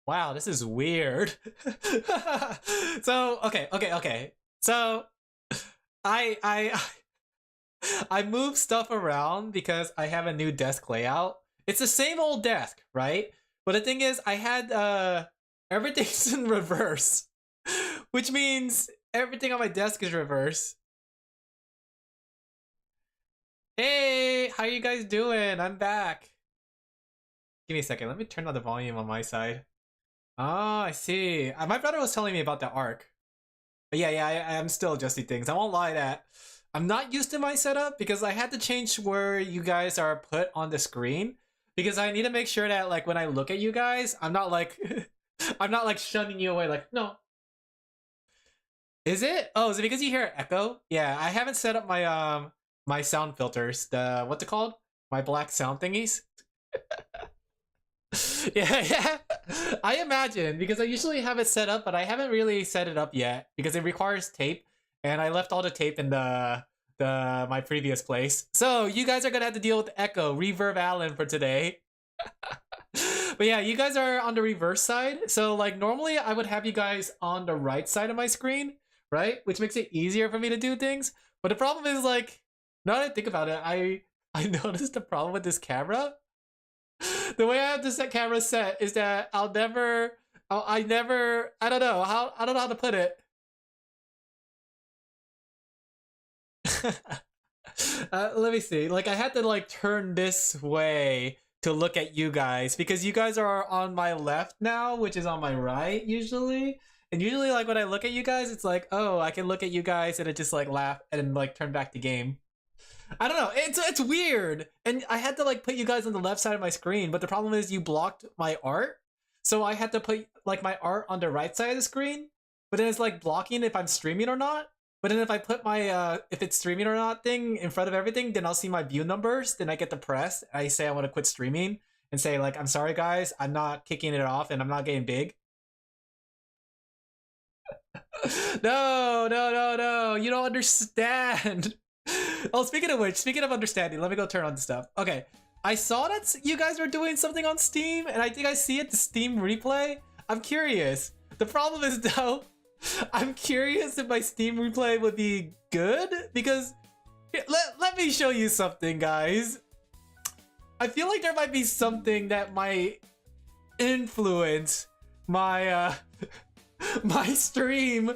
Wow, this is weird. So, okay. So, I I move stuff around because I have a new desk layout. It's the same old desk, right? But the thing is, I had everything's in reverse, which means everything on my desk is reverse. Hey, how you guys doing? I'm back. Give me a second. Let me turn on the volume on my side. Oh, I see. My brother was telling me about the arc. But yeah, I'm still adjusting things. I won't lie that I'm not used to my setup because I had to change where you guys are put on the screen because I need to make sure that like when I look at you guys, I'm not like I'm not like shunning you away like no. Is it? Oh, is it because you hear echo? Yeah, I haven't set up my my sound filters. The what's it called? My black sound thingies. Yeah. I imagine because I usually have it set up, but I haven't really set it up yet because it requires tape, and I left all the tape in the my previous place. So you guys are gonna have to deal with echo, reverb Allen for today. But yeah, you guys are on the reverse side. So like normally I would have you guys on the right side of my screen, right? Which makes it easier for me to do things. But the problem is like, now that I think about it, I noticed the problem with this camera. The way I have this camera set is that I don't know how to put it. Let me see. Like I had to like turn this way to look at you guys because you guys are on my left now, which is on my right usually. And usually like when I look at you guys, it's like, oh, I can look at you guys and it just like laugh and like turn back the game. I don't know. It's weird. And I had to like put you guys on the left side of my screen, but the problem is you blocked my art. So I had to put like my art on the right side of the screen, but then it's like blocking if I'm streaming or not. But then if I put my if it's streaming or not thing in front of everything, then I'll see my view numbers. Then I get the press. I say I want to quit streaming and say like, I'm sorry guys, I'm not kicking it off and I'm not getting big. No, you don't understand. Oh, speaking of which, speaking of understanding, let me go turn on the stuff. Okay, I saw that you guys were doing something on Steam, and I think I see it, the Steam replay. I'm curious. The problem is, though, I'm curious if my Steam replay would be good, because let me show you something, guys. I feel like there might be something that might influence my, my stream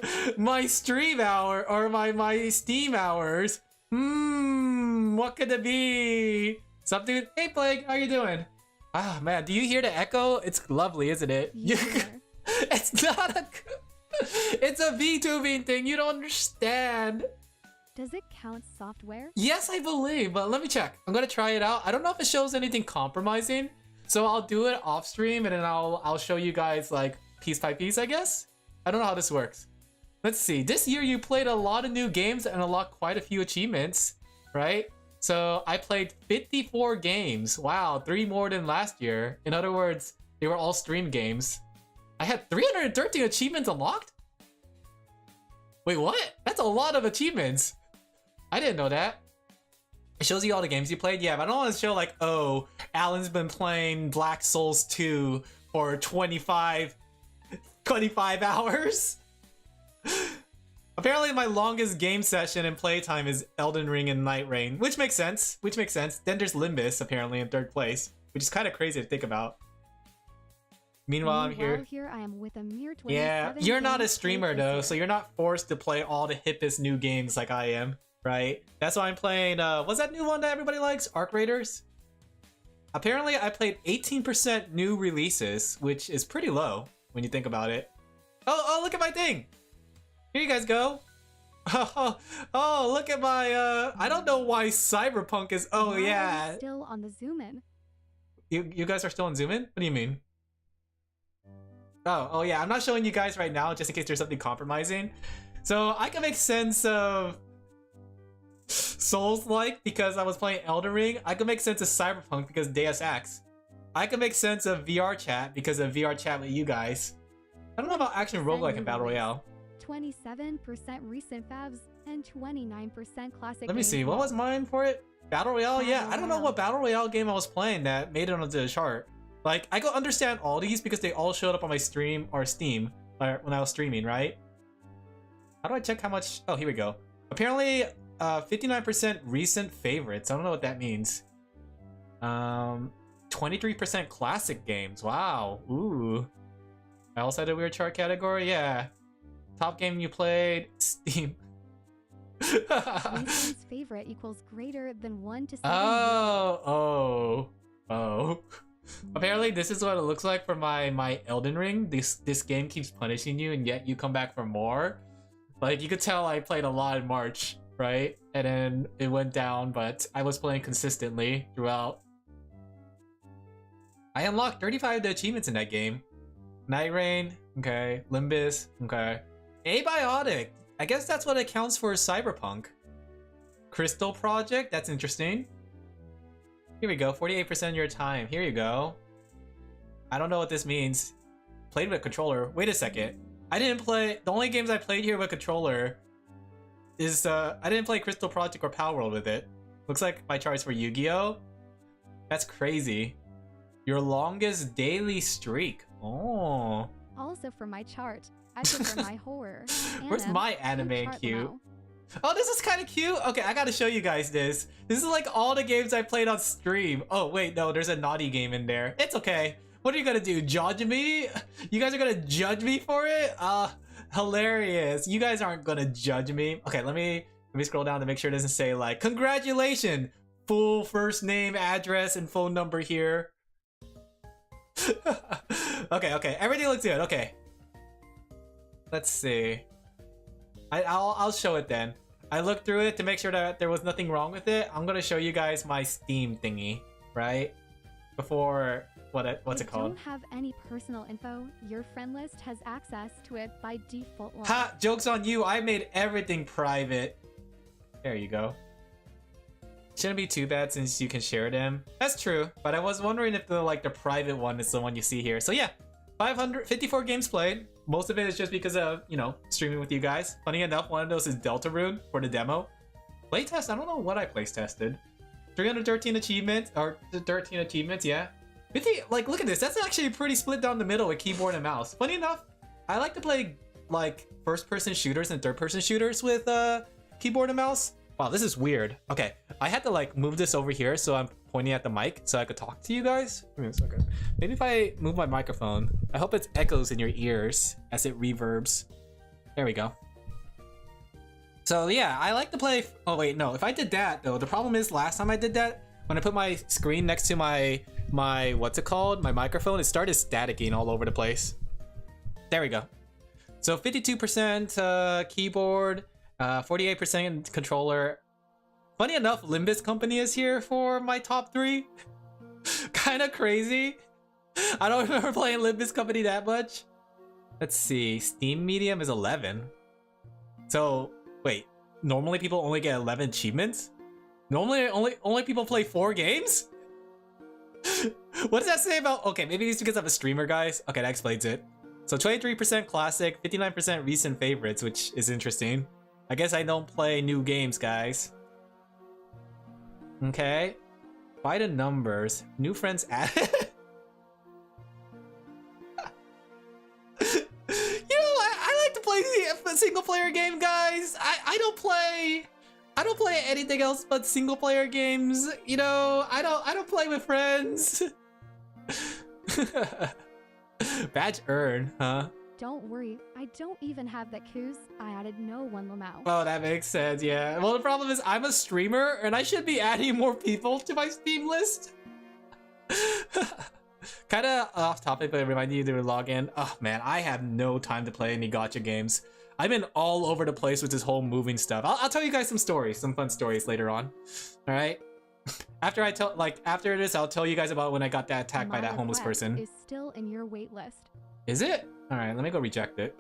hour, or my Steam hours. What could it be? Something. Hey Plague, how you doing? Ah man, do you hear the echo? It's lovely, isn't it? Yeah. It's not a. It's a VTubing thing. You don't understand. Does it count software? Yes, I believe, but let me check. I'm gonna try it out. I don't know if it shows anything compromising, so I'll do it off stream and then I'll show you guys like piece by piece, I guess. I don't know how this works. Let's see. This year you played a lot of new games and unlocked quite a few achievements, right? So I played 54 games. Wow, 3 more than last year. In other words, they were all stream games. I had 313 achievements unlocked? Wait, what? That's a lot of achievements. I didn't know that. It shows you all the games you played? Yeah, but I don't want to show like, oh, Alan's been playing Black Souls 2 for 25 hours? Apparently my longest game session and playtime is Elden Ring and Night Rain, which makes sense. Then there's Limbus apparently in 3rd place, which is kind of crazy to think about. Meanwhile, I'm here. I am with a mere yeah, you're not a streamer though, so you're not forced to play all the hippest new games like I am, right? That's why I'm playing, what's that new one that everybody likes? Arc Raiders? Apparently I played 18% new releases, which is pretty low when you think about it. Oh, look at my thing! Here you guys go. Oh, look at my, I don't know why Cyberpunk is, oh yeah. Still on the zoom in. You guys are still on zoom in? What do you mean? Oh yeah, I'm not showing you guys right now just in case there's something compromising. So I can make sense of Souls-like because I was playing Elden Ring. I can make sense of Cyberpunk because Deus Ex. I can make sense of VR chat because of VR chat with you guys. I don't know about action roguelike and battle royale. 27% recent fabs and 29% classic. Let me see, what was mine for it? Battle royale? Yeah, I don't know what battle royale game I was playing that made it onto the chart. Like, I could understand all these because they all showed up on my stream or Steam when I was streaming, right? How do I check how much? Oh, here we go. Apparently, 59% recent favorites. I don't know what that means. 23% classic games. Wow. Ooh. I also had a weird chart category. Yeah. Top game you played. Steam. Recent's favorite equals greater than 1 to 7. Oh. Apparently, this is what it looks like for my Elden Ring. This game keeps punishing you, and yet you come back for more. Like, you could tell I played a lot in March, right? And then it went down, but I was playing consistently throughout. I unlocked 35 of the achievements in that game. Night Rain, okay. Limbus, okay. Abiotic, I guess that's what it counts for Cyberpunk. Crystal Project, that's interesting. Here we go, 48% of your time. Here you go. I don't know what this means. Played with controller. Wait a second. I didn't play... The only games I played here with controller is... I didn't play Crystal Project or Power World with it. Looks like my charts for Yu-Gi-Oh! That's crazy. Your longest daily streak. Oh. Also for my chart, I prefer my horror. Where's my anime cute? Oh, this is kind of cute. Okay, I gotta show you guys this. This is like all the games I played on stream. Oh, wait, no, there's a naughty game in there. It's okay. What are you gonna do, judge me? You guys are gonna judge me for it? Hilarious. You guys aren't gonna judge me. Okay, let me scroll down to make sure it doesn't say like, congratulations, full first name, address, and phone number here. Okay, everything looks good. Okay. Let's see. I'll show it then. I looked through it to make sure that there was nothing wrong with it. I'm gonna show you guys my Steam thingy, right? Before what's it called? Don't have any personal info. Your friend list has access to it by default. Ha! Joke's on you. I made everything private. There you go. Shouldn't be too bad since you can share them. That's true, but I was wondering if the private one is the one you see here. So yeah, 554 games played. Most of it is just because of, you know, streaming with you guys. Funny enough, one of those is Deltarune for the demo. Playtest, I don't know what I place tested. 313 achievements, or 13 achievements, yeah. 50, like, look at this. That's actually pretty split down the middle with keyboard and mouse. Funny enough, I like to play, like, first-person shooters and third-person shooters with keyboard and mouse. Wow, this is weird. Okay, I had to, like, move this over here so I'm pointing at the mic so I could talk to you guys. Give me a second. Maybe if I move my microphone. I hope it echoes in your ears as it reverbs. There we go. So yeah, I like to play... Oh wait, no. If I did that, though, the problem is last time I did that, when I put my screen next to my what's it called? My microphone, it started staticking all over the place. There we go. So 52% keyboard, 48% controller. Funny enough, Limbus Company is here for my top 3. Kind of crazy. I don't remember playing Limbus Company that much. Let's see. Steam Medium is 11. So, wait. Normally people only get 11 achievements? Normally only people play 4 games? What does that say about... Okay, maybe it's because I'm a streamer, guys. Okay, that explains it. So 23% classic, 59% recent favorites, which is interesting. I guess I don't play new games, guys. Okay. By the numbers. New friends added. You know, I like to play a single player game, guys. I don't play anything else but single player games. You know, I don't play with friends. Badge earned, huh? Don't worry, I don't even have that coos. I added no one Lamau. Oh, that makes sense, yeah. Well, the problem is I'm a streamer and I should be adding more people to my Steam list. Kind of off topic, but it reminded you to log in. Oh man, I have no time to play any gacha games. I've been all over the place with this whole moving stuff. I'll tell you guys some stories, some fun stories later on. All right. After this, I'll tell you guys about when I got that attacked by that homeless person. Is still in your wait list. Is it? All right, let me go reject it.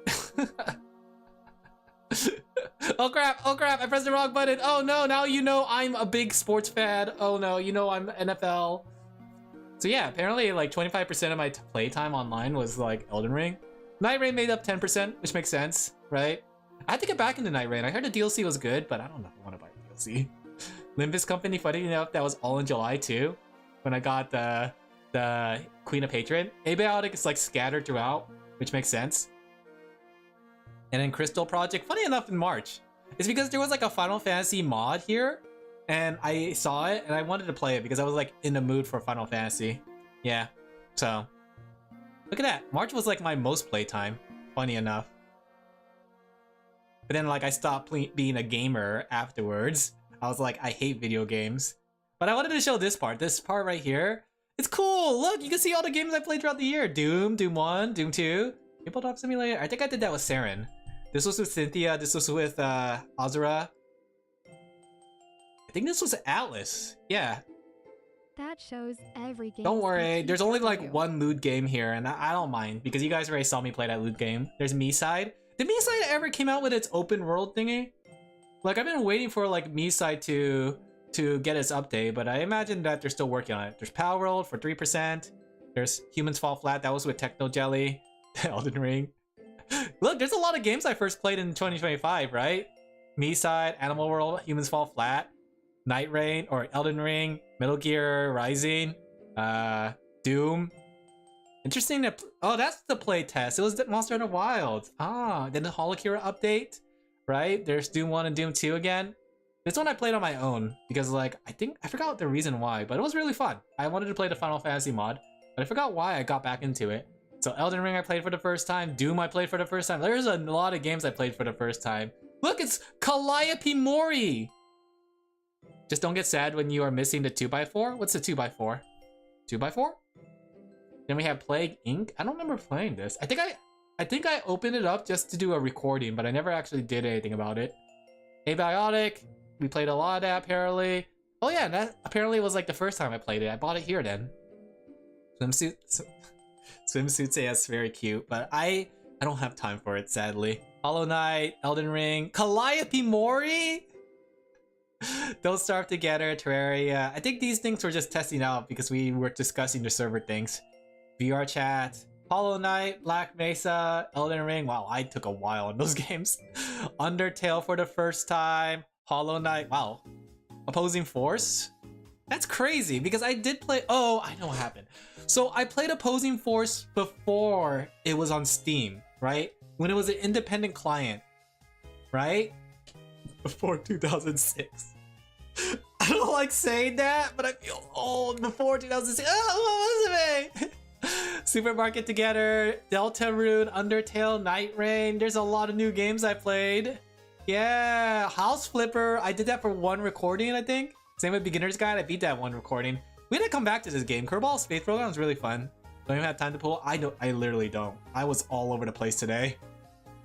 Oh crap, I pressed the wrong button. Oh no, now you know I'm a big sports fan. Oh no, you know I'm NFL. So yeah, apparently like 25% of my playtime online was like Elden Ring. Night Rain made up 10%, which makes sense, right? I had to get back into Night Rain. I heard the DLC was good, but I don't know if I want to buy the DLC. Limbus Company, funny enough, that was all in July too. When I got the Queen of Patron. Abiotic is like scattered throughout, which makes sense. And then Crystal Project, funny enough, in March. It's because there was like a Final Fantasy mod here, and I saw it and I wanted to play it because I was like in the mood for Final Fantasy. Yeah, so look at that. March was like my most playtime, funny enough. But then like I stopped being a gamer afterwards. I was like, I hate video games. But I wanted to show this part right here. It's cool. Look, you can see all the games I played throughout the year. Doom, Doom 1, Doom 2, Tabletop Simulator. I think I did that with Saren. This was with Cynthia. This was with Azura. I think this was Atlas. Yeah. That shows every game. Don't worry. There's only like one loot game here, and I don't mind because you guys already saw me play that loot game. There's Me-Side. Did Me-Side ever came out with its open world thingy? Like I've been waiting for like Me-Side to get its update, but I imagine that they're still working on it. There's Power World for 3%. There's Humans Fall Flat. That was with Techno Jelly. Elden Ring. Look, there's a lot of games I first played in 2025, right? Me-Side, Animal World, Humans Fall Flat, Night Rain, or Elden Ring, Metal Gear Rising, Doom. Interesting that. Oh, that's the play test. It was the Monster Hunter Wild. Ah, then the Holokira update, right? There's Doom 1 and Doom 2 again. This one I played on my own because like I forgot the reason why, but it was really fun. I wanted to play the Final Fantasy mod, but I forgot why I got back into it. So Elden Ring I played for the first time, Doom I played for the first time. There's a lot of games I played for the first time. Look, it's Calliope Mori! Just don't get sad when you are missing the 2x4. What's the 2x4? 2x4? Then we have Plague Inc. I don't remember playing this. I think I opened it up just to do a recording, but I never actually did anything about it. Abiotic, we played a lot of that apparently. Oh yeah, that apparently was like the first time I played it. I bought it here then. Swimsuits, yes, very cute, but I don't have time for it, sadly. Hollow Knight, Elden Ring, Calliope Mori? Don't Starve Together, Terraria. I think these things were just testing out because we were discussing the server things. VR Chat, Hollow Knight, Black Mesa, Elden Ring. Wow, I took a while on those games. Undertale for the first time. Hollow Knight. Wow. Opposing Force? That's crazy because I did play. Oh, I know what happened. So I played Opposing Force before it was on Steam, right? When it was an independent client, right? Before 2006. I don't like saying that, but I feel old. Before 2006. Oh, what was it? Supermarket Together, Deltarune, Undertale, Night Rain. There's a lot of new games I played. Yeah, House Flipper. I did that for one recording, I think. Same with Beginner's Guide. I beat that one recording. We had to come back to this game. Kerbal Space Program was really fun. Don't even have time to pull. I literally don't. I was all over the place today.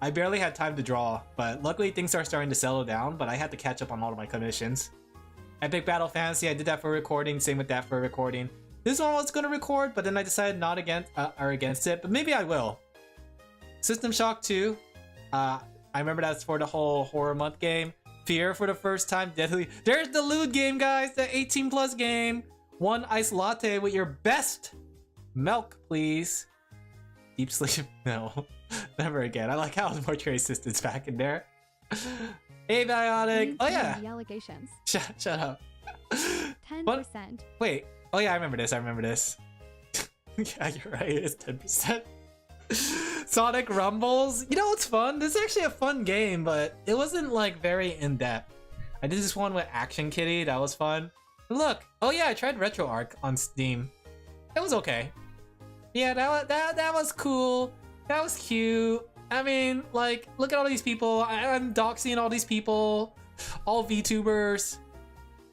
I barely had time to draw, but luckily things are starting to settle down, but I had to catch up on all of my commissions. Epic Battle Fantasy, I did that for recording. Same with that for recording. This one I was gonna record, but then I decided not against it, but maybe I will. System Shock 2. I remember that's for the whole horror month game. Fear for the first time. Deadly. There's the lewd game, guys. The 18+ game. One iced latte with your best milk, please. Deep sleep. No, never again. I like how the mortuary assistant's back in there. Abiotic. Oh yeah. The allegations. Shut up. 10%. Wait. Oh yeah, I remember this. Yeah, you're right. It's 10%. Sonic Rumbles. You know what's fun? This is actually a fun game, but it wasn't like very in-depth. I did this one with Action Kitty. That was fun. Look. Oh yeah, I tried RetroArch on Steam. It was okay. Yeah, that was cool. That was cute. I mean, like, look at all these people. I'm doxing all these people. All VTubers.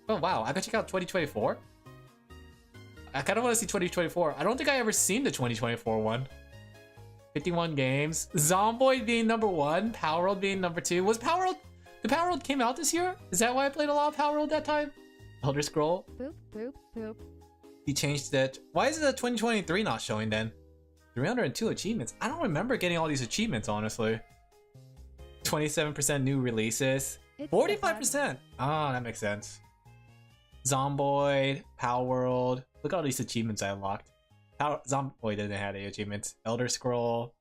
Oh wow, I gotta check out 2024. I kind of want to see 2024. I don't think I ever seen the 2024 one. 51 games. Zomboid being number 1. Power World being number 2. Was Power World... The Power World came out this year? Is that why I played a lot of Power World that time? Elder Scroll. Boop, boop, boop. He changed that. Why is the 2023 not showing then? 302 achievements. I don't remember getting all these achievements, honestly. 27% new releases. 45%. Ah, that makes sense. Zomboid. Power World. Look at all these achievements I unlocked. Zomboid didn't have any achievements. Elder Scroll.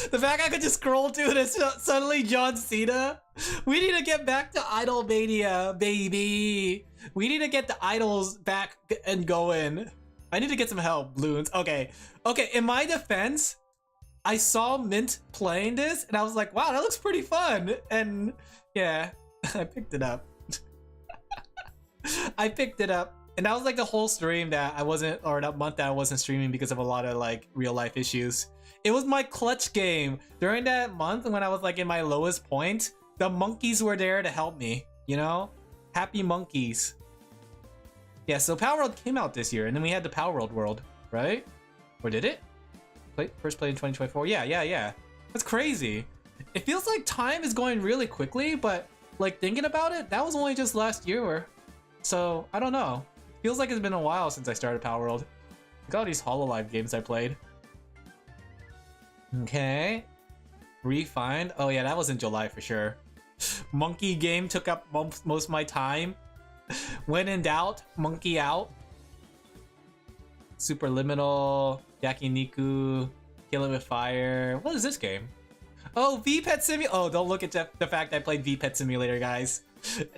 The The fact I could just scroll to it and suddenly John Cena. We need to get back to Idol Mania, baby. We need to get the idols back and going. I need to get some help, Bloons. Okay. Okay, in my defense, I saw Mint playing this and I was like, wow, that looks pretty fun. And yeah, I picked it up. I picked it up. And that was like the whole stream that I wasn't, or that month that I wasn't streaming because of a lot of like real life issues. It was my clutch game. During that month when I was like in my lowest point, the monkeys were there to help me, you know? Happy monkeys. Yeah, so Power World came out this year and then we had the Power World, right? Or did it? First played in 2024? Yeah. That's crazy. It feels like time is going really quickly, but like thinking about it, that was only just last year. So, I don't know. Feels like it's been a while since I started Power World. Look at all these HoloLive games I played. Okay. Refined. Oh yeah, that was in July for sure. Monkey game took up most of my time. When in doubt, monkey out. Superliminal, Yakiniku, Kill It With Fire. What is this game? Oh, V-Pet Simulator. Oh, don't look at the fact I played V-Pet Simulator, guys.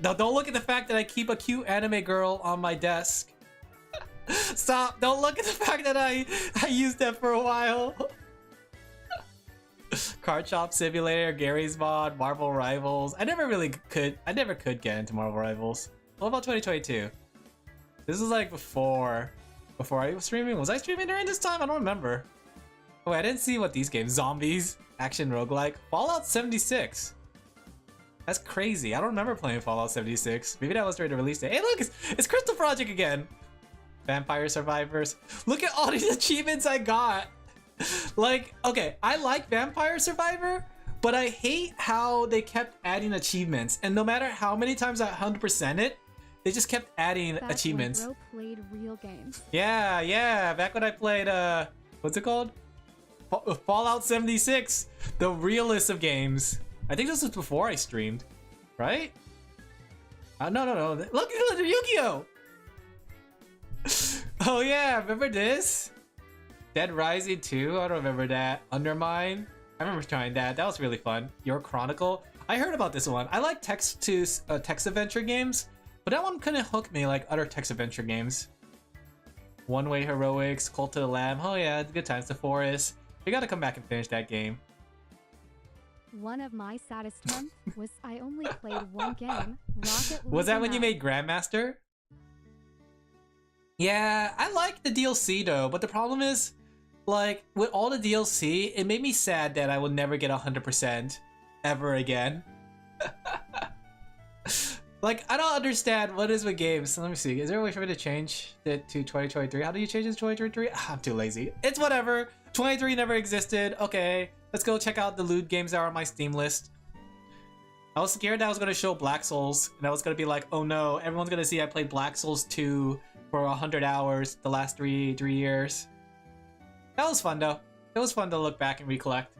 No, don't look at the fact that I keep a cute anime girl on my desk. Stop. Don't look at the fact that I used that for a while. Card Shop Simulator, Gary's Mod, Marvel Rivals. I never could get into Marvel Rivals. What about 2022? This is like before I was streaming. Was I streaming during this time? I don't remember. Oh, wait, I didn't see what these games. Zombies, action roguelike, Fallout 76. That's crazy. I don't remember playing Fallout 76. Maybe that was during the release day. Hey, look, it's Crystal Project again. Vampire Survivors. Look at all these achievements I got. Like, okay, I like Vampire Survivor, but I hate how they kept adding achievements. And no matter how many times I 100% it, they just kept adding achievements. Back when Bro played real games. Yeah. Back when I played, what's it called? Fallout 76. The realest of games. I think this was before I streamed, right? No. Look at Yu-Gi-Oh! Oh yeah, remember this? Dead Rising 2, I don't remember that. Undermine, I remember trying that. That was really fun. Your Chronicle, I heard about this one. I like text adventure games, but that one couldn't hook me like other text adventure games. One Way Heroics, Cult of the Lamb, oh yeah, good times. The Forest. We gotta come back and finish that game. One of my saddest months was I only played one game, Rocket League. Was that when you made Grandmaster? Yeah, I like the DLC though, but the problem is, like, with all the DLC, it made me sad that I would never get 100% ever again. Like, I don't understand what is with games. So let me see, is there a way for me to change it to 2023? How do you change it to 2023? I'm too lazy. It's whatever. 23 never existed. Okay, let's go check out the loot games that are on my Steam list. I was scared that I was going to show Black Souls, and I was going to be like, oh no, everyone's going to see I played Black Souls 2 for 100 hours the last three years. That was fun though. It was fun to look back and recollect.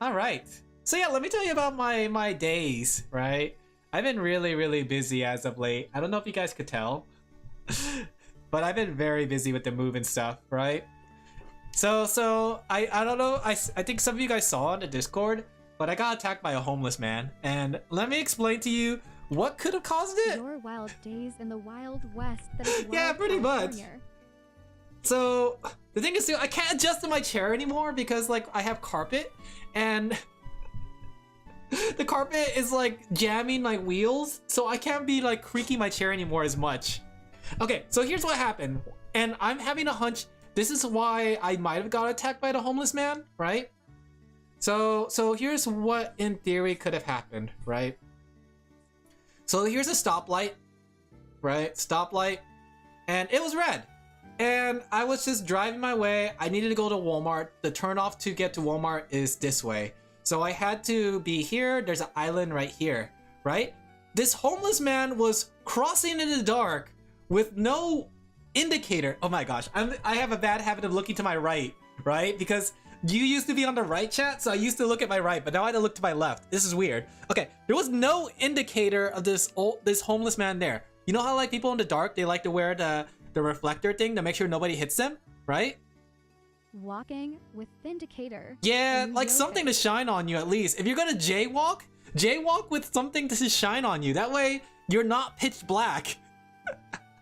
Alright. So yeah, let me tell you about my days, right? I've been really busy as of late. I don't know if you guys could tell. But I've been very busy with the move and stuff, right? So I don't know, I think some of you guys saw on the Discord, but I got attacked by a homeless man. And let me explain to you what could have caused it. Your wild days in the Wild West. That is wild yeah, pretty California. much. So the thing is, too, I can't adjust in my chair anymore because like I have carpet and the carpet is like jamming my wheels, so I can't be like creaking my chair anymore as much. Okay, so here's what happened, and I'm having a hunch this is why I might have got attacked by the homeless man, right? So here's what in theory could have happened, right? So here's a stoplight, right? Stoplight, and it was red. And I was just driving my way. I needed to go to Walmart. The turnoff to get to Walmart is this way. So I had to be here. There's an island right here, right? This homeless man was crossing in the dark with no indicator. Oh my gosh, I have a bad habit of looking to my right, right? Because you used to be on the right, chat, so I used to look at my right, but now I had to look to my left. This is weird. Okay, there was no indicator of this homeless man there. You know how like people in the dark, they like to wear the reflector thing to make sure nobody hits them, right? walking with Vindicator. Yeah, and like something to notice. shine on you at least. If you're gonna jaywalk, jaywalk with something to shine on you. That way you're not pitch black.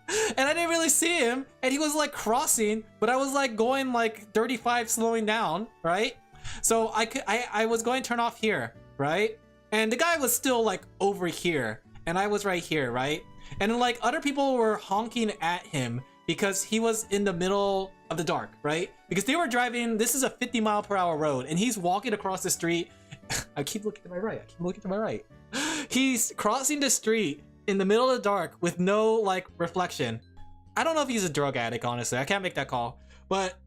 And I didn't really see him, and he was like crossing, but I was like going like 35 slowing down, right? So I was going to turn off here, right? And the guy was still like over here, and I was right here, right? And then like other people were honking at him because he was in the middle of the dark, right? Because they were driving, this is a 50-mile-per-hour road, and he's walking across the street. I keep looking to my right, He's crossing the street in the middle of the dark with no like reflection. I don't know if he's a drug addict, honestly. I can't make that call. But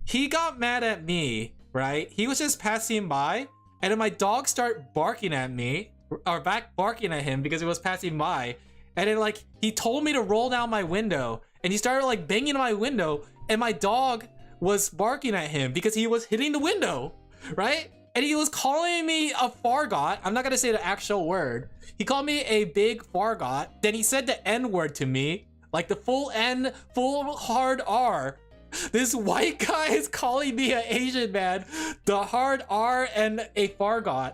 he got mad at me, right? He was just passing by, and then my dog started barking at me, or back barking at him because he was passing by. And then like he told me to roll down my window, and he started like banging on my window, and my dog was barking at him because he was hitting the window, right? And he was calling me a fargot. I'm not gonna say the actual word. He called me a big fargot. Then he said the N word to me, like the full N, full hard R. This white guy is calling me an Asian man, the hard R, and a fargot.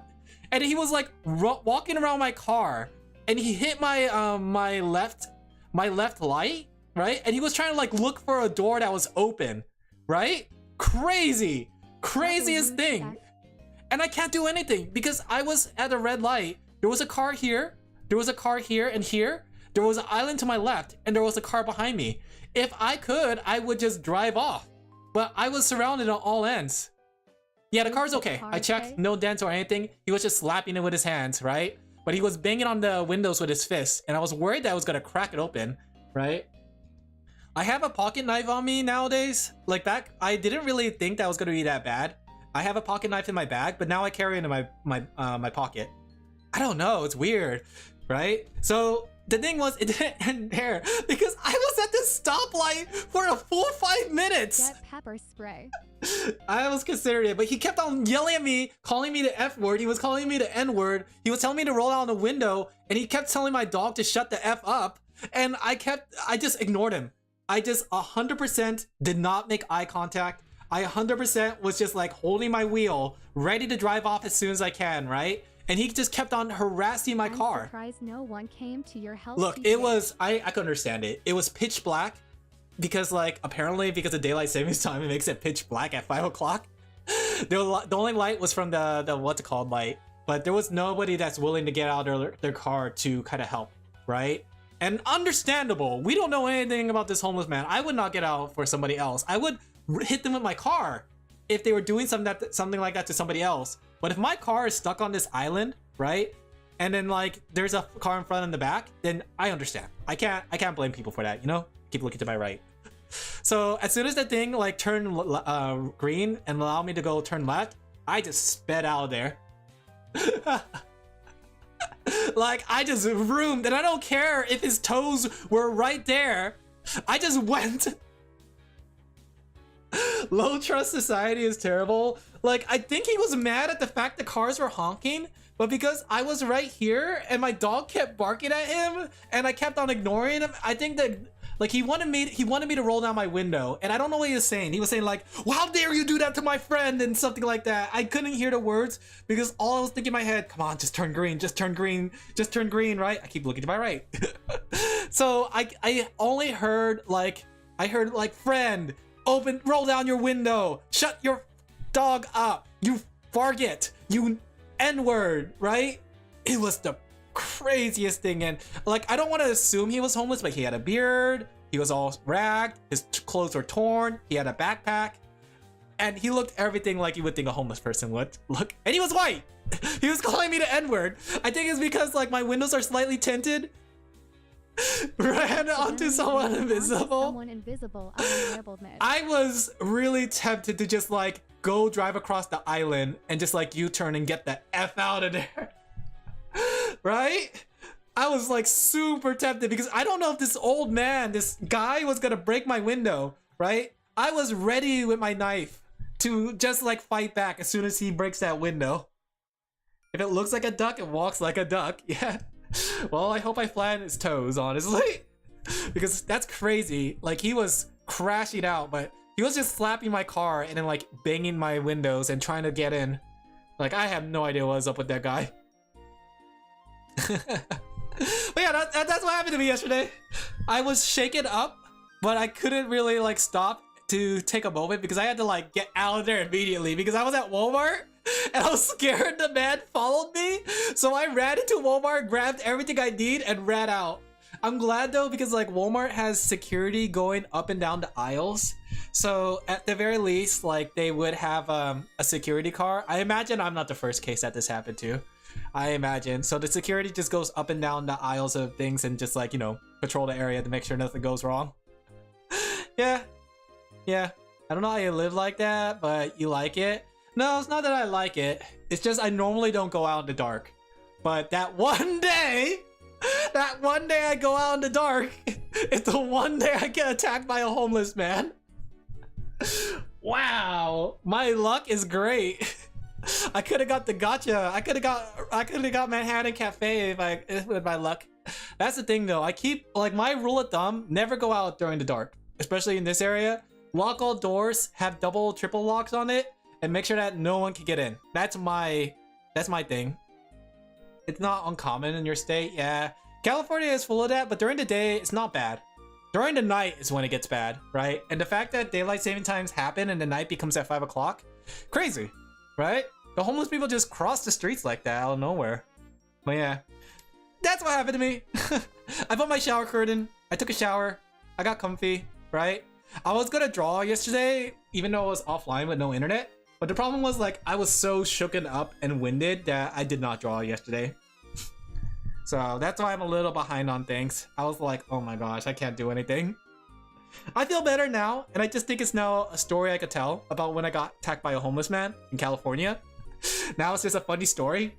And he was like walking around my car, and he hit my my left light, right? And he was trying to like look for a door that was open, right? Craziest thing. And I can't do anything because I was at a red light. There was a car here, there was a car here and here. There was an island to my left, and there was a car behind me. If I could, I would just drive off. But I was surrounded on all ends. Yeah, the car's okay. I checked, no dents or anything. He was just slapping it with his hands, right? But he was banging on the windows with his fist, and I was worried that I was gonna crack it open, right? I have a pocket knife on me nowadays. Like back, I didn't really think that was gonna be that bad. I have a pocket knife in my bag, but now I carry it in my pocket. I don't know, it's weird, right? So the thing was, it didn't end there because I was at this stoplight for a full 5 minutes. Get pepper spray. I was considering it, but he kept on yelling at me, calling me the F word. He was calling me the N word. He was telling me to roll down the window, and he kept telling my dog to shut the F up. And I just ignored him. I just 100% did not make eye contact. I 100% was just like holding my wheel, ready to drive off as soon as I can, right? And he just kept on harassing my car. I'm surprised no one came to your help. Look, it was, I could understand it. It was pitch black because like, apparently because of daylight savings time, it makes it pitch black at 5 o'clock. The only light was from the what's it called light, but there was nobody that's willing to get out of their car to kind of help, right? And understandable. We don't know anything about this homeless man. I would not get out for somebody else. I would hit them with my car if they were doing something like that to somebody else. But if my car is stuck on this island, right, and then like there's a car in front and the back, then I understand. I can't blame people for that, you know? Keep looking to my right. So as soon as the thing like turned green and allowed me to go turn left, I just sped out of there. Like I just roomed, and I don't care if his toes were right there. I just went. Low trust society is terrible. Like I think he was mad at the fact the cars were honking, but because I was right here and my dog kept barking at him and I kept on ignoring him, I think that like he wanted me to roll down my window, and I don't know what he was saying. He was saying like, well, how dare you do that to my friend, and something like that. I couldn't hear the words because all I was thinking in my head, come on, just turn green, just turn green, just turn green, right? I keep looking to my right. So I only heard like, friend, roll down your window, shut your dog up, you farget, you N-word, right? It was the craziest thing. And like, I don't want to assume he was homeless, but he had a beard, he was all ragged, his clothes were torn, he had a backpack, and he looked everything like you would think a homeless person would look. And he was white. He was calling me the N-word. I think it's because like my windows are slightly tinted. Ran onto someone invisible. I was really tempted to just like go drive across the island and just like U-turn and get the F out of there. Right? I was like super tempted because I don't know if this old man, this guy was gonna break my window, right? I was ready with my knife to just like fight back as soon as he breaks that window. If it looks like a duck, it walks like a duck. Yeah. Well, I hope I flatten his toes, honestly. Because that's crazy. Like, he was crashing out, but He was just slapping my car and then like banging my windows and trying to get in. Like, I have no idea what was up with that guy. But yeah, that's what happened to me yesterday. I was shaken up, but I couldn't really like stop to take a moment because I had to like get out of there immediately because I was at Walmart and I was scared the man followed me. So I ran into Walmart, grabbed everything I need and ran out. I'm glad though because like Walmart has security going up and down the aisles. So at the very least, like they would have a security car. I imagine I'm not the first case that this happened to. I imagine. So the security just goes up and down the aisles of things and just like, you know, patrol the area to make sure nothing goes wrong. Yeah. Yeah. I don't know how you live like that, but you like it. No, it's not that I like it. It's just I normally don't go out in the dark. But that one day I go out in the dark, it's the one day I get attacked by a homeless man. Wow. My luck is great. I could have got the gotcha. I could have got Manhattan Cafe with my luck. That's the thing though. I keep like my rule of thumb: never go out during the dark, especially in this area. Lock all doors, have double, triple locks on it, and make sure that no one can get in. That's my thing. It's not uncommon in your state, yeah. California is full of that, but during the day it's not bad. During the night is when it gets bad, right? And the fact that daylight saving times happen and the night becomes at 5 o'clock, crazy. Right? The homeless people just cross the streets like that out of nowhere. But yeah, that's what happened to me. I put my shower curtain, I took a shower, I got comfy, right? I was gonna draw yesterday, even though I was offline with no internet. But the problem was like, I was so shooken up and winded that I did not draw yesterday. So that's why I'm a little behind on things. I was like, oh my gosh, I can't do anything. I feel better now, and I just think it's now a story I could tell about when I got attacked by a homeless man in California. Now it's just a funny story.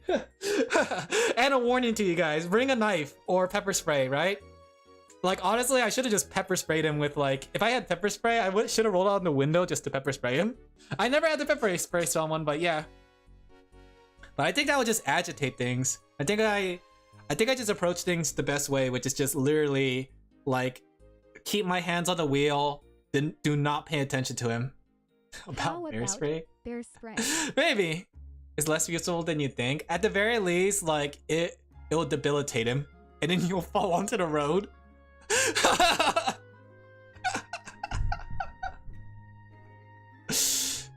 And a warning to you guys, bring a knife or pepper spray, right? Like honestly, I should have just pepper sprayed him with like, if I had pepper spray, I should have rolled out the window just to pepper spray him. I never had to pepper spray someone, but yeah. But I think that would just agitate things. I think I just approach things the best way, which is just literally like, keep my hands on the wheel, then do not pay attention to him. About bear spray? Bear spray. Maybe. It's less useful than you think. At the very least, like it will debilitate him. And then you'll fall onto the road.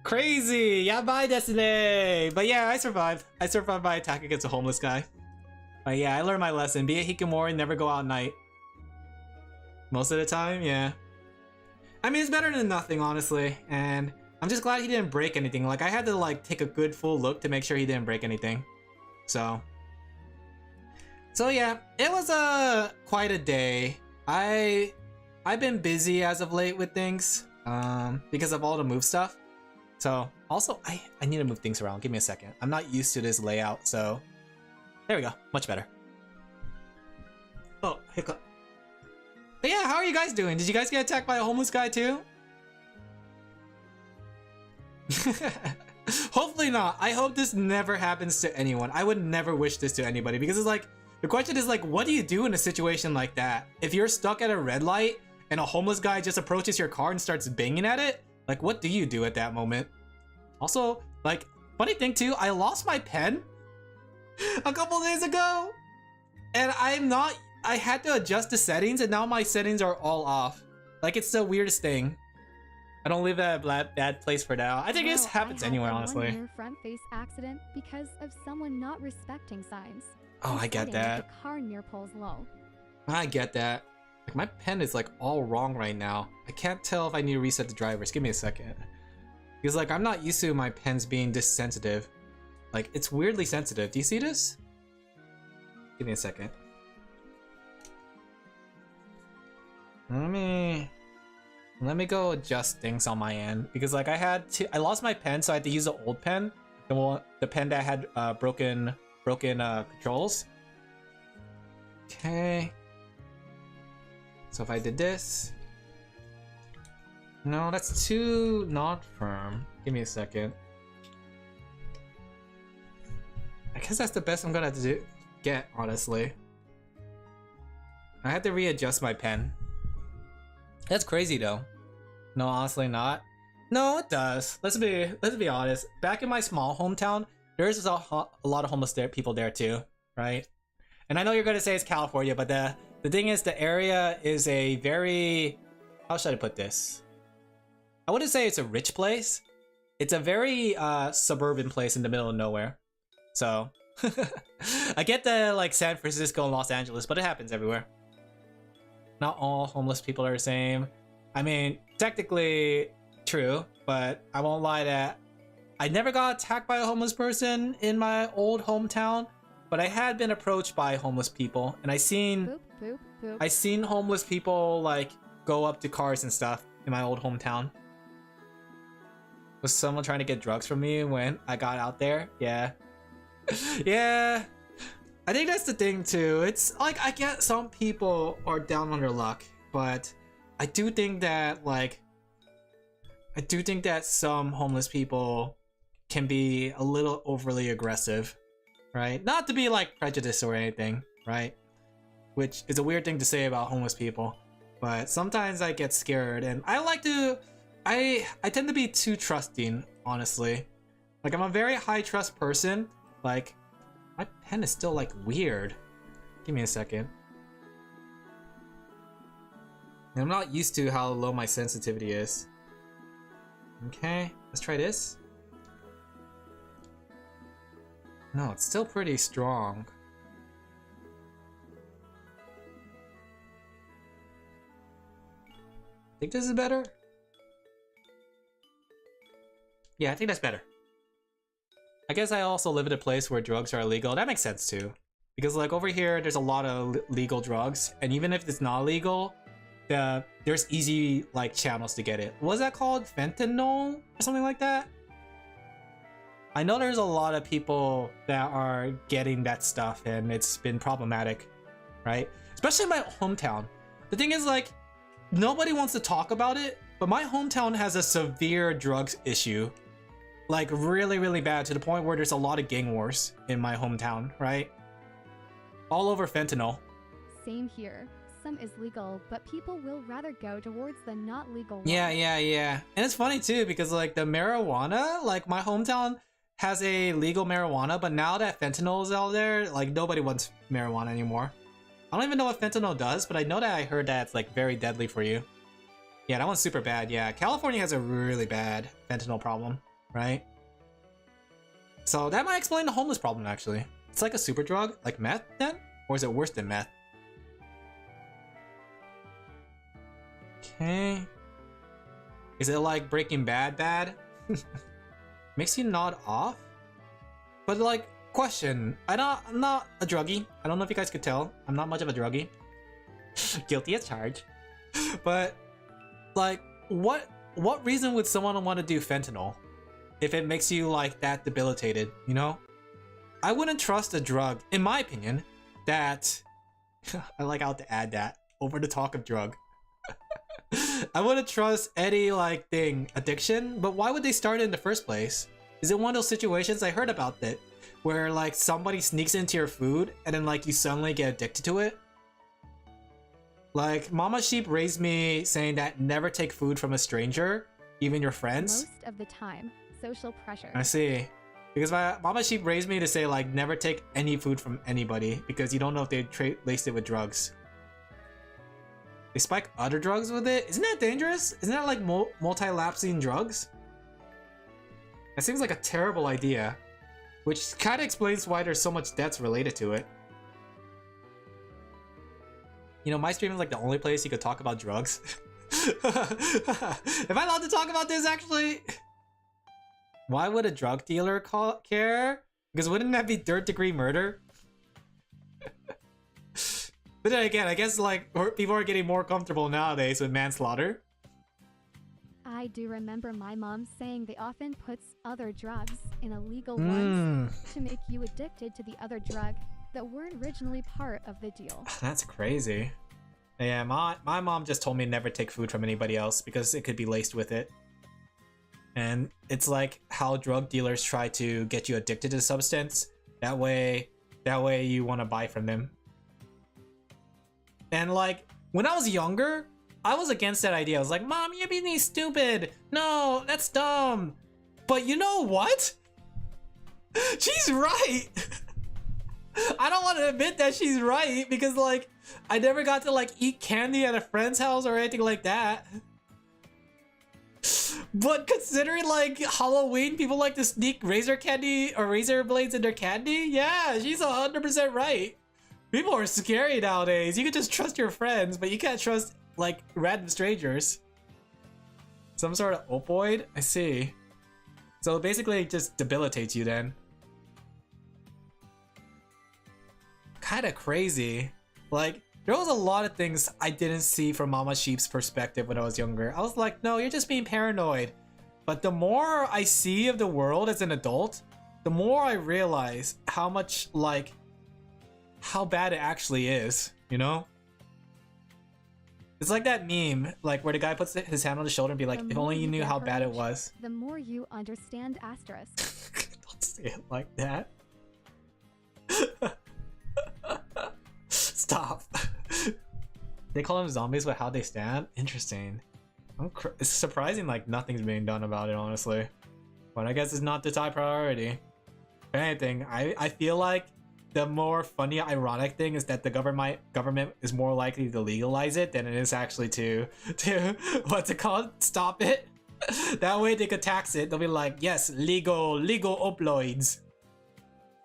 Crazy! Yeah, bye Destiny! But yeah, I survived. I survived my attack against a homeless guy. But yeah, I learned my lesson. Be a hikikomori, never go out at night. Most of the time, yeah. I mean, it's better than nothing, honestly. And I'm just glad he didn't break anything. Like, I had to, like, take a good full look to make sure he didn't break anything. So yeah, it was quite a day. I've been busy as of late with things, because of all the move stuff. So, also, I need to move things around. Give me a second. I'm not used to this layout, so... There we go. Much better. Oh, hiccup. But yeah, how are you guys doing? Did you guys get attacked by a homeless guy too? Hopefully not. I hope this never happens to anyone. I would never wish this to anybody because it's like, the question is like, what do you do in a situation like that? If you're stuck at a red light and a homeless guy just approaches your car and starts banging at it, like what do you do at that moment? Also, like, funny thing too, I lost my pen a couple days ago and I had to adjust the settings and now my settings are all off. Like it's the weirdest thing. I don't leave that bad place for now. I think it just happens anywhere, honestly. I had a front face accident because of someone not respecting signs. Oh, I get that. The car near poles low. I get that. Like my pen is like all wrong right now. I can't tell if I need to reset the drivers. Give me a second. Because like I'm not used to my pens being this sensitive. Like it's weirdly sensitive. Do you see this? Give me a second. Let me go adjust things on my end because like I lost my pen, so I had to use the old pen, the pen that had broken controls. Okay. So if I did this, no, that's too not firm. Give me a second. I guess that's the best I'm gonna get, honestly. I had to readjust my pen. That's crazy though. No, honestly not. No, it does. Let's be honest. Back in my small hometown, there's a lot of homeless people there too, right? And I know you're gonna say it's California, but the thing is, the area is a very, how should I put this? I wouldn't say it's a rich place. It's a very suburban place in the middle of nowhere. So I get the like San Francisco and Los Angeles, but it happens everywhere. Not all homeless people are the same. I mean, technically true, but I won't lie that I never got attacked by a homeless person in my old hometown, but I had been approached by homeless people, and I seen homeless people like go up to cars and stuff in my old hometown. Was someone trying to get drugs from me when I got out there? Yeah. Yeah. I think that's the thing too. It's like, I get some people are down on their luck, but I do think that some homeless people can be a little overly aggressive, right? Not to be like prejudiced or anything, right? Which is a weird thing to say about homeless people, but sometimes I get scared, and I tend to be too trusting, honestly. Like, I'm a very high trust person. Like, my pen is still like weird. Give me a second. And I'm not used to how low my sensitivity is. Okay, let's try this. No, it's still pretty strong. Think this is better? Yeah, I think that's better. I guess I also live in a place where drugs are illegal. That makes sense too. Because like over here, there's a lot of legal drugs. And even if it's not legal, there's easy like channels to get it. What's that called? Fentanyl or something like that? I know there's a lot of people that are getting that stuff, and it's been problematic, right? Especially in my hometown. The thing is, like, nobody wants to talk about it, but my hometown has a severe drugs issue. Like, really, really bad, to the point where there's a lot of gang wars in my hometown, right? All over fentanyl. Same here. Some is legal, but people will rather go towards the not legal one. Yeah. And it's funny too, because like the marijuana, like my hometown has a legal marijuana, but now that fentanyl is out there, like nobody wants marijuana anymore. I don't even know what fentanyl does, but I know that I heard that it's like very deadly for you. Yeah, that one's super bad. Yeah, California has a really bad fentanyl problem, right? So that might explain the homeless problem, actually. It's like a super drug, like meth then? Or is it worse than meth? Okay. Is it like Breaking Bad? Makes you nod off? But like, question. I'm not a druggie. I don't know if you guys could tell. I'm not much of a druggie. Guilty as charged. But like, what reason would someone want to do fentanyl if it makes you like that debilitated, you know? I wouldn't trust a drug, in my opinion, that I like how to add that over the talk of drug. I wouldn't trust any like addiction, but why would they start it in the first place? Is it one of those situations, I heard about that, where like somebody sneaks into your food and then like you suddenly get addicted to it? Like, Mama Sheep raised me saying that never take food from a stranger, even your friends. Most of the time, social pressure. I see. Because my Mama Sheep raised me to say like never take any food from anybody, because you don't know if they laced it with drugs. They spike other drugs with it? Isn't that dangerous? Isn't that like multi-lapsing drugs? That seems like a terrible idea, which kind of explains why there's so much debts related to it. You know, my stream is like the only place you could talk about drugs. Am I allowed to talk about this actually? Why would a drug dealer care? Because wouldn't that be third degree murder? But then again, I guess like people are getting more comfortable nowadays with manslaughter. I do remember my mom saying they often puts other drugs in illegal ones to make you addicted to the other drug that weren't originally part of the deal. That's crazy. Yeah, my mom just told me never take food from anybody else because it could be laced with it. And it's like how drug dealers try to get you addicted to the substance. That way you want to buy from them. And like, when I was younger, I was against that idea. I was like, Mom, you're being stupid. No, that's dumb. But you know what? She's right. I don't want to admit that she's right because like I never got to like eat candy at a friend's house or anything like that. But considering like Halloween, people like to sneak razor candy or razor blades in their candy. Yeah, she's 100% right. People are scary nowadays. You can just trust your friends, but you can't trust like random strangers. Some sort of opioid? I see. So basically it just debilitates you then. Kinda crazy. Like, there was a lot of things I didn't see from Mama Sheep's perspective when I was younger. I was like, no, you're just being paranoid. But the more I see of the world as an adult, the more I realize how much, like, how bad it actually is, you know? It's like that meme, like, where the guy puts his hand on his shoulder and be like, if only you knew how bad it was. The more you understand asterisk. Don't say it like that. Stop. They call them zombies but how they stand? Interesting. It's surprising like nothing's being done about it, honestly. But I guess it's not the top priority. If anything, I feel like the more funny, ironic thing is that the government is more likely to legalize it than it is actually to what's it called? Stop it. That way they could tax it. They'll be like, yes, legal opioids.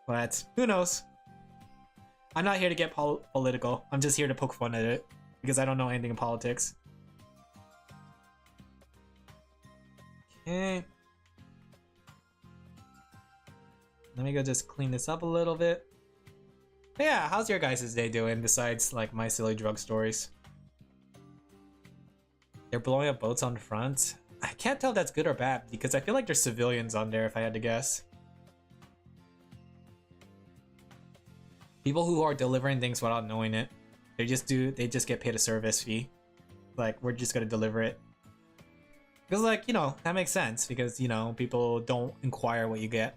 But who knows? I'm not here to get political. I'm just here to poke fun at it because I don't know anything in politics. Okay. Let me go just clean this up a little bit. But yeah, how's your guys' day doing besides like my silly drug stories? They're blowing up boats on the front. I can't tell if that's good or bad because I feel like there's civilians on there if I had to guess. People who are delivering things without knowing it. They just get paid a service fee. Like, we're just gonna deliver it. Because like, you know, that makes sense because, you know, people don't inquire what you get.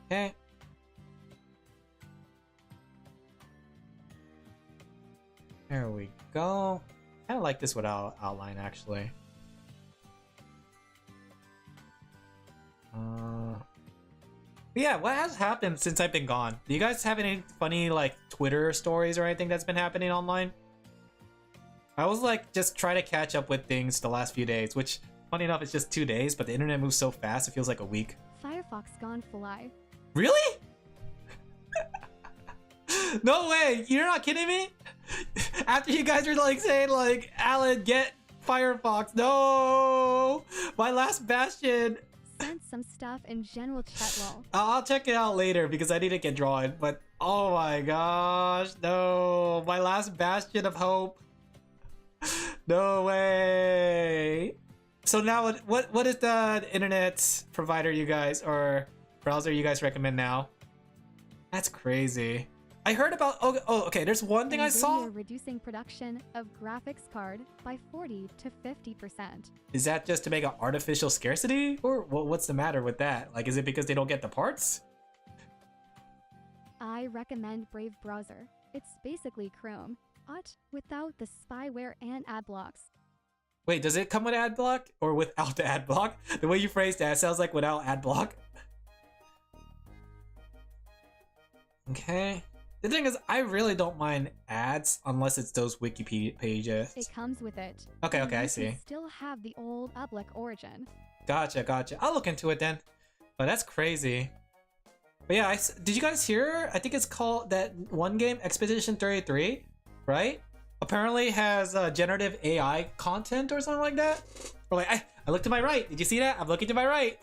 Okay. There we go. I kinda like this without outline actually. But yeah, what has happened since I've been gone? Do you guys have any funny like Twitter stories or anything that's been happening online? I was like just trying to catch up with things the last few days, which funny enough it's just 2 days, but the internet moves so fast it feels like a week. Firefox gone fly. Really? No way! You're not kidding me? After you guys were like saying like, Alan, get Firefox. No! My last bastion. Sent some stuff in general chat lol. I'll check it out later because I need to get drawn. But oh my gosh, no! My last bastion of hope. No way! So now what is the internet provider you guys or browser you guys recommend now? That's crazy. I heard about okay. There's one thing I saw. Reducing production of graphics card by 40 to 50%. Is that just to make an artificial scarcity, or what's the matter with that? Like, is it because they don't get the parts? I recommend Brave browser. It's basically Chrome, but without the spyware and ad blocks. Wait, does it come with ad block or without the ad block? The way you phrased that sounds like without ad block. Okay. The thing is, I really don't mind ads unless it's those Wikipedia pages. It comes with it. Okay, I see. You still have the old public origin. Gotcha. I'll look into it then. But that's crazy. But yeah, did you guys hear? I think it's called that one game, Expedition 33, right? Apparently has generative AI content or something like that. Or like, I looked to my right. Did you see that? I'm looking to my right.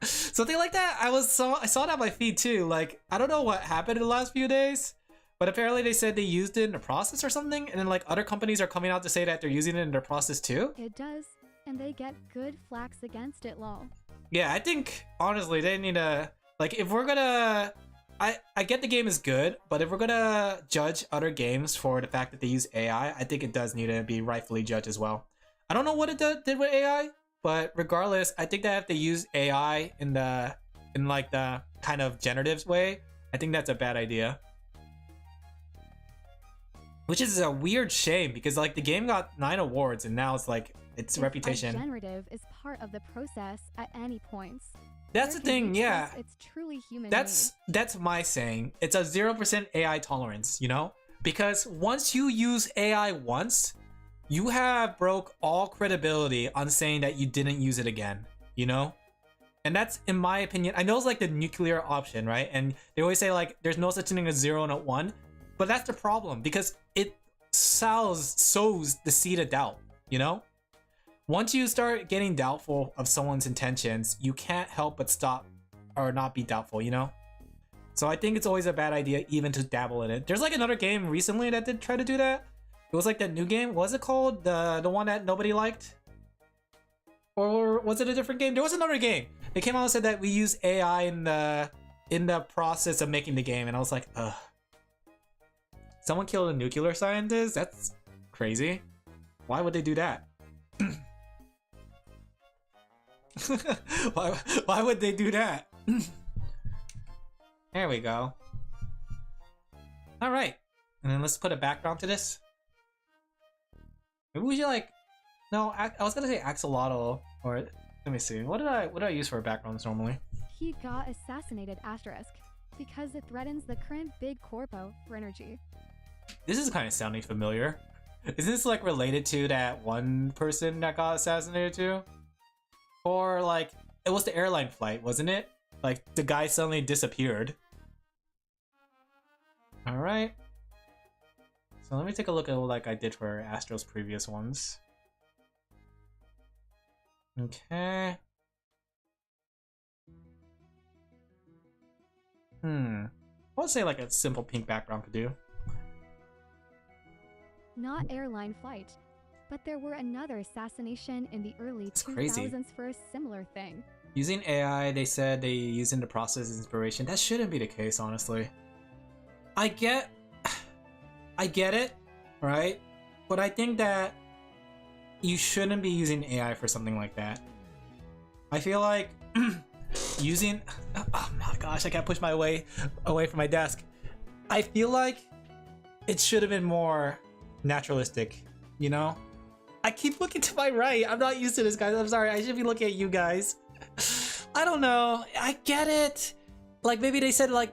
Something like that. I saw it on my feed too. Like, I don't know what happened in the last few days, but apparently they said they used it in the process or something, and then like other companies are coming out to say that they're using it in their process too. It does, and they get good flax against it, lol. Yeah, I think honestly they need to, like, if we're gonna, I get the game is good, but if we're gonna judge other games for the fact that they use AI, I think it does need to be rightfully judged as well. I don't know what it did with AI. But regardless, I think that if they use AI in like the kind of generative way, I think that's a bad idea. which is a weird shame because like the game got 9 awards and now it's like its If reputation. A generative is part of the process at any points. That's the thing, yeah. It's truly human. That's my saying. It's a 0% AI tolerance, you know? Because once you use AI once, you have broke all credibility on saying that you didn't use it again, you know? And that's, in my opinion, I know it's like the nuclear option, right? And they always say like, there's no such thing as 0 and a 1, but that's the problem because it sows the seed of doubt, you know? Once you start getting doubtful of someone's intentions, you can't help but stop or not be doubtful, you know? So I think it's always a bad idea even to dabble in it. There's like another game recently that did try to do that. It was like that new game. What was it called? The one that nobody liked? Or was it a different game? There was another game. They came out and said that we use AI in the process of making the game, and I was like, ugh. Someone killed a nuclear scientist? That's crazy. Why would they do that? Why would they do that? There we go. All right, and then let's put a background to this. Maybe we should like, no, I was gonna say axolotl, or let me see. What did I use for backgrounds normally? He got assassinated asterisk because it threatens the current big corpo for energy. This is kind of sounding familiar. Is this like related to that one person that got assassinated too? Or like, it was the airline flight, wasn't it? Like the guy suddenly disappeared. All right. So let me take a look at what like I did for Astro's previous ones. Okay. I would say like a simple pink background could do. Not airline flight, but there were another assassination in the early That's 2000s crazy. for a similar thing. Using AI, they said they use in the process as inspiration. That shouldn't be the case, honestly. I get it, right? But I think that you shouldn't be using AI for something like that. I feel like using, oh my gosh, I can't push my way away from my desk. I feel like it should have been more naturalistic, you know? I keep looking to my right. I'm not used to this, guys. I'm sorry. I should be looking at you guys. I don't know. I get it. Like maybe they said like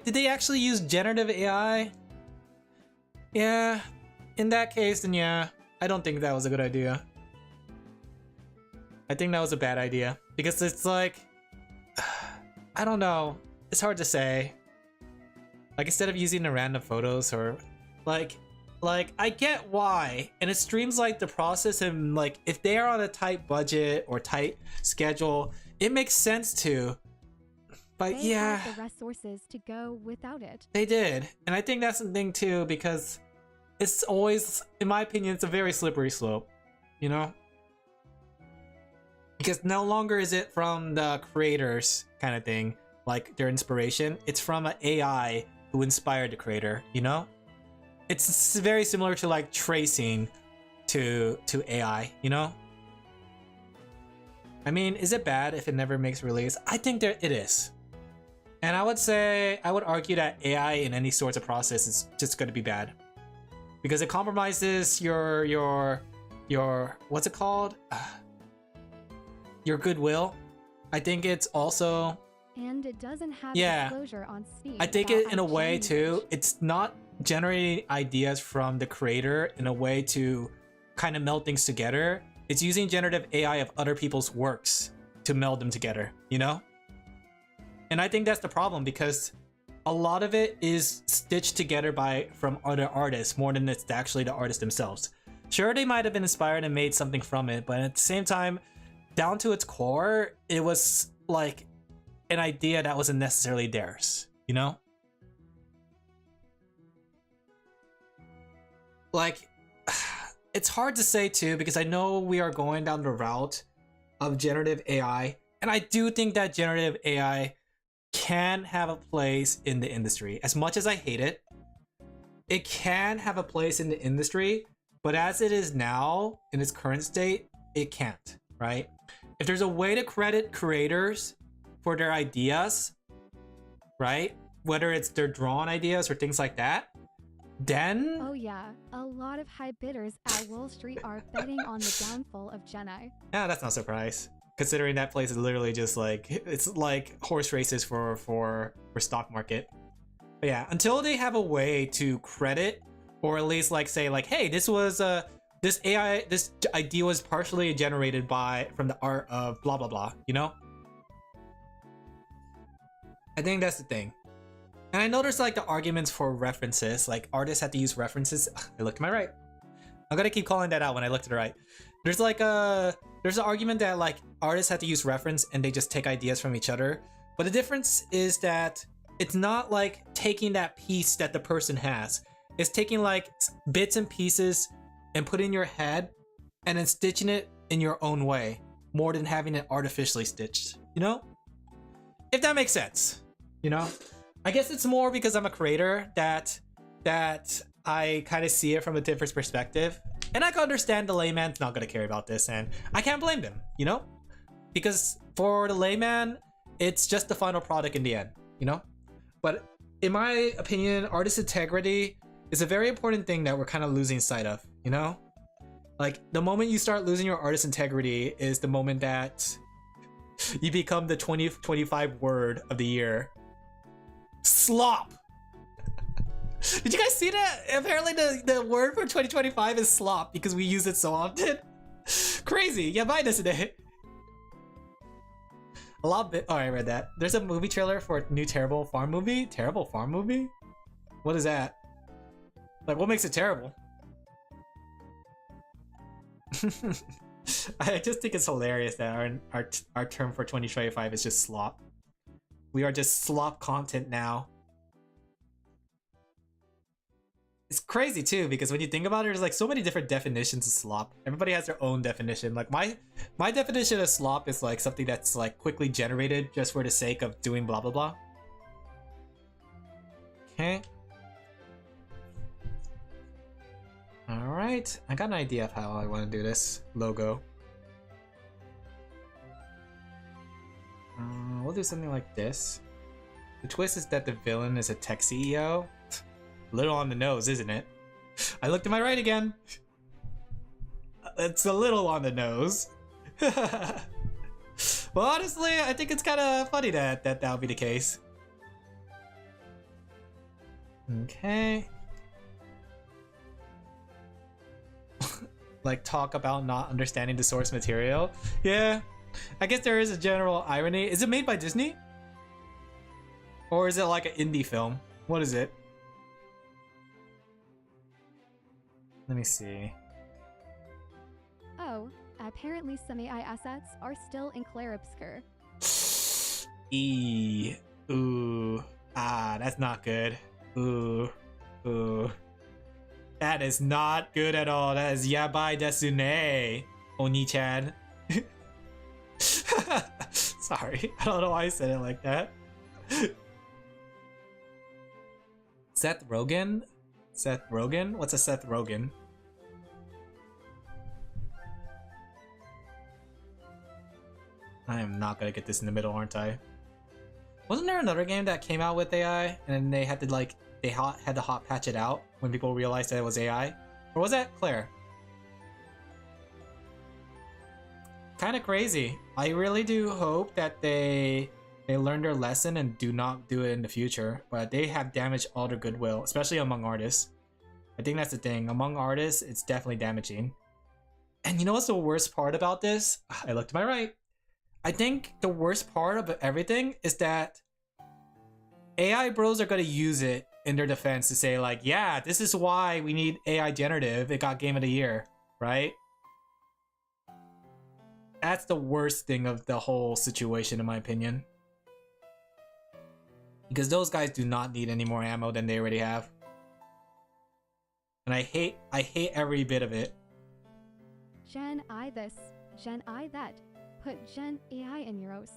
did they actually use generative AI? Yeah. In that case, then yeah. I don't think that was a good idea. I think that was a bad idea because it's like, I don't know. It's hard to say. Like instead of using the random photos or like I get why, and it streams like the process and like if they are on a tight budget or tight schedule, it makes sense to. But They yeah, had the resources to go without it. they did, and I think that's the thing too because it's always, in my opinion, it's a very slippery slope, you know. Because no longer is it from the creators kind of thing, like their inspiration. It's from an AI who inspired the creator, you know? It's very similar to like tracing to AI, you know? I mean, is it bad if it never makes release? I think it is. And I would argue that AI in any sorts of process is just going to be bad. Because it compromises your what's it called? Your goodwill. I think it's also, And it doesn't have yeah, disclosure on Steam. I think that it in a way IGN too, used. it's not generating ideas from the creator in a way to kind of meld things together. It's using generative AI of other people's works to meld them together, you know? And I think that's the problem because a lot of it is stitched together from other artists more than it's actually the artists themselves. Sure, they might have been inspired and made something from it, but at the same time, down to its core, it was like an idea that wasn't necessarily theirs, you know? Like, it's hard to say too, because I know we are going down the route of generative AI, and I do think that generative AI can have a place in the industry. As much as I hate it, it can have a place in the industry, but as it is now, in its current state, it can't, right? If there's a way to credit creators for their ideas, right? Whether it's their drawn ideas or things like that, Den? Oh yeah, a lot of high bidders at Wall Street are betting on the downfall of Jedi. Yeah, that's not a surprise. Considering that place is literally just like, it's like horse races for stock market. But yeah, until they have a way to credit, or at least like say like, hey, this was this idea was partially generated from the art of blah blah blah, you know? I think that's the thing. And I know there's like the arguments for references, like artists have to use references. I looked to my right. I'm gonna keep calling that out when I look to the right. There's like there's an argument that like artists have to use reference and they just take ideas from each other. But the difference is that it's not like taking that piece that the person has. It's taking like bits and pieces and putting in your head and then stitching it in your own way, more than having it artificially stitched, you know? If that makes sense, you know? I guess it's more because I'm a creator that I kind of see it from a different perspective. And I can understand the layman's not gonna care about this, and I can't blame them, you know? Because for the layman, it's just the final product in the end, you know? But in my opinion, artist integrity is a very important thing that we're kind of losing sight of, you know? Like, the moment you start losing your artist integrity is the moment that you become the 2025 word of the year. Slop! Did you guys see that? Apparently the word for 2025 is slop because we use it so often. Crazy. Yeah, bye today. A lot bit. Oh, I read that. There's a movie trailer for a new Terrible Farm movie. Terrible Farm movie? What is that? Like, what makes it terrible? I just think it's hilarious that our term for 2025 is just slop. We are just slop content now. It's crazy too, because when you think about it, there's like so many different definitions of slop. Everybody has their own definition. Like my definition of slop is like something that's like quickly generated just for the sake of doing blah blah blah. Okay. Alright, I got an idea of how I want to do this logo. We'll do something like this. The twist is that the villain is a tech CEO. Little on the nose, isn't it? I looked to my right again. It's a little on the nose. Well, honestly, I think it's kind of funny that would be the case. Okay. Like, talk about not understanding the source material. Yeah, I guess there is a general irony. Is it made by Disney? Or is it like an indie film? What is it? Let me see. Oh, apparently some AI assets are still in Clarobscur. Ooh. Ah, that's not good. Ooh. That is not good at all. That is yabai desune, Oni-chan. Sorry, I don't know why I said it like that. Seth Rogen? Seth Rogen? What's a Seth Rogen? I am not gonna get this in the middle, aren't I? Wasn't there another game that came out with AI and they had to like had to hot patch it out when people realized that it was AI? Or was that Claire? Kind of crazy. I really do hope that they learn their lesson and do not do it in the future, but they have damaged all their goodwill, especially among artists. I think that's the thing. Among artists, it's definitely damaging. And you know what's the worst part about this? I looked to my right. I think the worst part of everything is that AI bros are going to use it in their defense to say like, yeah, this is why we need AI generative. It got Game of the Year, right? That's the worst thing of the whole situation, in my opinion. Because those guys do not need any more ammo than they already have. And I hate every bit of it. Gen I this, Gen I that. Put Gen AI in your OS.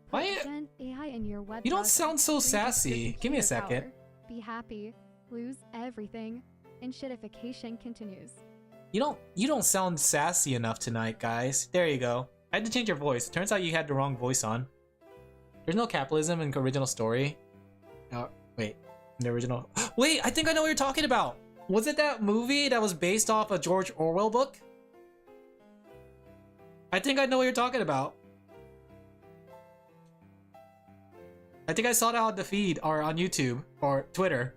Why? Gen AI in your web. You don't sound so sassy. Give me a second. Power. Be happy. Lose everything. And shitification continues. You don't sound sassy enough tonight, guys. There you go. I had to change your voice. Turns out you had the wrong voice on. There's no capitalism in original story. Oh, wait. The original. Wait, I think I know what you're talking about. Was it that movie that was based off a George Orwell book? I think I know what you're talking about. I think I saw that on the feed or on YouTube or Twitter.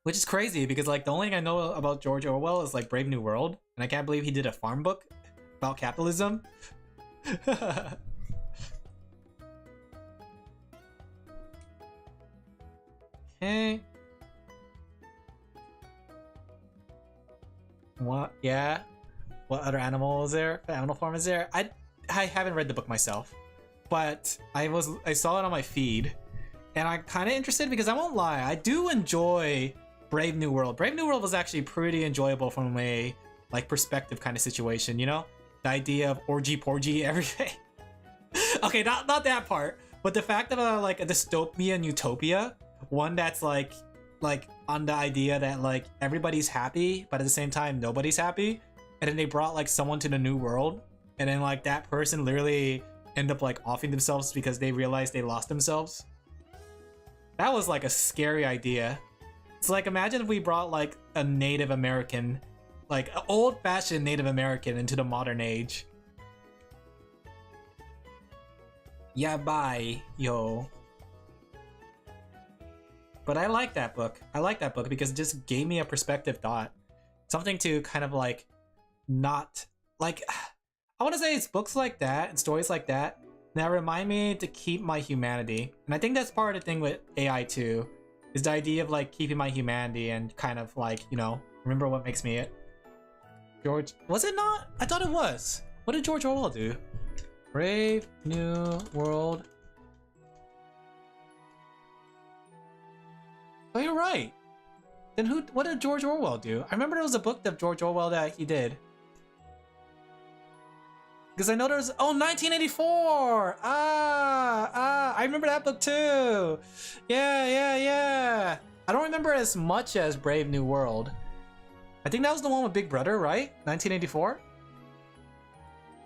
Which is crazy because like the only thing I know about George Orwell is like Brave New World, and I can't believe he did a farm book about capitalism. Okay. What? Yeah. What other animal is there? What animal form is there? I haven't read the book myself, but I saw it on my feed, and I'm kind of interested because I won't lie, I do enjoy Brave New World. Brave New World was actually pretty enjoyable from a like perspective kind of situation, you know? The idea of orgy porgy everything. Okay, not that part, but the fact of like a dystopian utopia, one that's like on the idea that like everybody's happy, but at the same time nobody's happy, and then they brought like someone to the new world, and then like that person literally end up like offing themselves because they realized they lost themselves. That was like a scary idea. It's like, imagine if we brought like a Native American, like an old-fashioned Native American into the modern age. Yeah, bye, yo. But I like that book. I like that book because it just gave me a perspective thought. Something to kind of like not like, I want to say it's books like that and stories like that that remind me to keep my humanity. And I think that's part of the thing with AI too, is the idea of like keeping my humanity and kind of like, you know, remember what makes me it. George, was it not? I thought it was. What did George Orwell do? Brave New World. Oh, you're right. Then what did George Orwell do? I remember there was a book of George Orwell that he did. Because I know there's, oh, 1984! I remember that book too! Yeah. I don't remember as much as Brave New World. I think that was the one with Big Brother, right? 1984?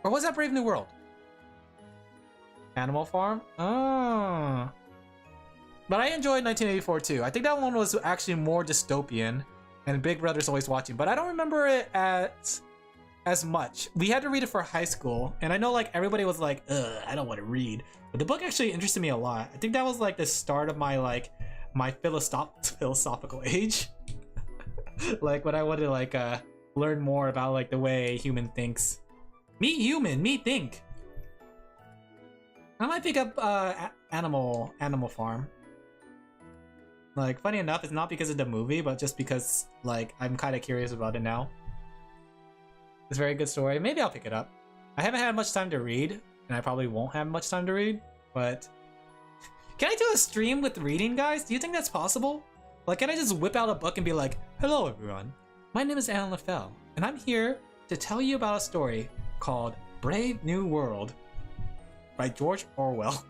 Or was that Brave New World? Animal Farm? Oh. But I enjoyed 1984 too. I think that one was actually more dystopian, and Big Brother's always watching, but I don't remember it as much. We had to read it for high school, and I know like everybody was like, ugh, I don't want to read. But the book actually interested me a lot. I think that was like the start of my like, my philosophical age. Like when I wanted to like learn more about like the way human thinks. Me human, me think. I might pick up Animal Farm. Like, funny enough, it's not because of the movie, but just because like I'm kind of curious about it now. It's a very good story. Maybe I'll pick it up. I haven't had much time to read, and I probably won't have much time to read, but can I do a stream with reading, guys? Do you think that's possible? Like, can I just whip out a book and be like, hello everyone, my name is Alin Laphel, and I'm here to tell you about a story called Brave New World by George Orwell.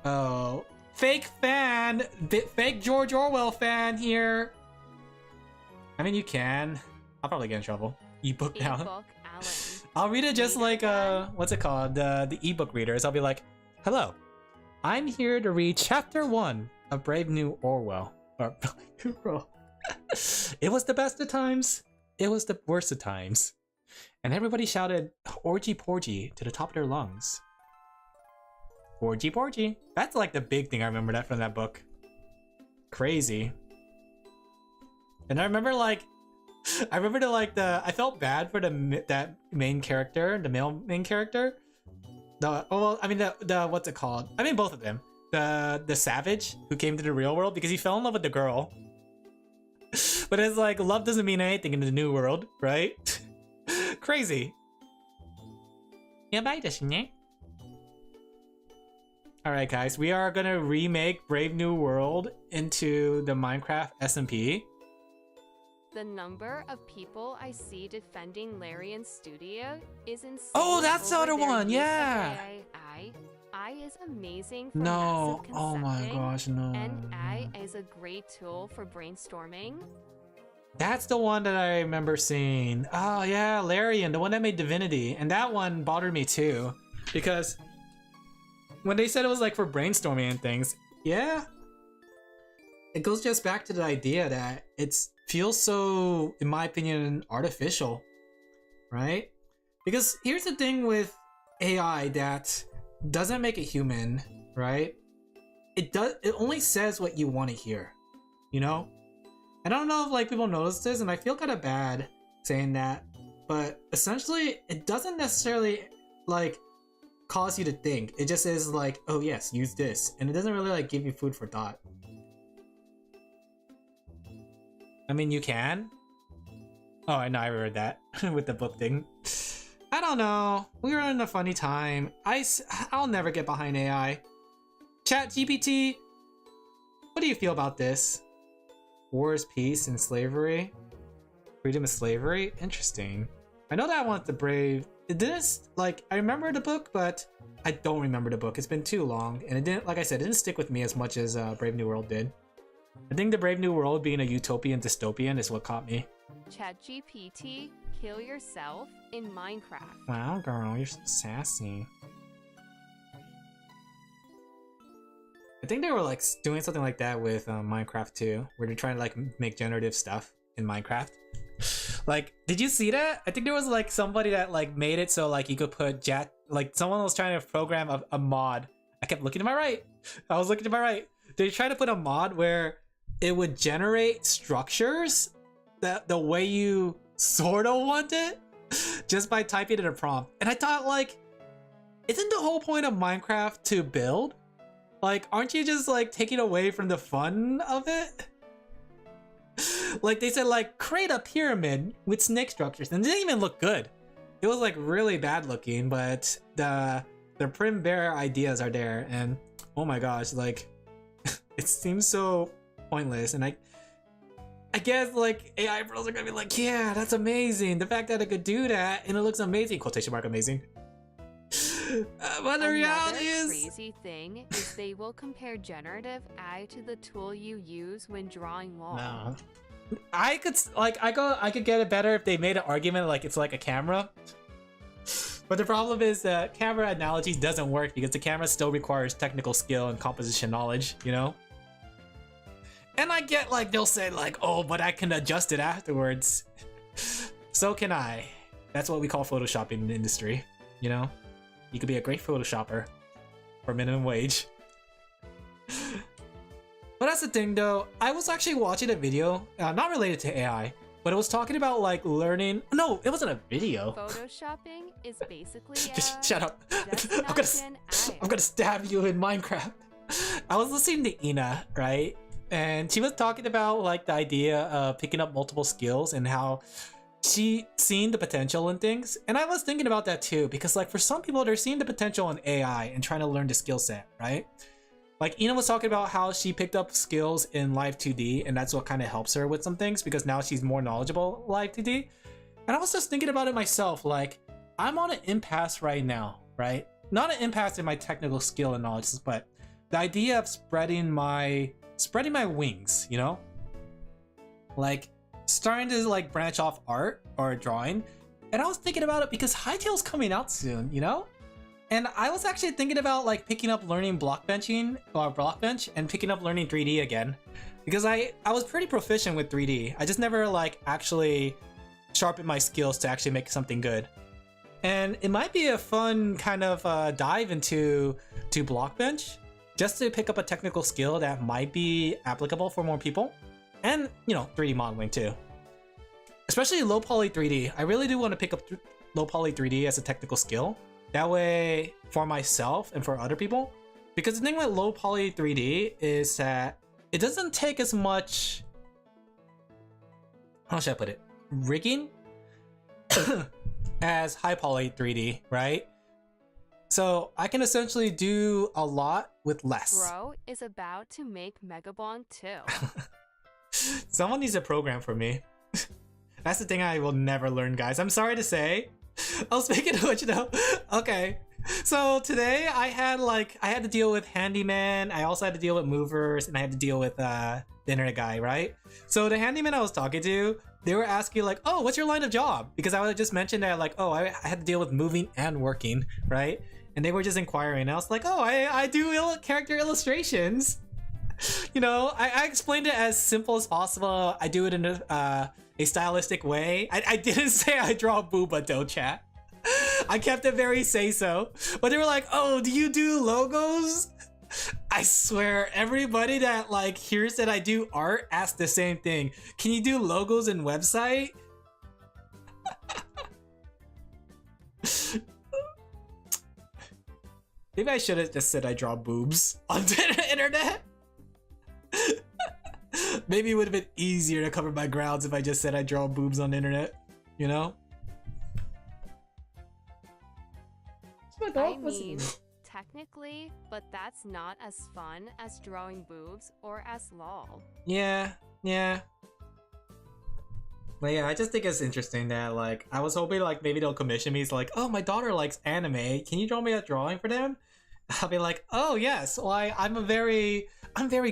Oh, fake fan, fake George Orwell fan here. I mean, you can. I'll probably get in trouble. Ebook now. Ebook, Alin. I'll read it just like what's it called? The ebook readers. I'll be like, hello, I'm here to read chapter 1 of Brave New Orwell. Or it was the best of times. It was the worst of times. And everybody shouted orgy porgy to the top of their lungs. Orgy porgy. That's like the big thing I remember that from that book. Crazy. And I remember like, I felt bad for that main character, the male main character. The what's it called? I mean both of them. The savage who came to the real world because he fell in love with the girl. But it's like, love doesn't mean anything in the new world, right? Crazy. Alright guys, we are gonna remake Brave New World into the Minecraft SMP. The number of people I see defending Larian Studio is insane. Oh, that's the over other their one, use of yeah. AI is amazing for No, massive oh my concepting, gosh, no. and AI is a great tool for brainstorming. That's the one that I remember seeing. Oh yeah, Larian, the one that made Divinity. And that one bothered me too. Because when they said it was like for brainstorming and things, yeah, it goes just back to the idea that it feels so, in my opinion, artificial, right? Because here's the thing with AI that doesn't make it human, right? It only says what you want to hear, you know? I don't know if like people notice this, and I feel kind of bad saying that, but essentially it doesn't necessarily like cause you to think. It just is like, oh yes, use this, and it doesn't really like give you food for thought. I mean, you can. Oh, I know, I read that with the book thing. I don't know. We were in a funny time. I'll never get behind AI. Chat GPT, what do you feel about this? War is peace and slavery. Freedom is slavery? Interesting. I know that I want the brave. It didn't, like, I remember the book, but I don't remember the book. It's been too long, and it didn't, like I said, it didn't stick with me as much as Brave New World did. I think the Brave New World being a utopian dystopian is what caught me. ChatGPT, kill yourself in Minecraft. Wow, girl, you're so sassy. I think they were like doing something like that with Minecraft too, where they're trying to like make generative stuff in Minecraft. Like, did you see that? I think there was like somebody that like made it so like you could put like someone was trying to program a mod. I kept looking to my right. I was looking to my right. They tried to put a mod where it would generate structures that the way you sort of want it just by typing in a prompt. And I thought, like, isn't the whole point of Minecraft to build? Like, aren't you just like taking away from the fun of it? Like, they said like create a pyramid with snake structures, and it didn't even look good. It was like really bad looking, but the prim bare ideas are there, and oh my gosh, like it seems so pointless. And I guess like AI pros are gonna be like, yeah, that's amazing. The fact that it could do that and it looks amazing, quotation mark amazing. But the reality is, crazy thing is they will compare generative AI to the tool you use when drawing walls. no. I could get it better if they made an argument like it's like a camera. But the problem is that camera analogy doesn't work because the camera still requires technical skill and composition knowledge, you know? And I get like they'll say like, oh, but I can adjust it afterwards. So can I. That's what we call photoshopping in the industry, you know? You could be a great photoshopper for minimum wage. But that's the thing though, I was actually watching a video, not related to AI, but it was talking about like learning. No, it wasn't a video. Photoshopping is basically Just shut up. just I'm imagine gonna stab you in Minecraft. I was listening to Ina, right? And she was talking about like the idea of picking up multiple skills and how she seen the potential in things. And I was thinking about that too, because like for some people, they're seeing the potential in AI and trying to learn the skill set, right? Like Ina was talking about how she picked up skills in Live 2D, and that's what kind of helps her with some things because now she's more knowledgeable Live 2D. And I was just thinking about it myself, like I'm on an impasse right now, right? Not an impasse in my technical skill and knowledge, but the idea of spreading my wings, you know? Like starting to like branch off art or drawing. And I was thinking about it because Hytale's coming out soon, you know? And I was actually thinking about like picking up learning blockbench and picking up learning 3D again. Because I was pretty proficient with 3D. I just never like actually sharpened my skills to actually make something good. And it might be a fun kind of dive into blockbench just to pick up a technical skill that might be applicable for more people. And, you know, 3D modeling too. Especially low poly 3D. I really do want to pick up low poly 3D as a technical skill. That way, for myself and for other people. Because the thing with low poly 3D is that it doesn't take as much, how should I put it, rigging as high poly 3D, right? So I can essentially do a lot with less. Bro is about to make Megabon too. Someone needs a program for me. That's the thing I will never learn, guys. I'm sorry to say. Oh, speaking of which though, okay. So today I had to deal with handyman, I also had to deal with movers, and I had to deal with the internet guy, right? So the handyman I was talking to, they were asking like, oh, what's your line of job? Because I just mentioned that like, oh, I had to deal with moving and working, right? and they were just inquiring. And I was like, oh, I do character illustrations. You know, I explained it as simple as possible. I do it in a stylistic way. I didn't say I draw booba though, chat. I kept it very say-so. But they were like, oh, do you do logos? I swear, everybody that like hears that I do art asks the same thing. Can you do logos and website? Maybe I should have just said I draw boobs on the internet. Maybe it would have been easier to cover my grounds if I just said I draw boobs on the internet, you know? I mean, technically, but that's not as fun as drawing boobs or as lol. Yeah. But yeah, I just think it's interesting that like I was hoping like maybe they'll commission me. It's like, oh, my daughter likes anime. Can you draw me a drawing for them? I'll be like, oh yes, well I'm very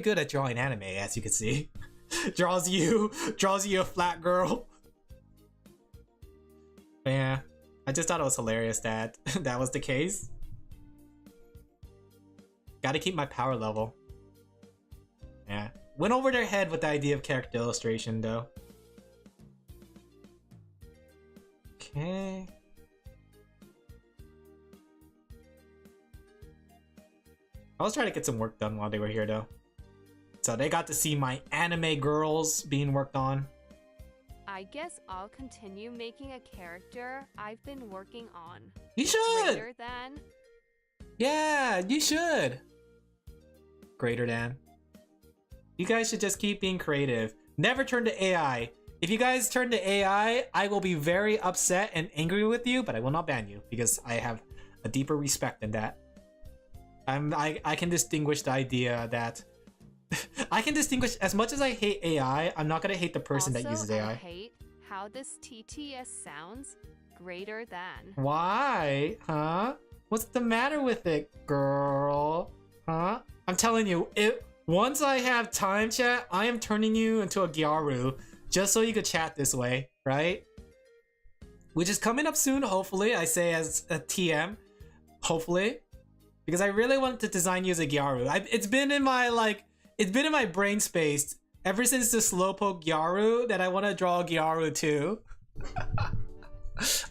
good at drawing anime, as you can see. draws you a flat girl. But yeah, I just thought it was hilarious that that was the case. Gotta keep my power level. Yeah, went over their head with the idea of character illustration though. Okay. I was trying to get some work done while they were here though. So they got to see my anime girls being worked on. I guess I'll continue making a character I've been working on. You should! Greater than. Yeah, you should! Greater than. You guys should just keep being creative. Never turn to AI. If you guys turn to AI, I will be very upset and angry with you, but I will not ban you because I have a deeper respect than that. I can distinguish the idea that I can distinguish. As much as I hate AI, I'm not gonna hate the person Also, that uses AI. I hate how this TTS sounds. Greater than. Why? Huh? What's the matter with it, girl? Huh? I'm telling you, once I have time, chat, I am turning you into a Gyaru just so you could chat this way, right? Which is coming up soon, hopefully. I say as a TM, hopefully. Because I really want to design you as a Gyaru. It's been in my brain space ever since the Slowpoke Gyaru that I want to draw a Gyaru too.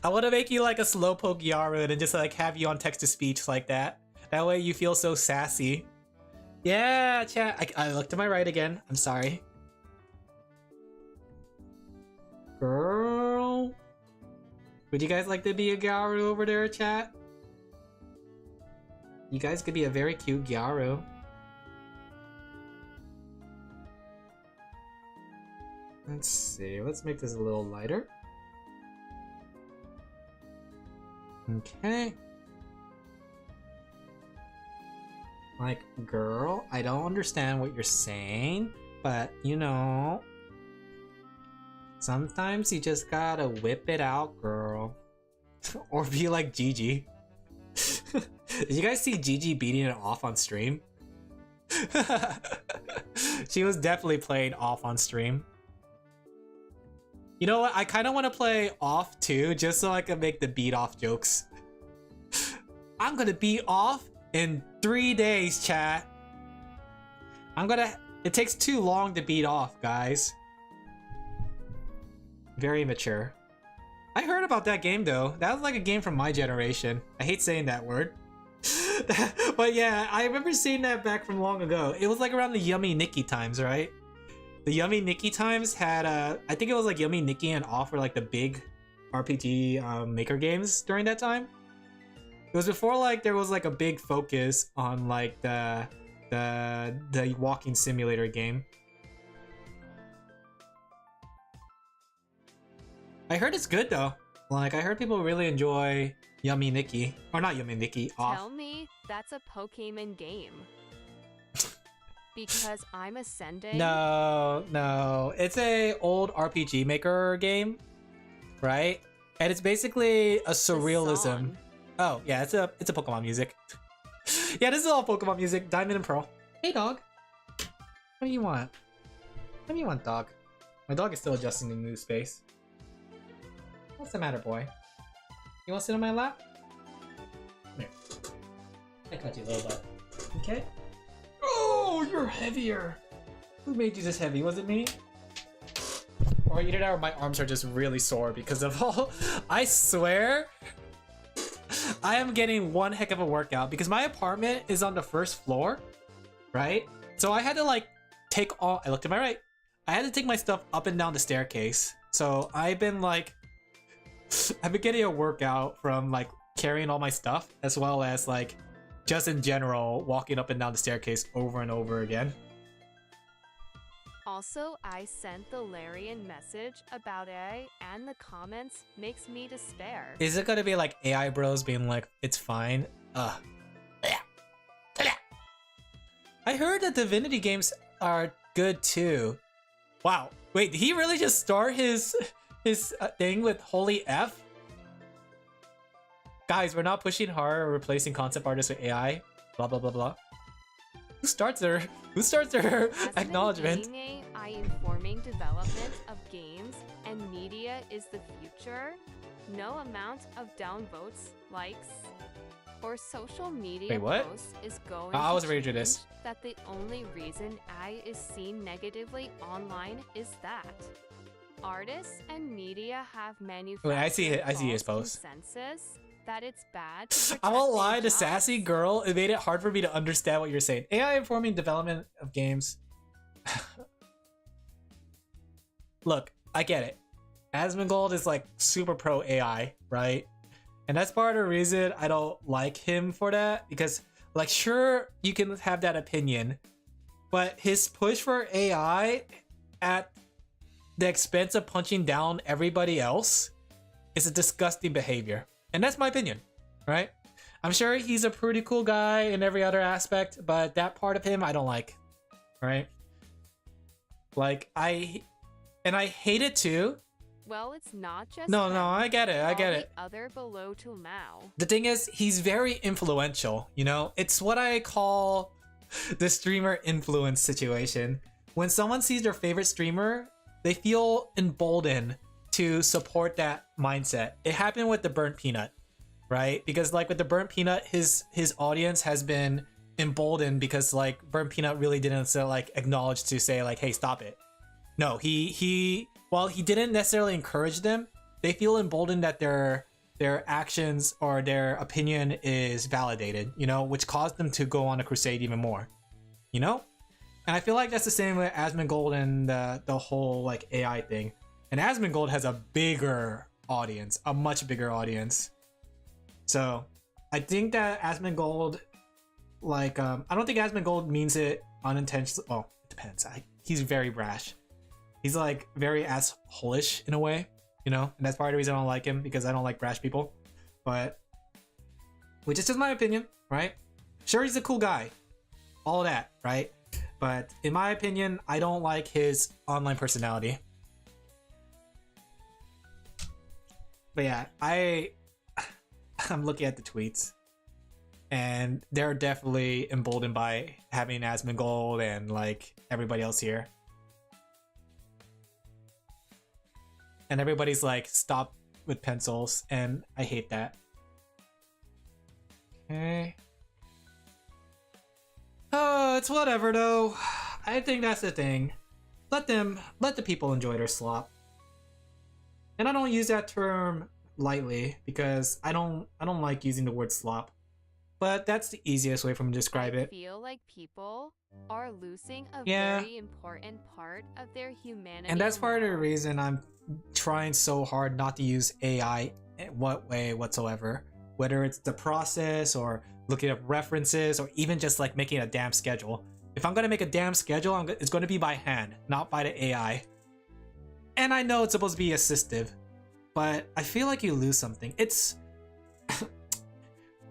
I want to make you like a Slowpoke Gyaru and just like have you on text-to-speech like that. That way you feel so sassy. Yeah, chat. I looked to my right again. I'm sorry. Girl. Would you guys like to be a Gyaru over there, chat? You guys could be a very cute Gyaru. Let's see. Let's make this a little lighter. Okay. Like, girl, I don't understand what you're saying, but you know, sometimes you just gotta whip it out, girl. Or be like Gigi. Did you guys see Gigi beating it off on stream? She was definitely playing off on stream. You know what? I kind of want to play off too, just so I can make the beat off jokes. I'm gonna beat off in 3 days, chat. It takes too long to beat off, guys. Very mature. I heard about that game though. That was like a game from my generation. I hate saying that word. But yeah, I remember seeing that back from long ago. It was like around the Yummy Nikki times, right? The Yummy Nikki times had I think it was like Yummy Nikki and Off were like the big RPG maker games during that time. It was before like there was like a big focus on like the walking simulator game. I heard it's good though. Like I heard people really enjoy Yummy Nikki. Or not Yummy Nikki, Off. Tell me that's a Pokemon game. Because I'm ascending. No. It's a old RPG maker game, right? And it's basically a surrealism. Oh, yeah, it's a Pokemon music. Yeah, this is all Pokemon music. Diamond and Pearl. Hey, dog. What do you want? What do you want, dog? My dog is still adjusting to new space. What's the matter, boy? You want to sit on my lap? Come here. I cut you a little bit. Okay. Oh, you're heavier. Who made you this heavy? Was it me? Or either that or my arms are just really sore because of all. I swear, I am getting one heck of a workout because my apartment is on the first floor, right? So I had to like take all. I looked to my right. I had to take my stuff up and down the staircase. So I've been getting a workout from like carrying all my stuff as well as like just in general walking up and down the staircase over and over again. Also, I sent the Larian message about AI and the comments makes me despair. Is it gonna be like AI bros being like, it's fine? I heard that Divinity games are good too. Wow, wait, did he really just start his thing with holy F? Guys, we're not pushing hard or replacing concept artists with AI. Blah blah blah blah. Who starts their acknowledgement? As an AI informing development of games and media is the future. No amount of downvotes, likes, or social media Wait, what? posts is going I was to ready to do change this. that the only reason AI is seen negatively online is that artists and media have manufactured Wait, I see his false post. consensus that it's bad to I won't protect lie, their the jobs. sassy girl, it made it hard for me to understand what you're saying. AI informing development of games. Look, I get it. Asmongold is like super pro AI, right? And that's part of the reason I don't like him for that, because like sure you can have that opinion, but his push for AI at the expense of punching down everybody else is a disgusting behavior. And that's my opinion, right? I'm sure he's a pretty cool guy in every other aspect, but that part of him I don't like, right? Like I hate it too. Well, it's not just No, him. I get it, I All get the it. other below to Mao. The thing is, he's very influential, you know? It's what I call the streamer influence situation. When someone sees their favorite streamer, they feel emboldened to support that mindset. It happened with the Burnt Peanut, right? Because like with the Burnt Peanut, his audience has been emboldened because like Burnt Peanut really didn't like acknowledge to say like, hey, stop it. No, he while he didn't necessarily encourage them, they feel emboldened that their actions or their opinion is validated, you know, which caused them to go on a crusade even more, you know? And I feel like that's the same with Asmongold and the whole like AI thing. And Asmongold has a bigger audience, a much bigger audience. So I think that Asmongold, like, I don't think Asmongold means it unintentionally. Well, it depends. He's very brash. He's like very asshole-ish in a way, you know? And that's part of the reason I don't like him, because I don't like brash people. But, which is just my opinion, right? Sure, he's a cool guy. All that, right? But in my opinion, I don't like his online personality. But yeah, I'm looking at the tweets, and they're definitely emboldened by having Asmongold and like everybody else here. And everybody's like, stop with pencils, and I hate that. Okay. Oh, it's whatever though. I think that's the thing. Let the people enjoy their slop. And I don't use that term lightly because I don't like using the word slop. But that's the easiest way for me to describe I it. feel like people are losing a Yeah. very important part of their humanity. And that's part of the now. reason I'm trying so hard not to use AI in what way whatsoever. Whether it's the process or looking up references or even just like making a damn schedule. If I'm gonna make a damn schedule, it's gonna be by hand, not by the AI. And I know it's supposed to be assistive, but I feel like you lose something. It's,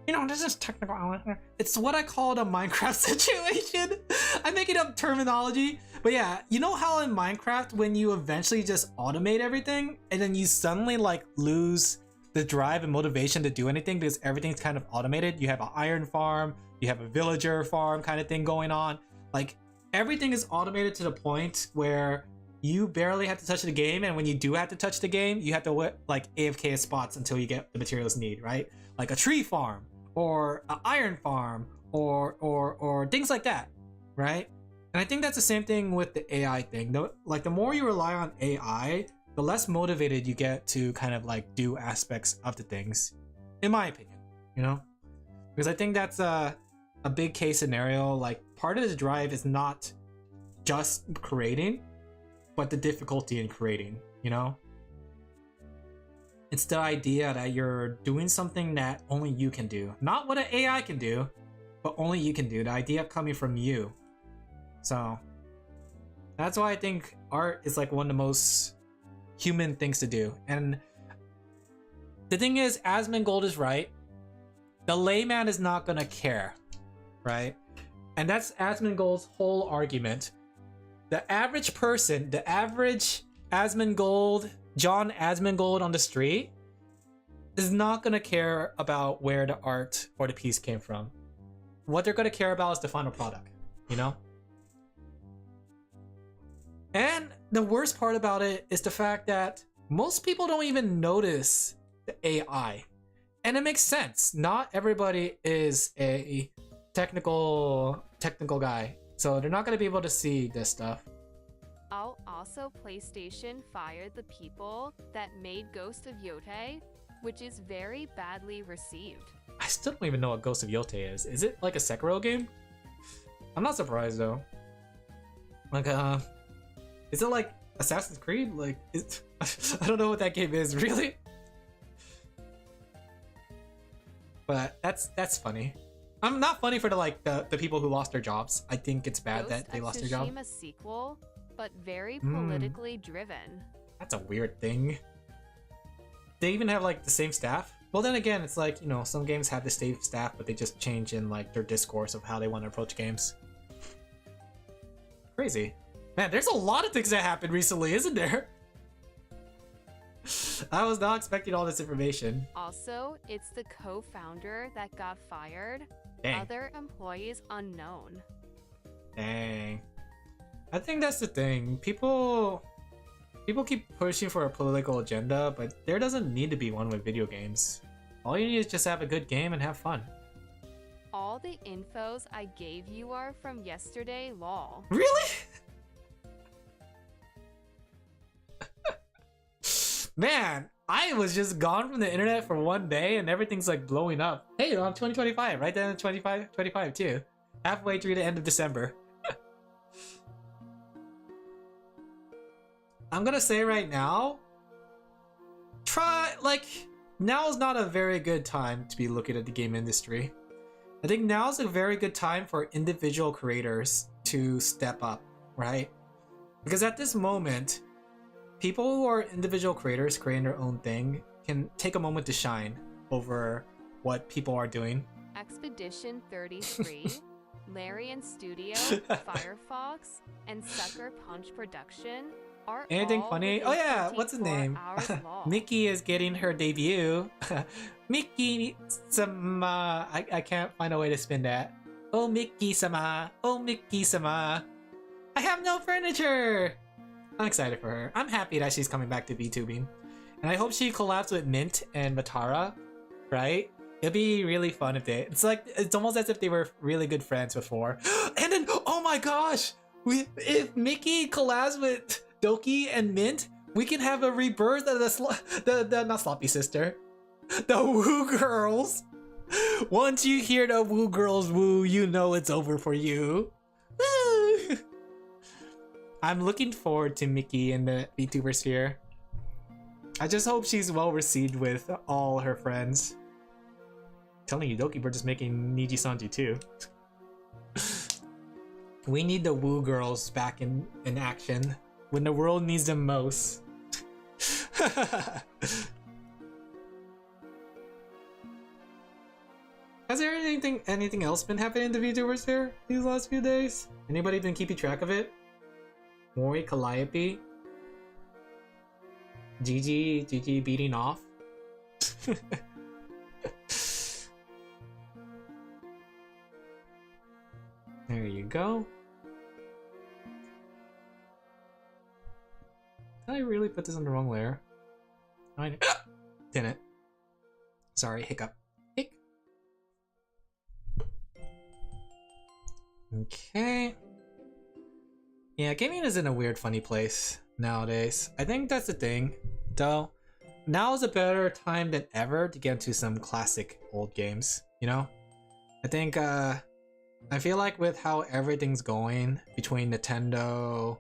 you know, this is technical. It's what I call a Minecraft situation. I'm making up terminology, but yeah, you know how in Minecraft when you eventually just automate everything and then you suddenly like lose the drive and motivation to do anything because everything's kind of automated. You have an iron farm, you have a villager farm kind of thing going on. Like everything is automated to the point where you barely have to touch the game, and when you do have to touch the game, you have to like AFK spots until you get the materials you need, right? Like a tree farm or an iron farm, or things like that, right? And I think that's the same thing with the AI thing. The more you rely on AI, the less motivated you get to kind of like do aspects of the things, in my opinion, you know? Because I think that's a big case scenario. Like, part of this drive is not just creating, but the difficulty in creating, you know? It's the idea that you're doing something that only you can do. Not what an AI can do, but only you can do. The idea of coming from you. So, that's why I think art is like one of the most human things to do. And the thing is, Asmongold is right. The layman is not gonna care, right? And that's Asmongold's whole argument. The average person, the average Asmongold, John Asmongold on the street, is not gonna care about where the art or the piece came from. What they're gonna care about is the final product, you know? And the worst part about it is the fact that most people don't even notice the AI. And it makes sense. Not everybody is a technical guy. So they're not going to be able to see this stuff. Also, PlayStation fired the people that made Ghost of Yote, which is very badly received. I still don't even know what Ghost of Yote is. Is it like a Sekiro game? I'm not surprised though. Like, is it like Assassin's Creed? Like, I don't know what that game is, really. But that's funny. I'm not funny for the people who lost their jobs. I think it's bad that they lost their job. Ghost of Tsushima sequel, but very politically driven. That's a weird thing. They even have like the same staff. Well, then again, it's like, you know, some games have the same staff, but they just change in like their discourse of how they want to approach games. Crazy. Man, there's a lot of things that happened recently, isn't there? I was not expecting all this information. Also, it's the co-founder that got fired. Dang. Other employees unknown. Dang. I think that's the thing. People keep pushing for a political agenda, but there doesn't need to be one with video games. All you need is just have a good game and have fun. All the infos I gave you are from yesterday, lol. Really? Man, I was just gone from the internet for one day and everything's like blowing up. Hey, I'm 2025, right then 25 too. Halfway through the end of December. I'm gonna say right now, now is not a very good time to be looking at the game industry. I think now is a very good time for individual creators to step up, right? Because at this moment, people who are individual creators creating their own thing can take a moment to shine over what people are doing. Expedition 33, Larian Studio, Firefox, and Sucker Punch Production are Anything all funny? within Oh yeah, what's his 24 name? hours long. Mickey is getting her debut. Mickey-sama. I can't find a way to spin that. Oh Mickey-sama. Oh Mickey-sama. I have no furniture. I'm excited for her. I'm happy that she's coming back to VTubing. And I hope she collabs with Mint and Matara, right? It'd be really fun if it's almost as if they were really good friends before. And then, oh my gosh! If Mickey collabs with Doki and Mint, we can have a rebirth of the not Sloppy Sister. The Woo Girls! Once you hear the Woo Girls woo, you know it's over for you. Woo! I'm looking forward to Mickey in the VTuber sphere. I just hope she's well received with all her friends. I'm telling you, Doki, we're just making Niji Sanji too. We need the Woo Girls back in action when the world needs them most. Has there anything else been happening in the VTuber sphere these last few days? Anybody been keeping track of it? Mori Calliope? GG beating off? There you go. Did I really put this on the wrong layer? I didn't. Sorry, hiccup. Hic. Okay. Yeah, gaming is in a weird, funny place nowadays. I think that's the thing, though. Now is a better time than ever to get into some classic old games, you know? I think, I feel like with how everything's going between Nintendo,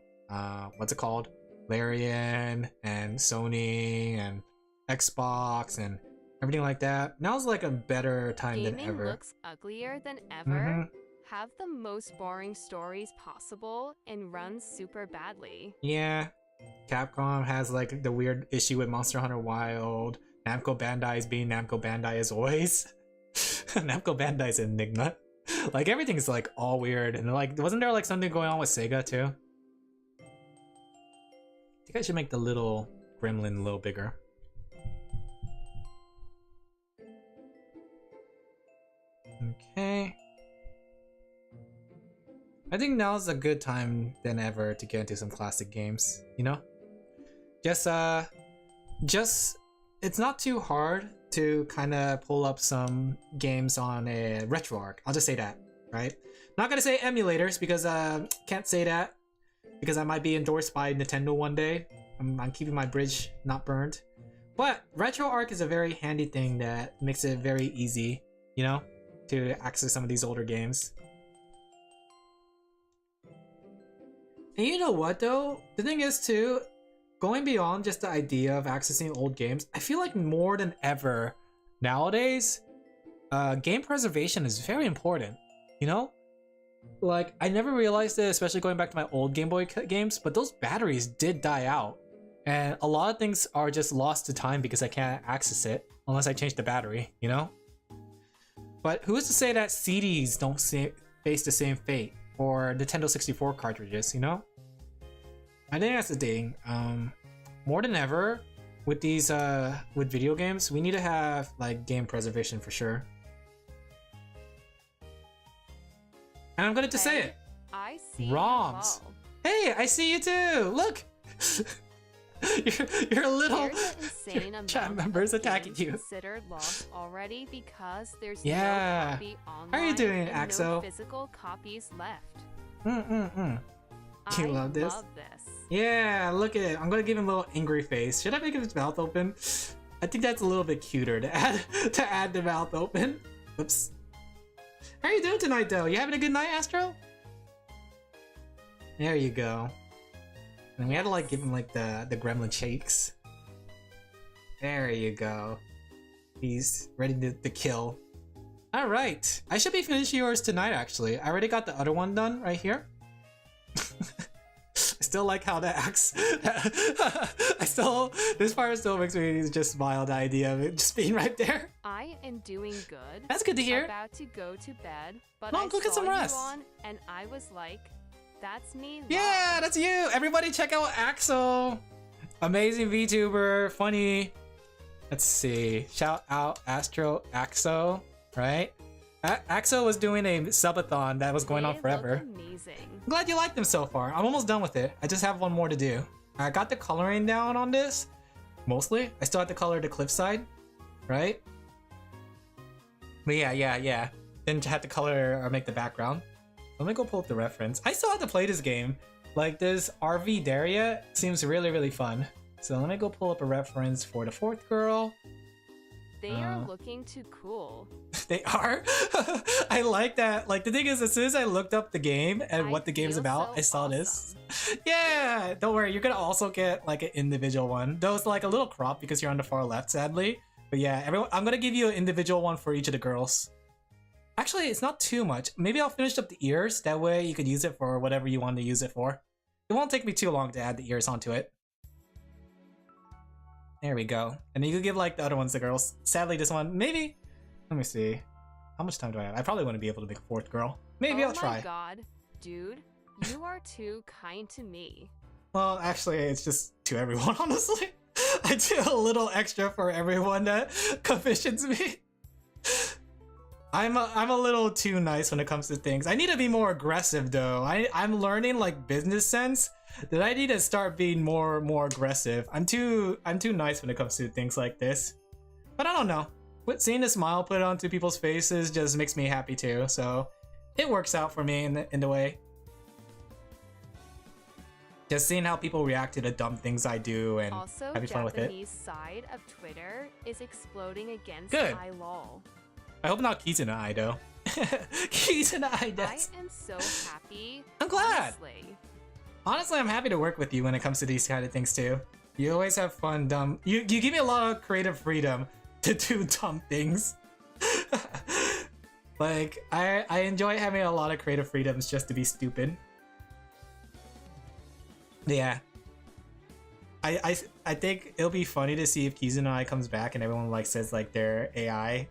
what's it called? Larian, and Sony, and Xbox, and everything like that. Now's like a better time than ever. Gaming looks uglier than ever, have the most boring stories possible, and runs super badly. Yeah. Capcom has like the weird issue with Monster Hunter Wild. Namco Bandai is being Namco Bandai as always. Namco Bandai's an enigma. Like everything's like all weird, and like wasn't there like something going on with Sega too? I think I should make the little gremlin a little bigger. Okay. I think now's a good time than ever to get into some classic games, you know? Just it's not too hard to kind of pull up some games on a RetroArch. I'll just say that, right? Not gonna say emulators because can't say that because I might be endorsed by Nintendo one day. I'm keeping my bridge not burned. But RetroArch is a very handy thing that makes it very easy, you know, to access some of these older games. And you know what though? The thing is too, going beyond just the idea of accessing old games, I feel like more than ever nowadays, game preservation is very important, you know? Like, I never realized it, especially going back to my old Game Boy games, but those batteries did die out. And a lot of things are just lost to time because I can't access it unless I change the battery, you know? But who's to say that CDs don't face the same fate? Or Nintendo 64 cartridges, you know? I think that's the thing. More than ever, with these with video games, we need to have like game preservation for sure. And I'm going to say it. I see ROMs. Hey, I see you too. Look. you're a little chat members attacking you. Considered lost already because there's yeah. no copy online. How are you doing, and Axo? no physical copies left. You love this? Yeah, look at it. I'm gonna give him a little angry face. Should I make his mouth open? I think that's a little bit cuter to add the mouth open. Oops. How are you doing tonight, though? You having a good night, Astro? There you go. And we had to like give him like the gremlin shakes. There you go. He's ready to kill. All right, I should be finishing yours tonight. Actually, I already got the other one done right here. I still like how that acts. This part still makes me just smile. The idea of it just being right there. I am doing good. That's good to hear. About to go to bed, but I go get some rest. On, and I was like, "That's me." Yeah, that's you. Everybody, check out Axel. Amazing VTuber, funny. Let's see. Shout out Astro Axo. Right? Axo was doing a subathon that was going on forever. Amazing. I'm glad you liked them so far. I'm almost done with it. I just have one more to do. I got the coloring down on this. Mostly. I still have to color the cliffside. Right? But yeah. Then have to color or make the background. Let me go pull up the reference. I still have to play this game. Like this RV Daria seems really, really fun. So let me go pull up a reference for the fourth girl. They are looking too cool. They are? I like that. Like, the thing is, as soon as I looked up the game and what the game is about, I saw this. Yeah! Don't worry, you're gonna also get, like, an individual one. Though it's, like, a little crop because you're on the far left, sadly. But yeah, everyone, I'm gonna give you an individual one for each of the girls. Actually, it's not too much. Maybe I'll finish up the ears. That way you could use it for whatever you want to use it for. It won't take me too long to add the ears onto it. There we go. And you could give like the other ones to girls. Sadly, this one, maybe. Let me see. How much time do I have? I probably wouldn't be able to make a fourth girl. Maybe I'll try. Oh my god, dude. You are too kind to me. Well, actually, it's just to everyone, honestly. I do a little extra for everyone that commissions me. I'm a little too nice when it comes to things. I need to be more aggressive though. I'm learning like business sense that I need to start being more aggressive. I'm too nice when it comes to things like this. But I don't know. Seeing a smile put onto people's faces just makes me happy too. So it works out for me in the way. Just seeing how people react to the dumb things I do and Also, having fun with it. Japanese side of Twitter is exploding against Good. iLol. I hope not Kizuna I though. Kizuna I I does. am so happy. I'm glad. Honestly. Honestly, I'm happy to work with you when it comes to these kind of things too. You always have fun, dumb. You give me a lot of creative freedom to do dumb things. Like I enjoy having a lot of creative freedoms just to be stupid. Yeah. I think it'll be funny to see if Kizuna comes back and everyone like says like they're AI.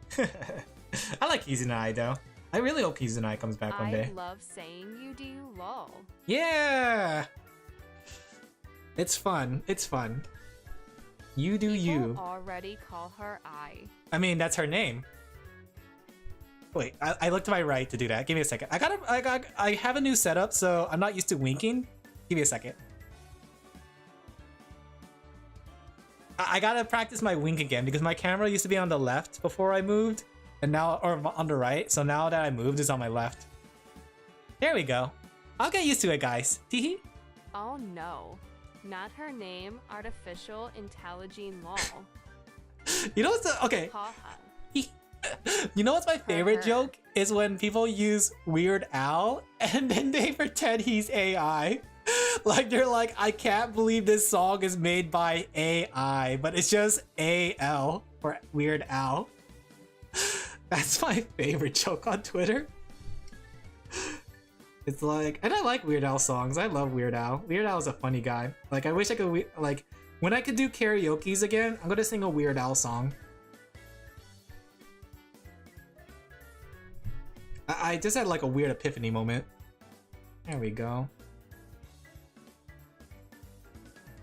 I like Kizuna though. I really hope Kizuna comes back one day. I love saying you do lol. Yeah. It's fun. It's fun. You do People you. already call her I mean, that's her name. Wait, I looked to my right to do that. Give me a second. I have a new setup, so I'm not used to winking. Give me a second. I gotta practice my wink again because my camera used to be on the left before I moved, and now, or on the right. So now that I moved, it's on my left. There we go. I'll get used to it, guys. Teehee. Oh no. Not her name, artificial intelligent lol. You know what's the, okay. Haha. You know what's my favorite Her. joke is when people use Weird Al and then they pretend he's AI. Like they're like, I can't believe this song is made by AI, but it's just AL for Weird Al. That's my favorite joke on Twitter. It's like, and I like Weird Al songs. I love Weird Al. Weird Al is a funny guy. Like I wish I could, like, when I could do karaoke's again, I'm gonna sing a Weird Al song. I just had like a weird epiphany moment. There we go.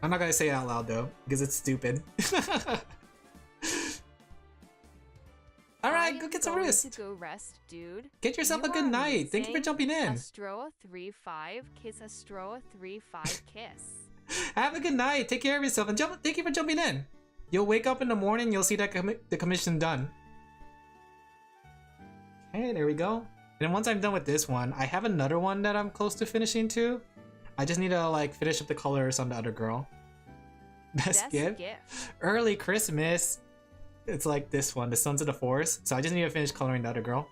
I'm not gonna say it out loud though, because it's stupid. Alright, go get some rest. To go rest, dude. Get yourself You a good are night. Thank you for amazing. jumping in. Astroa35 kiss Astroa35 kiss. Have a good night. Take care of yourself and thank you for jumping in. You'll wake up in the morning, you'll see that the commission done. Okay, there we go. And then once I'm done with this one, I have another one that I'm close to finishing too. I just need to like finish up the colors on the other girl. Best gift? Early Christmas. It's like this one, the Sons of the Forest. So I just need to finish coloring the other girl.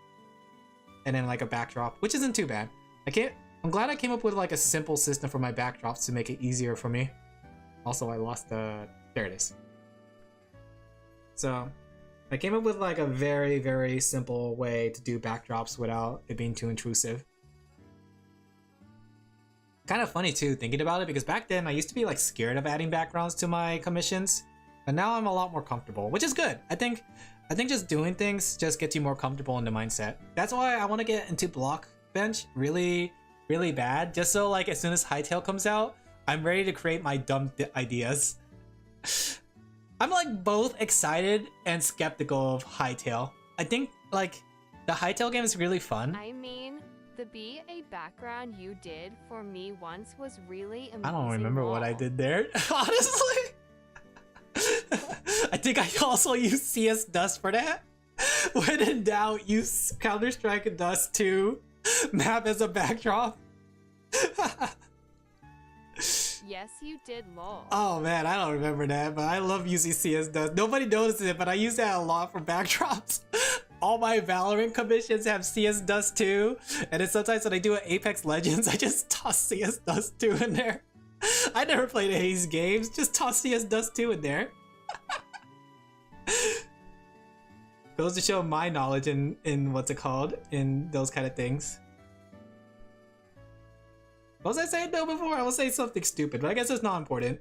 And then like a backdrop, which isn't too bad. I'm glad I came up with like a simple system for my backdrops to make it easier for me. Also, I lost the... There it is. So I came up with like a very, very simple way to do backdrops without it being too intrusive. Kind of funny too, thinking about it, because back then I used to be like scared of adding backgrounds to my commissions, and now I'm a lot more comfortable, which is good. I think just doing things just gets you more comfortable in the mindset. That's why I want to get into block bench really, really bad, just so like as soon as Hightail comes out, I'm ready to create my dumb ideas. I'm like both excited and skeptical of Hightail. I think like the Hightail game is really fun. I mean, the BA background you did for me once was really amazing. I don't remember what I lol. did there, honestly. I think I also used CS Dust for that. When in doubt, use Counter-Strike and Dust 2 map as a backdrop. Yes, you did lol. Oh man, I don't remember that, but I love using CS Dust. Nobody notices it, but I use that a lot for backdrops. All my Valorant commissions have CS Dust 2, and then sometimes when I do an Apex Legends, I just toss CS Dust 2 in there. I never played Haze games, just toss CS Dust 2 in there. Goes to show my knowledge in what's it called, in those kind of things. What was I saying though before? I was saying something stupid, but I guess it's not important.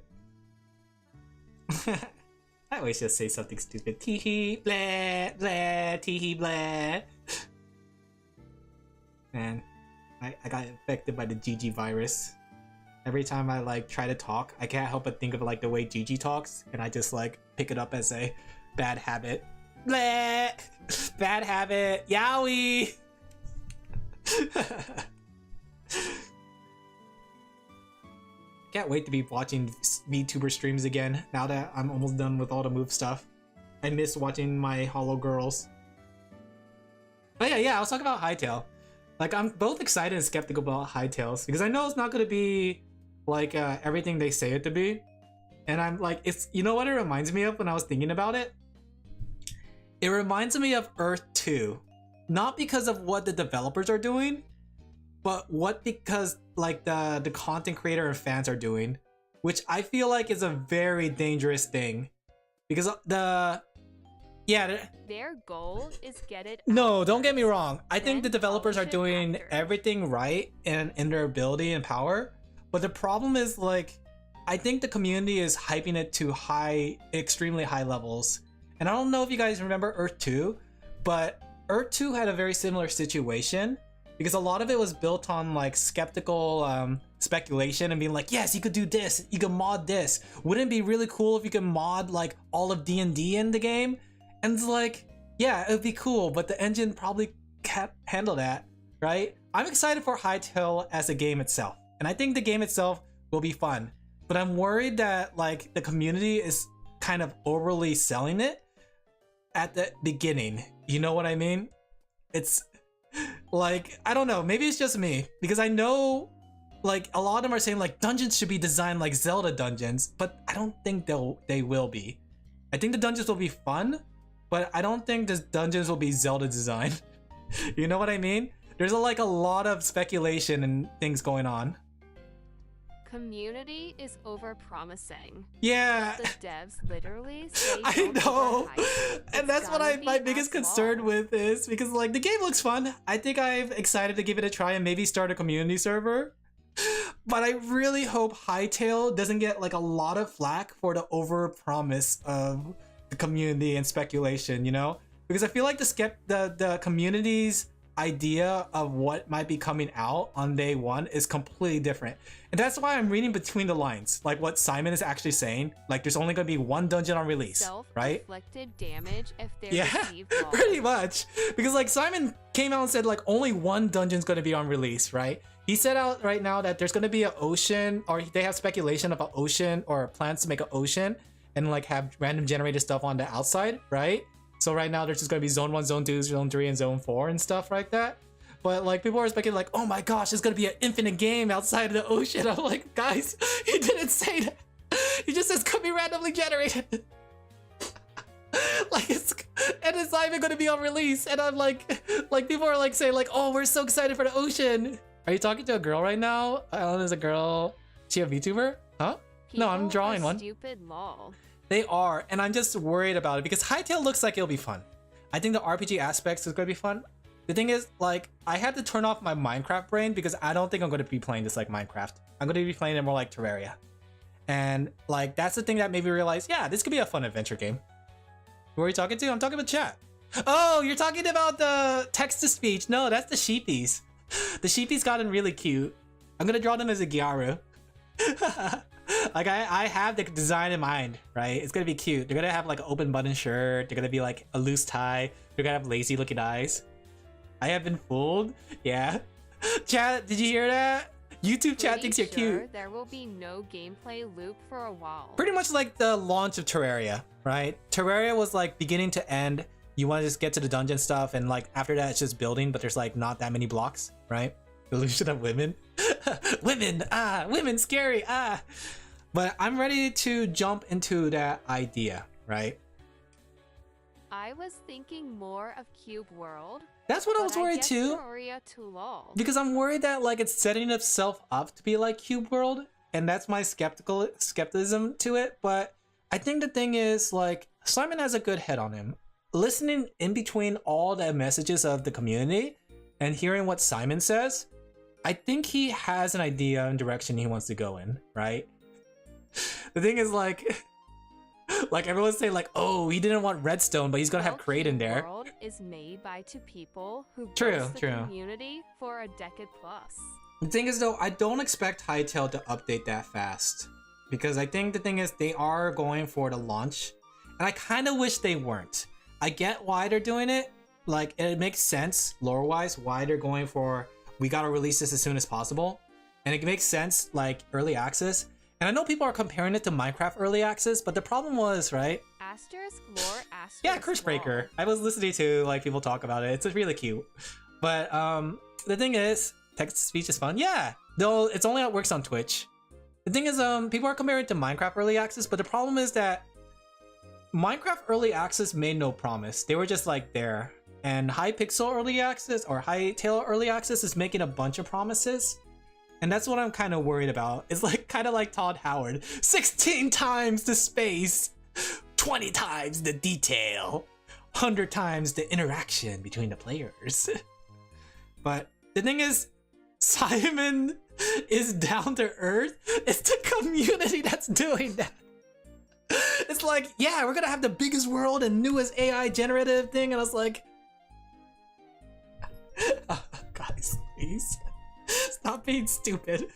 I always just say something stupid. Teehee, blah, blah, teehee, blah. Man, I got infected by the GG virus. Every time I like try to talk, I can't help but think of like the way GG talks, and I just like pick it up as a bad habit. Blah, bad habit, yowie. Can't wait to be watching VTuber streams again now that I'm almost done with all the move stuff. I miss watching my Hollow Girls. Oh yeah, I was talking about Hightail. Like, I'm both excited and skeptical about Hytales because I know it's not going to be like everything they say it to be. And I'm like, it's, you know what it reminds me of when I was thinking about it? It reminds me of Earth 2. Not because of what the developers are doing, but because like the content creator and fans are doing, which I feel like is a very dangerous thing. Because Their goal is get it. no, out don't get me first, wrong. I think the then developers are polish it doing after. everything right and in their ability and power. But the problem is, like, I think the community is hyping it to extremely high levels. And I don't know if you guys remember Earth 2, but Earth 2 had a very similar situation because a lot of it was built on like skeptical speculation and being like, yes, you could do this, you could mod this. Wouldn't it be really cool if you could mod like all of D&D in the game? And it's like, yeah, it would be cool, but the engine probably can't handle that, right? I'm excited for Hytale as a game itself, and I think the game itself will be fun. But I'm worried that like the community is kind of overly selling it at the beginning. You know what I mean? It's like, I don't know, maybe it's just me because I know like a lot of them are saying like dungeons should be designed like Zelda dungeons, but I don't think they will be. I think the dungeons will be fun, but I don't think the dungeons will be Zelda designed. You know what I mean? There's like a lot of speculation and things going on. Community is over-promising. Yeah. The devs literally say I don't know, overhype. and It's that's what gonna my be biggest as concern long. with is because like the game looks fun. I think I'm excited to give it a try and maybe start a community server. But I really hope Hytale doesn't get like a lot of flack for the over promise of the community and speculation, you know? Because I feel like the community's idea of what might be coming out on day one is completely different. And that's why I'm reading between the lines, like what Simon is actually saying. Like there's only gonna be one dungeon on release, right? Self-inflicted damage if they're Yeah, received loss. pretty much. Because like Simon came out and said like only one dungeon's gonna be on release, right? He said out right now that there's gonna be an ocean, or they have speculation about ocean or plans to make an ocean and like have random generated stuff on the outside, right? So right now there's just gonna be Zone 1, Zone 2, Zone 3, and Zone 4 and stuff like that. But like people are speculating like, oh my gosh, it's gonna be an infinite game outside of the ocean. I'm like, guys, he didn't say that. He just says could be randomly generated. Like it's not even gonna be on release. And I'm like people are like saying like, oh, we're so excited for the ocean. Are you talking to a girl right now? Alin is a girl. She a VTuber? Huh? No, I'm People drawing are one. Stupid lol. They are, and I'm just worried about it because Hytale looks like it'll be fun. I think the RPG aspects is gonna be fun. The thing is, like, I had to turn off my Minecraft brain because I don't think I'm gonna be playing this like Minecraft. I'm gonna be playing it more like Terraria. And like, that's the thing that made me realize, yeah, this could be a fun adventure game. Who are you talking to? I'm talking about chat. Oh, you're talking about the text-to-speech. No, that's the sheepies. The sheepies gotten really cute. I'm gonna draw them as a Gyaru. Like I have the design in mind, right? It's gonna be cute. They're gonna have like an open button shirt. They're gonna be like a loose tie. They're gonna have lazy looking eyes. I have been fooled. Yeah. Chat, did you hear that? YouTube chat thinks you're cute. There will be no gameplay loop for a while. Pretty much like the launch of Terraria, right? Terraria was like beginning to end. You want to just get to the dungeon stuff, and like after that, it's just building, but there's like not that many blocks, right? Illusion of women. Women scary, But I'm ready to jump into that idea, right? I was thinking more of Cube World. That's what I was worried too. Terraria to lol. Because I'm worried that like it's setting itself up to be like Cube World, and that's my skepticism to it. But I think the thing is like Simon has a good head on him. Listening in between all the messages of the community and hearing what Simon says, I think he has an idea and direction he wants to go in, right? The thing is like everyone's saying like, oh, he didn't want redstone, but he's gonna have Crate in there. World is made by two people who True, built the true. community for a decade plus. The thing is though, I don't expect Hytale to update that fast. Because I think the thing is they are going for the launch. And I kind of wish they weren't. I get why they're doing it. Like, it makes sense lore-wise why they're going for, we gotta release this as soon as possible. And it makes sense, like, early access. And I know people are comparing it to Minecraft early access, but the problem was, right? Asterisk lore, asterisk Yeah, Curse Breaker. lol. I was listening to, like, people talk about it. It's really cute. But, the thing is, text to speech is fun. Yeah, though it's only how it works on Twitch. The thing is, people are comparing it to Minecraft Early Access, but the problem is that Minecraft Early Access made no promise. They were just like there. And Hypixel Early Access or Hytale Early Access is making a bunch of promises. And that's what I'm kind of worried about. It's like kind of like Todd Howard. 16 times the space, 20 times the detail, 100 times the interaction between the players. But the thing is, Simon is down to earth. It's the community that's doing that. It's like, yeah, we're gonna have the biggest world and newest AI generative thing, and I was like, guys, please stop being stupid.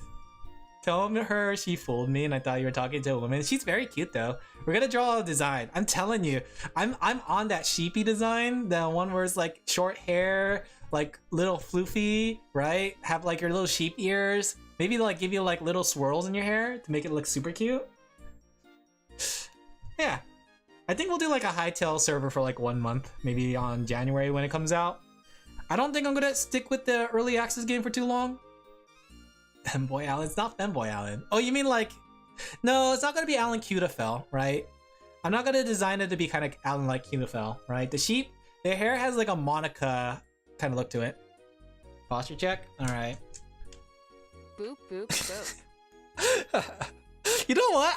Tell her she fooled me and I thought you were talking to a woman. She's very cute though. We're gonna draw a design. I'm telling you, I'm on that sheepy design, the one where it's like short hair, like little floofy, right? Have like your little sheep ears. Maybe like give you like little swirls in your hair to make it look super cute. Yeah, I think we'll do like a Hytale server for like 1 month, maybe on January when it comes out. I don't think I'm gonna stick with the early access game for too long. Femboy Alin, it's not Femboy Alin. Oh, you mean like, no, it's not gonna be Alin Laphel, right? I'm not gonna design it to be kind of Alin like Laphel, right? The sheep, their hair has like a Monica kind of look to it. Posture check, all right. Boop, boop, boop. You know what?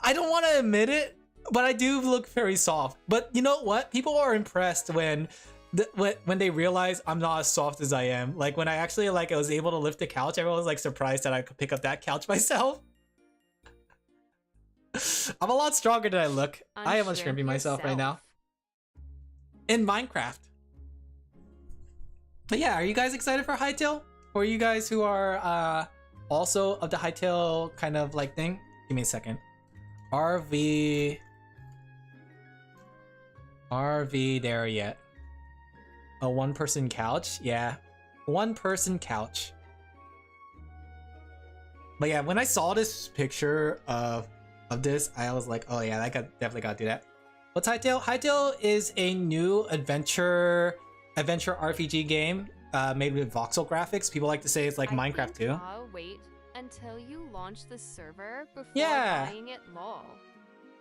I don't want to admit it, but I do look very soft. But you know what? People are impressed when they realize I'm not as soft as I am. Like when I actually I was able to lift the couch, everyone was like surprised that I could pick up that couch myself. I'm a lot stronger than I look. I am unshrimping myself right now. In Minecraft. But yeah, are you guys excited for Hytale? Or you guys who are also of the Hytale kind of like thing? Give me a second. RV there yet? A 1-person couch? Yeah, 1-person couch. But yeah, when I saw this picture of this, I was like, oh yeah, definitely gotta do that. What's Hytale? Hytale is a new adventure RPG game made with voxel graphics. People like to say it's like Minecraft too. Wait until you launch the server before buying it, lol.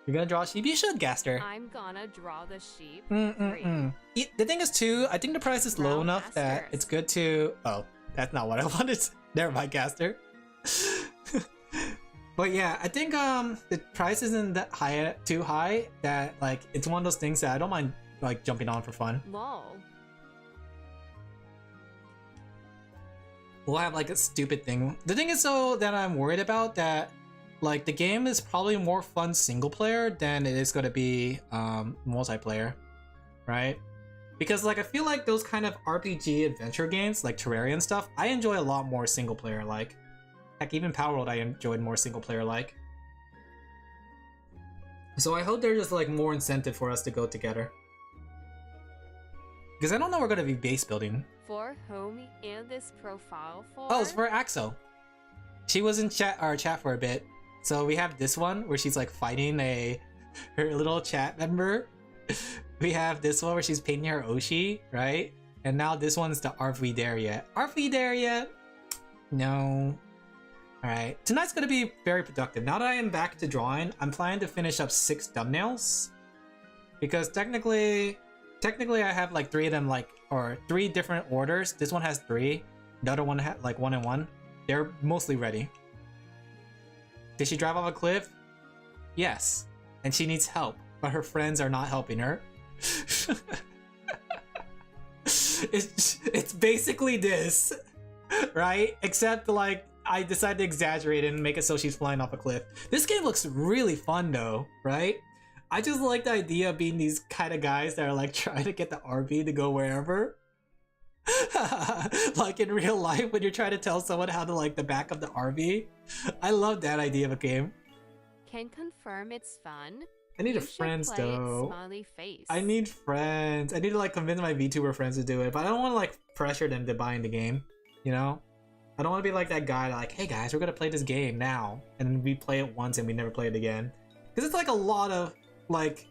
You're gonna draw a sheep? You should, Gaster. I'm gonna draw the sheep. The thing is too, I think the price is low enough that it's good to... Oh, that's not what I wanted. Never mind, Gaster. But yeah, I think the price isn't that high, too high, that like it's one of those things that I don't mind like jumping on for fun. Lol. We'll have like a stupid thing. The thing is though that I'm worried about that like the game is probably more fun single player than it is going to be multiplayer, right? Because like I feel like those kind of RPG adventure games like Terraria and stuff, I enjoy a lot more single player like. Heck, even Power World I enjoyed more single player like. So I hope there's just like more incentive for us to go together. Because I don't know we're going to be base building. For whom in this profile for? Oh, it's for Axo. She was in our chat for a bit. So we have this one where she's like fighting her little chat member. We have this one where she's painting her Oshi, right? And now this one's the Are We There Yet? Are we there yet? No. Alright, tonight's gonna be very productive. Now that I am back to drawing, I'm planning to finish up 6 thumbnails. Because technically I have like 3 of them or 3 different orders. This one has 3. The other one had like 1 and 1. They're mostly ready. Did she drive off a cliff? Yes. And she needs help, but her friends are not helping her. It's basically this, right? Except like I decided to exaggerate it and make it so she's flying off a cliff. This game looks really fun though, right? I just like the idea of being these kind of guys that are like trying to get the RV to go wherever. Like in real life when you're trying to tell someone how to like the back of the RV. I love that idea of a game. Can confirm it's fun. I need friends though. Smiley face. I need friends. I need to like convince my VTuber friends to do it, but I don't want to like pressure them to buy in the game, you know? I don't want to be like that guy like, hey guys, we're gonna play this game now, and then we play it once and we never play it again. Because it's like a lot of like,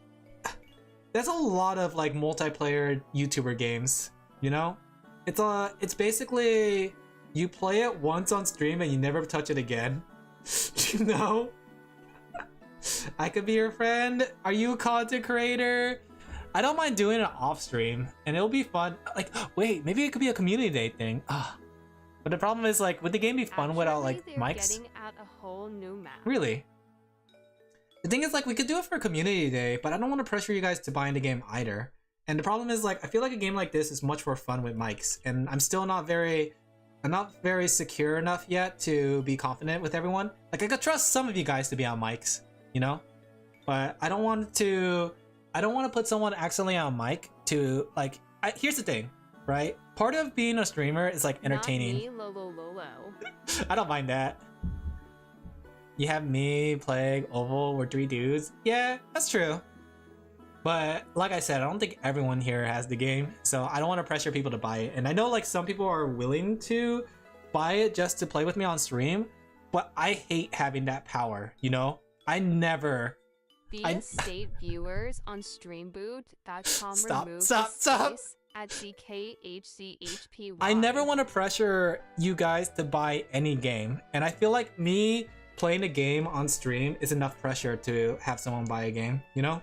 there's a lot of like multiplayer YouTuber games, you know? It's basically you play it once on stream and you never touch it again. You know? I could be your friend. Are you a content creator? I don't mind doing it off stream and it'll be fun. Like, wait, maybe it could be a community day thing. But the problem is, like, would the game be fun without like mics? Getting out a whole new map. Really? The thing is, like, we could do it for community day, but I don't want to pressure you guys to buy into the game either. And the problem is, like, I feel like a game like this is much more fun with mics, and I'm not very secure enough yet to be confident with everyone. Like, I could trust some of you guys to be on mics, you know? But I don't want to put someone accidentally on mic to, like, here's the thing, right? Part of being a streamer is, like, entertaining. Not me, Lolo. I don't mind that. You have me, Plague, Oval, we're 3 dudes. Yeah, that's true. But like I said, I don't think everyone here has the game, so I don't want to pressure people to buy it. And I know, like, some people are willing to buy it just to play with me on stream, but I hate having that power, you know? State viewers on streamboot.com remove stop. space at CKHCHPY. I never want to pressure you guys to buy any game, and I feel like me playing a game on stream is enough pressure to have someone buy a game, you know?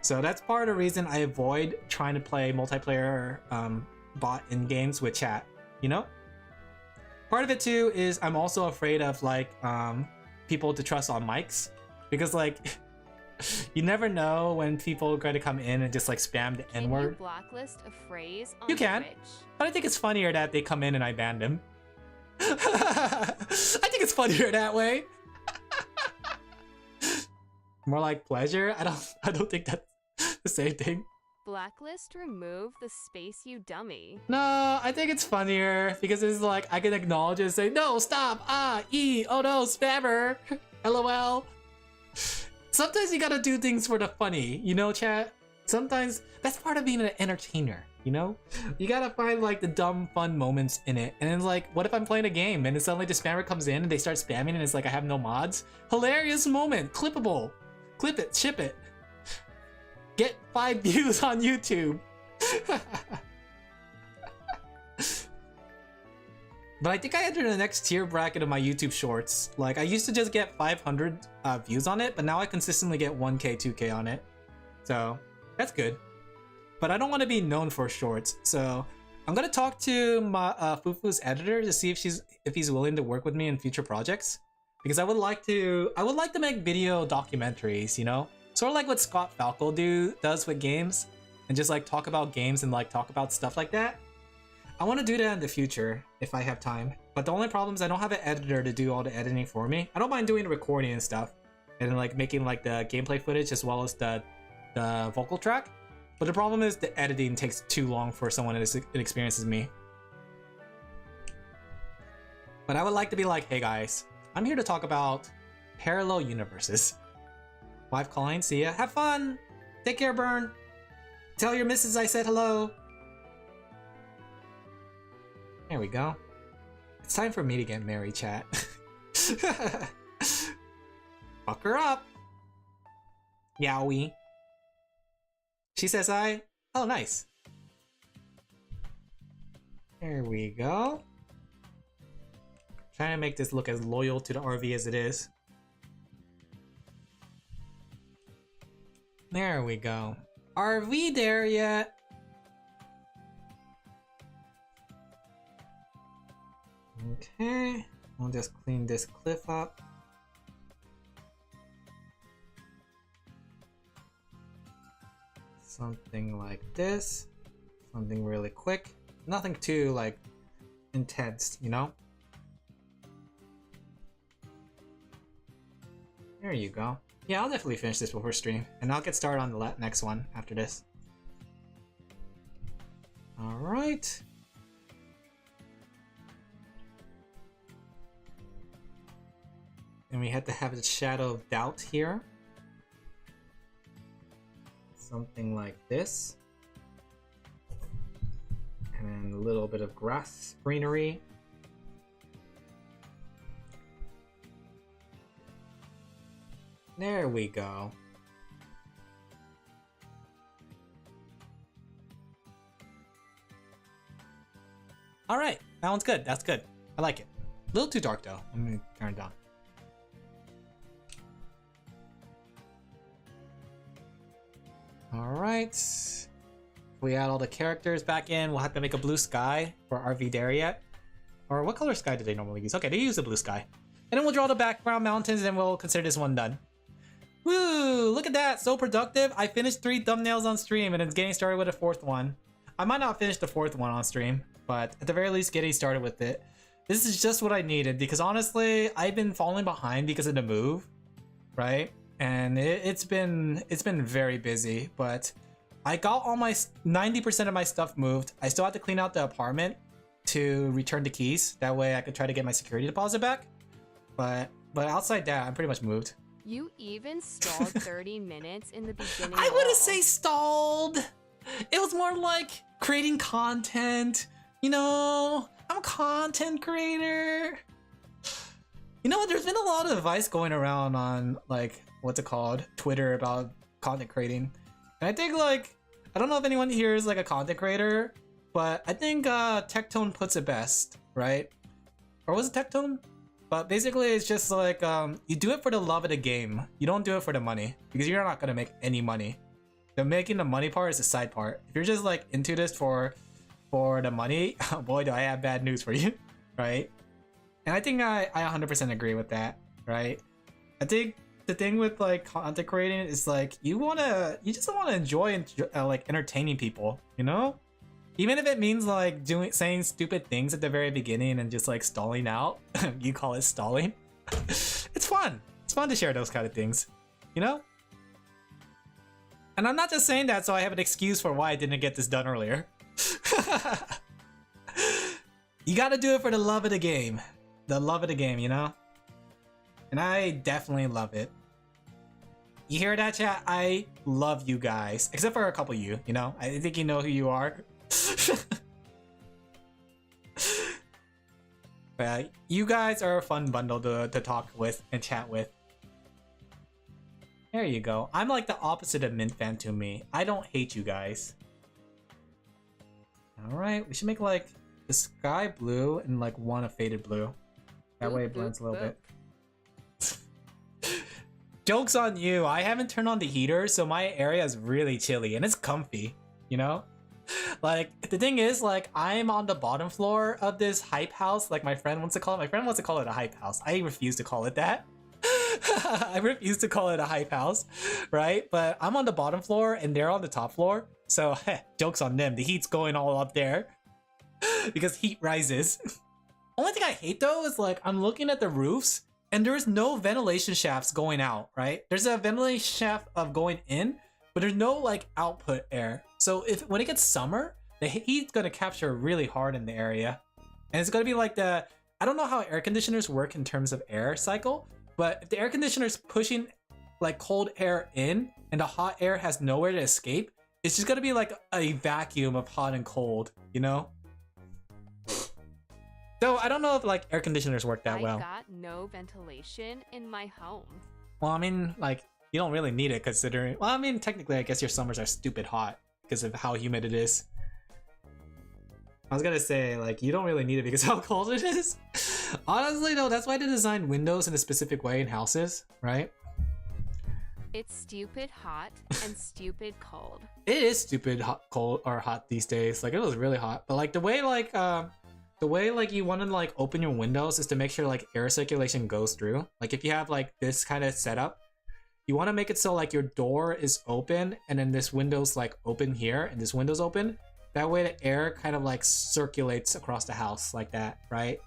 So that's part of the reason I avoid trying to play multiplayer bot in games with chat, you know? Part of it too is I'm also afraid of, like, people to trust on mics, because, like, you never know when people are going to come in and just, like, spam the N-word. Can you blacklist a phrase on You can, Twitch? but I think it's funnier that they come in and I ban them. I think it's funnier that way. More like pleasure. I don't think that's the same thing. Blacklist remove the space, you dummy. No, I think it's funnier because it's like I can acknowledge it and say, no, stop, oh no, spammer, lol. Sometimes you gotta do things for the funny, you know, chat? Sometimes that's part of being an entertainer, you know? You gotta find, like, the dumb fun moments in it. And then, like, what if I'm playing a game and then suddenly the spammer comes in and they start spamming and it's like I have no mods? Hilarious moment, clippable. Clip it, ship it. Get 5 views on YouTube. But I think I entered the next tier bracket of my YouTube shorts. Like, I used to just get 500 views on it, but now I consistently get 1k, 2k on it. So, that's good. But I don't want to be known for shorts, so I'm gonna talk to my Fufu's editor to see if he's willing to work with me in future projects. Because I would like to make video documentaries, you know? Sort of like what Scott Falco does with games, and just, like, talk about games and, like, talk about stuff like that. I want to do that in the future if I have time. But the only problem is I don't have an editor to do all the editing for me. I don't mind doing the recording and stuff, and then, like, making, like, the gameplay footage as well as the vocal track. But the problem is the editing takes too long for someone as inexperienced as me. But I would like to be like, hey guys, I'm here to talk about parallel universes. Wife calling, see ya. Have fun! Take care, Burn! Tell your missus I said hello! There we go. It's time for me to get married, chat. Fuck her up! Yowie. She says I. Oh, nice. There we go. Trying to make this look as loyal to the RV as it is. There we go. Are we there yet? Okay, we'll just clean this cliff up. Something like this. Something really quick. Nothing too, like, intense, you know? There you go. Yeah, I'll definitely finish this before stream, and I'll get started on the next one after this. Alright. And we had to have the shadow of doubt here. Something like this. And then a little bit of grass greenery. There we go. All right, that one's good. That's good. I like it. A little too dark though. I'm gonna turn it down. All right. We add all the characters back in. We'll have to make a blue sky for RV Dariat. Or what color sky do they normally use? Okay, they use the blue sky. And then we'll draw the background mountains and we'll consider this one done. Woo! Look at that, so productive. I finished 3 thumbnails on stream and it's getting started with a 4th one. I might not finish the 4th one on stream, but at the very least getting started with it. This is just what I needed because honestly, I've been falling behind because of the move, right? And it's been very busy, but I got all my 90% of my stuff moved. I still have to clean out the apartment to return the keys. That way I could try to get my security deposit back. But outside that, I'm pretty much moved. You even stalled 30 minutes in the beginning. I wouldn't say stalled. It was more like creating content. You know, I'm a content creator. You know, there's been a lot of advice going around on like, what's it called? Twitter about content creating. And I think like, I don't know if anyone here is like a content creator, but I think Tectone puts it best, right? Or was it Tectone? But basically it's just like, you do it for the love of the game. You don't do it for the money because you're not gonna make any money. The making the money part is the side part. If you're just like into this for the money, oh boy, do I have bad news for you, right? And I think I 100% agree with that, right? I think the thing with like content creating is like you just want to enjoy like entertaining people, you know? Even if it means like saying stupid things at the very beginning and just like stalling out. You call it stalling. It's fun. It's fun to share those kind of things, you know? And I'm not just saying that so I have an excuse for why I didn't get this done earlier. You gotta do it for the love of the game. The love of the game, you know? And I definitely love it. You hear that, chat? I love you guys. Except for a couple of you, you know? I think you know who you are. But you guys are a fun bundle to talk with and chat with. There you go. I'm like the opposite of Mint Fan to me. I don't hate you guys. Alright, we should make like the sky blue and like one a faded blue. That way it blends a little bit. Joke's on you. I haven't turned on the heater, so my area is really chilly and it's comfy, you know? Like, the thing is, like, I'm on the bottom floor of this hype house, like my friend wants to call it. My friend wants to call it a hype house. I refuse to call it that. I refuse to call it a hype house, right? But I'm on the bottom floor and they're on the top floor. So, joke's on them. The heat's going all up there because heat rises. Only thing I hate though is like, I'm looking at the roofs and there's no ventilation shafts going out, right? There's a ventilation shaft of going in, but there's no like output air. So when it gets summer, the heat's gonna capture really hard in the area. And it's gonna be like I don't know how air conditioners work in terms of air cycle, but if the air conditioner's pushing like cold air in and the hot air has nowhere to escape, it's just gonna be like a vacuum of hot and cold, you know? So I don't know if like air conditioners work that well. I got no ventilation in my home. Well, I mean, like, you don't really need it considering... Well, I mean, technically, I guess your summers are stupid hot because of how humid it is. I was gonna say, like, you don't really need it because of how cold it is. Honestly, though, that's why they design windows in a specific way in houses, right? It's stupid hot and stupid cold. It is stupid hot, cold, or hot these days. Like, it was really hot. But, like, the way you want to like open your windows is to make sure like air circulation goes through. Like if you have like this kind of setup, you want to make it so like your door is open and then this window's like open here and this window's open. That way the air kind of like circulates across the house like that, right?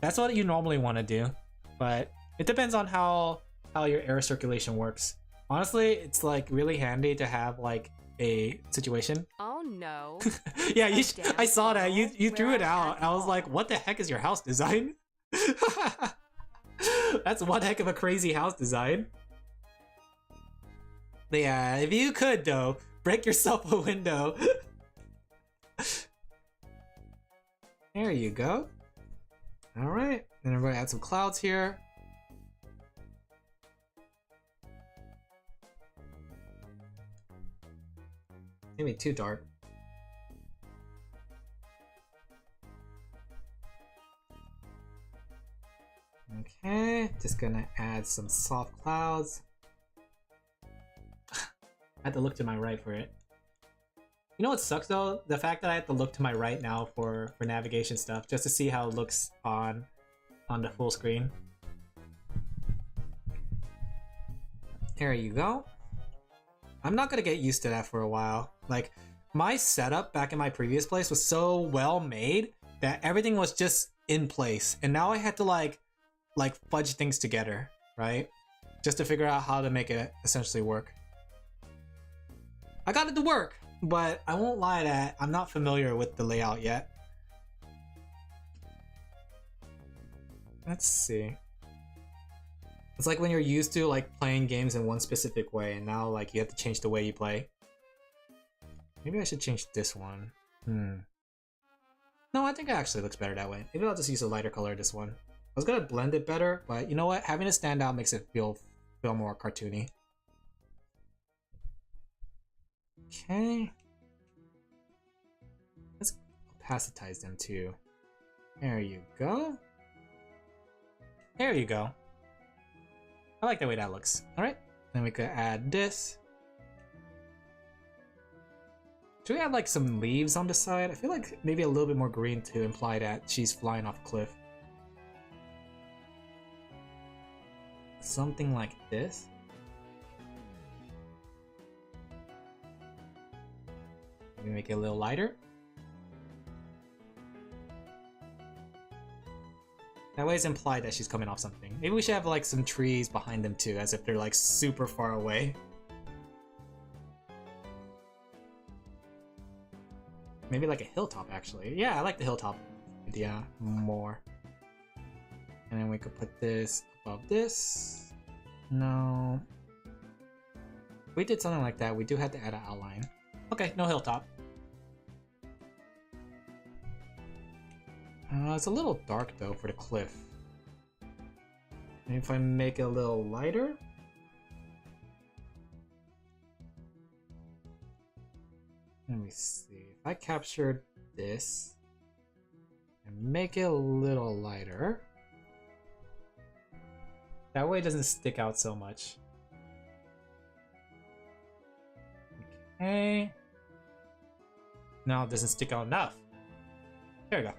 That's what you normally want to do, but it depends on how your air circulation works. Honestly, it's like really handy to have like a situation. Oh no. Yeah, I saw that. You threw it out. I was like, what the heck is your house design? That's one heck of a crazy house design. But yeah, if you could though, break yourself a window. There you go. Alright, then I'm gonna add some clouds here. Maybe too dark. Okay, just gonna add some soft clouds. I had to look to my right for it. You know what sucks though? The fact that I have to look to my right now for navigation stuff, just to see how it looks on the full screen. There you go. I'm not gonna get used to that for a while. Like, my setup back in my previous place was so well made that everything was just in place, and now I had to like fudge things together, right? Just to figure out how to make it essentially work. I got it to work, but I won't lie that I'm not familiar with the layout yet. Let's see. It's like when you're used to like playing games in one specific way, and now like you have to change the way you play. Maybe I should change this one. No, I think it actually looks better that way. Maybe I'll just use a lighter color this one. I was gonna blend it better, but you know what? Having it stand out makes it feel more cartoony. Okay. Let's opacitize them too. There you go. There you go. I like the way that looks. Alright. Then we could add this. Should we add like some leaves on the side? I feel like maybe a little bit more green to imply that she's flying off a cliff. Something like this. Maybe make it a little lighter. That way it's implied that she's coming off something. Maybe we should have like some trees behind them too, as if they're like super far away. Maybe like a hilltop actually. Yeah, I like the hilltop idea more. And then we could put this above this. No. If we did something like that, we do have to add an outline. Okay, no hilltop. It's a little dark though for the cliff. Maybe if I make it a little lighter. Let me see. If I captured this and make it a little lighter, that way it doesn't stick out so much. Okay. Now it doesn't stick out enough. There we go.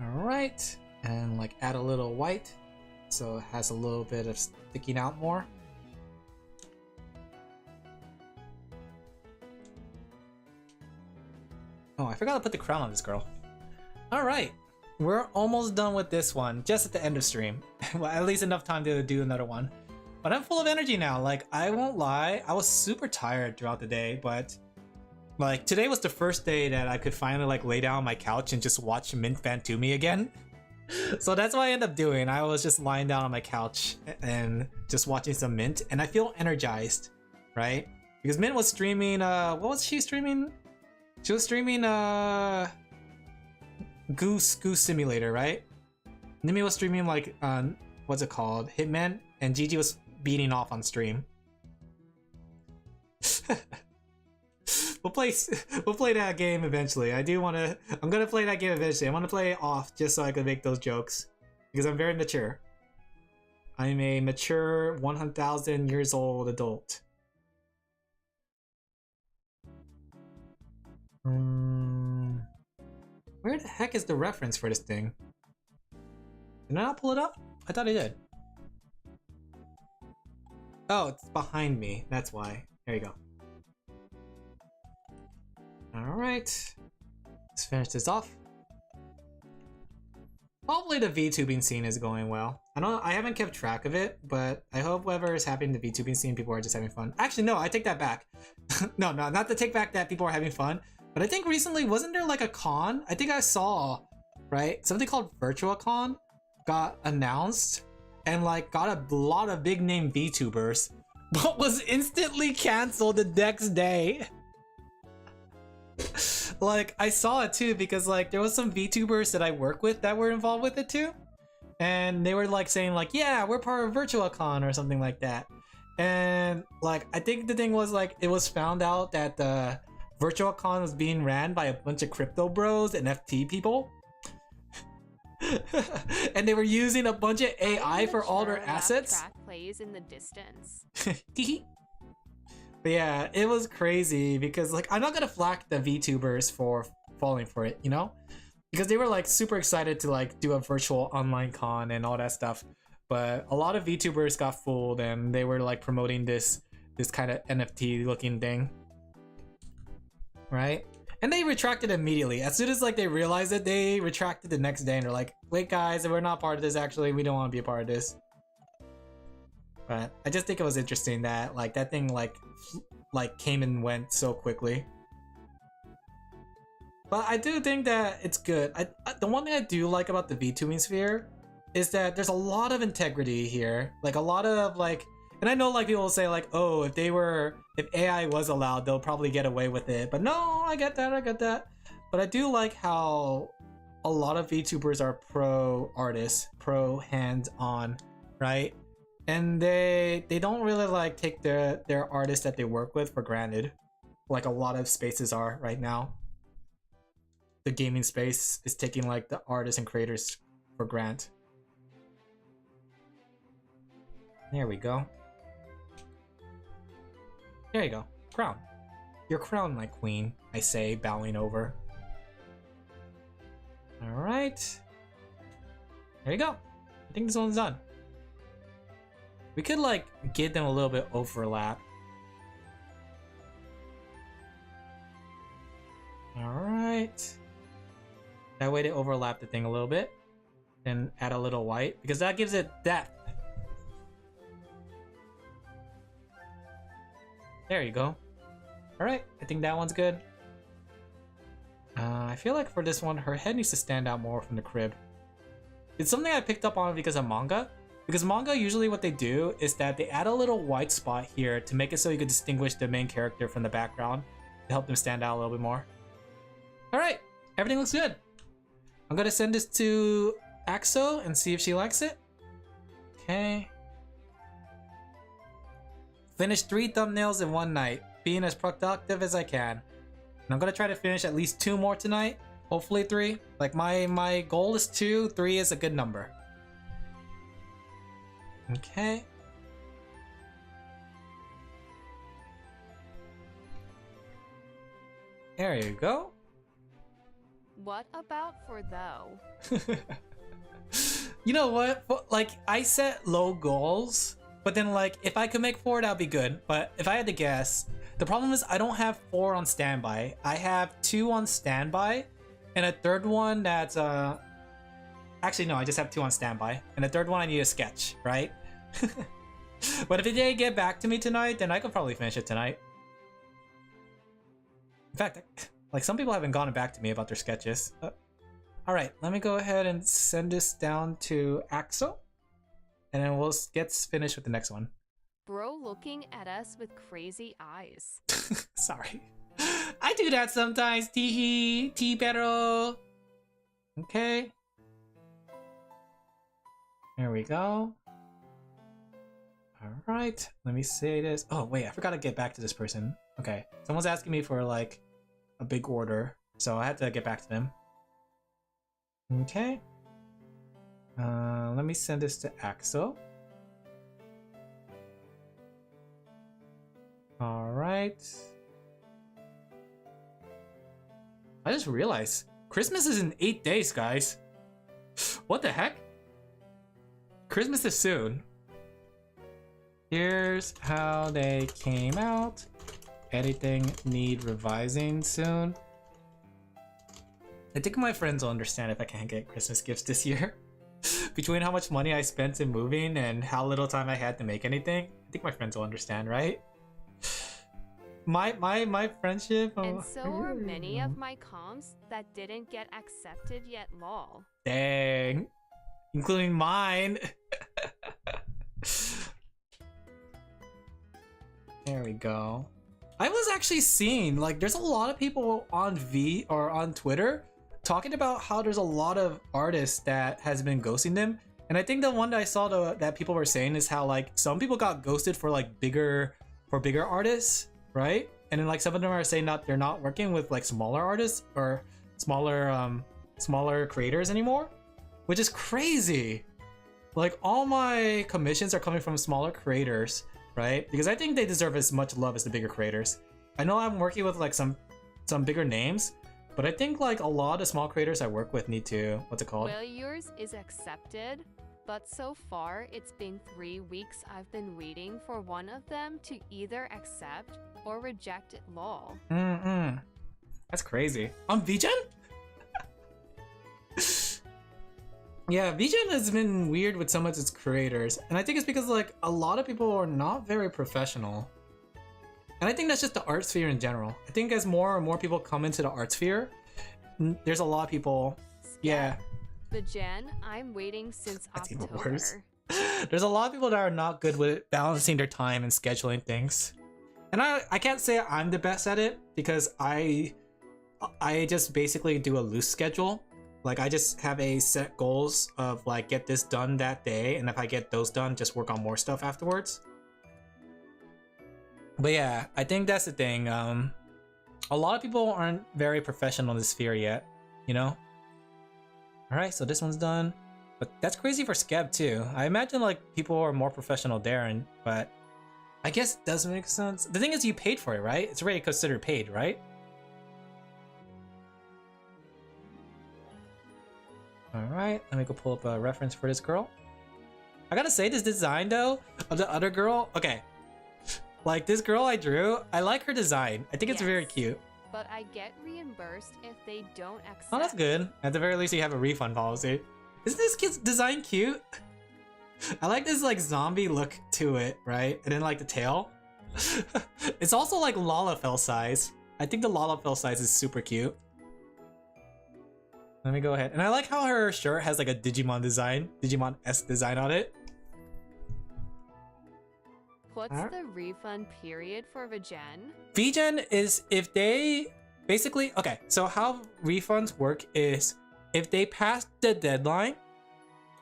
Alright, and like add a little white so it has a little bit of sticking out more. Oh, I forgot to put the crown on this girl. Alright, we're almost done with this one, just at the end of stream. Well, at least enough time to do another one. But I'm full of energy now, like, I won't lie, I was super tired throughout the day, but like, today was the first day that I could finally like lay down on my couch and just watch Mint Fantumi again. So that's what I ended up doing. I was just lying down on my couch and just watching some Mint, and I feel energized, right? Because Mint was streaming, what was she streaming? She was streaming, Goose Simulator, right? Nimi was streaming like, what's it called? Hitman, and Gigi was beating off on stream. We'll play that game eventually. I'm gonna play that game eventually. I want to play it off just so I can make those jokes. Because I'm very mature. I'm a mature 100,000 years old adult. Where the heck is the reference for this thing? Did I not pull it up? I thought I did. Oh, it's behind me. That's why. There you go. Alright, let's finish this off. Hopefully the VTubing scene is going well. I haven't kept track of it, but I hope whatever is happening in the VTubing scene, people are just having fun. Actually, no, I take that back. No, not to take back that people are having fun, but I think recently, wasn't there like a con? I think I saw, right? Something called Virtual Con got announced and like got a lot of big name VTubers, but was instantly canceled the next day. Like, I saw it too because like there was some VTubers that I work with that were involved with it too, and they were like saying like, yeah, we're part of VirtualCon or something like that. And like, I think the thing was like, it was found out that the VirtualCon was being ran by a bunch of crypto bros and FT people. And they were using a bunch of AI I'm for all their sure laugh assets. track plays in the distance. But yeah, it was crazy because like I'm not gonna flack the VTubers for falling for it, you know? Because they were like super excited to like do a virtual online con and all that stuff. But a lot of VTubers got fooled and they were like promoting this kind of NFT looking thing. Right? And they retracted immediately. As soon as like they realized it, they retracted the next day and they're like, wait guys, we're not part of this actually, we don't want to be a part of this. But I just think it was interesting that like that thing like came and went so quickly. But I do think that it's good. The one thing I do like about the VTubing sphere is that there's a lot of integrity here. Like a lot of like, and I know like people will say like, oh, if AI was allowed, they'll probably get away with it. But no, I get that. But I do like how a lot of VTubers are pro artists, pro hands-on, right? And they don't really like take their artists that they work with for granted, like a lot of spaces are right now. The gaming space is taking like the artists and creators for granted. There we go. There you go. Crown. Your crown, my queen, I say, bowing over. Alright. There you go. I think this one's done. We could like give them a little bit overlap. Alright. That way they overlap the thing a little bit. Then add a little white, because that gives it depth. There you go. Alright, I think that one's good. I feel like for this one, her head needs to stand out more from the crib. It's something I picked up on because of manga. Because manga, usually what they do is that they add a little white spot here to make it so you can distinguish the main character from the background to help them stand out a little bit more. Alright, everything looks good. I'm gonna send this to Axo and see if she likes it. Okay. Finish 3 thumbnails in one night, being as productive as I can. And I'm gonna try to finish at least 2 more tonight. Hopefully 3. Like my goal is 2, 3 is a good number. Okay. There you go. What about for though? You know what? Like, I set low goals, but then like, if I could make 4, that'd be good. But if I had to guess, the problem is I don't have 4 on standby. I have 2 on standby, and a third one that's actually no, I just have 2 on standby, and the third one I need a sketch, right? But if they get back to me tonight, then I could probably finish it tonight. In fact, like some people haven't gotten back to me about their sketches. All right, let me go ahead and send this down to Axel, and then we'll get finished with the next one. Bro looking at us with crazy eyes. Sorry. I do that sometimes, teehee, pero. Okay. There we go. Alright, let me say this. Oh, wait, I forgot to get back to this person. Okay, someone's asking me for like a big order, so I had to get back to them. Okay. Let me send this to Axel. Alright. I just realized Christmas is in 8 days, guys. What the heck? Christmas is soon. Here's how they came out. Editing need revising soon. I think my friends will understand if I can't get Christmas gifts this year. Between how much money I spent in moving and how little time I had to make anything, I think my friends will understand, right? My friendship. And so are many of my comms that didn't get accepted yet, lol. Dang. Including mine. There we go. I was actually seeing like there's a lot of people on on Twitter talking about how there's a lot of artists that has been ghosting them, and I think the one that I saw that people were saying is how like some people got ghosted for like bigger artists, right? And then like some of them are saying that they're not working with like smaller artists or smaller creators anymore. which is crazy. Like all my commissions are coming from smaller creators, right? Because I think they deserve as much love as the bigger creators. I know I'm working with like some bigger names, but I think like a lot of small creators I work with need to, what's it called? Well, yours is accepted, but so far it's been 3 weeks I've been waiting for one of them to either accept or reject it, lol. That's crazy. On VGen? Yeah, VGen has been weird with some of its creators, and I think it's because like a lot of people are not very professional. And I think that's just the art sphere in general. I think as more and more people come into the art sphere, there's a lot of people. Yeah. But Jen, I'm waiting since That's October. even worse. There's a lot of people that are not good with balancing their time and scheduling things. And I can't say I'm the best at it because I just basically do a loose schedule. Like I just have a set goals of like get this done that day, and if I get those done, just work on more stuff afterwards. But yeah, I think that's the thing. A lot of people aren't very professional in this sphere yet, you know? Alright, so this one's done. But that's crazy for Skeb too. I imagine like people are more professional there, but I guess it does make sense. The thing is you paid for it, right? It's already considered paid, right? Alright, let me go pull up a reference for this girl. I gotta say, this design though, of the other girl, okay. Like this girl I drew, I like her design. I think it's very cute. But I get reimbursed if they don't accept. Oh, that's good. At the very least, you have a refund policy. Isn't this kid's design cute? I like this like zombie look to it, right? And then like the tail. It's also like Laphel size. I think the Laphel size is super cute. Let me go ahead. And I like how her shirt has like a Digimon design, Digimon-esque design on it. What's the refund period for VGen? VGen is if they basically, okay, so how refunds work is if they pass the deadline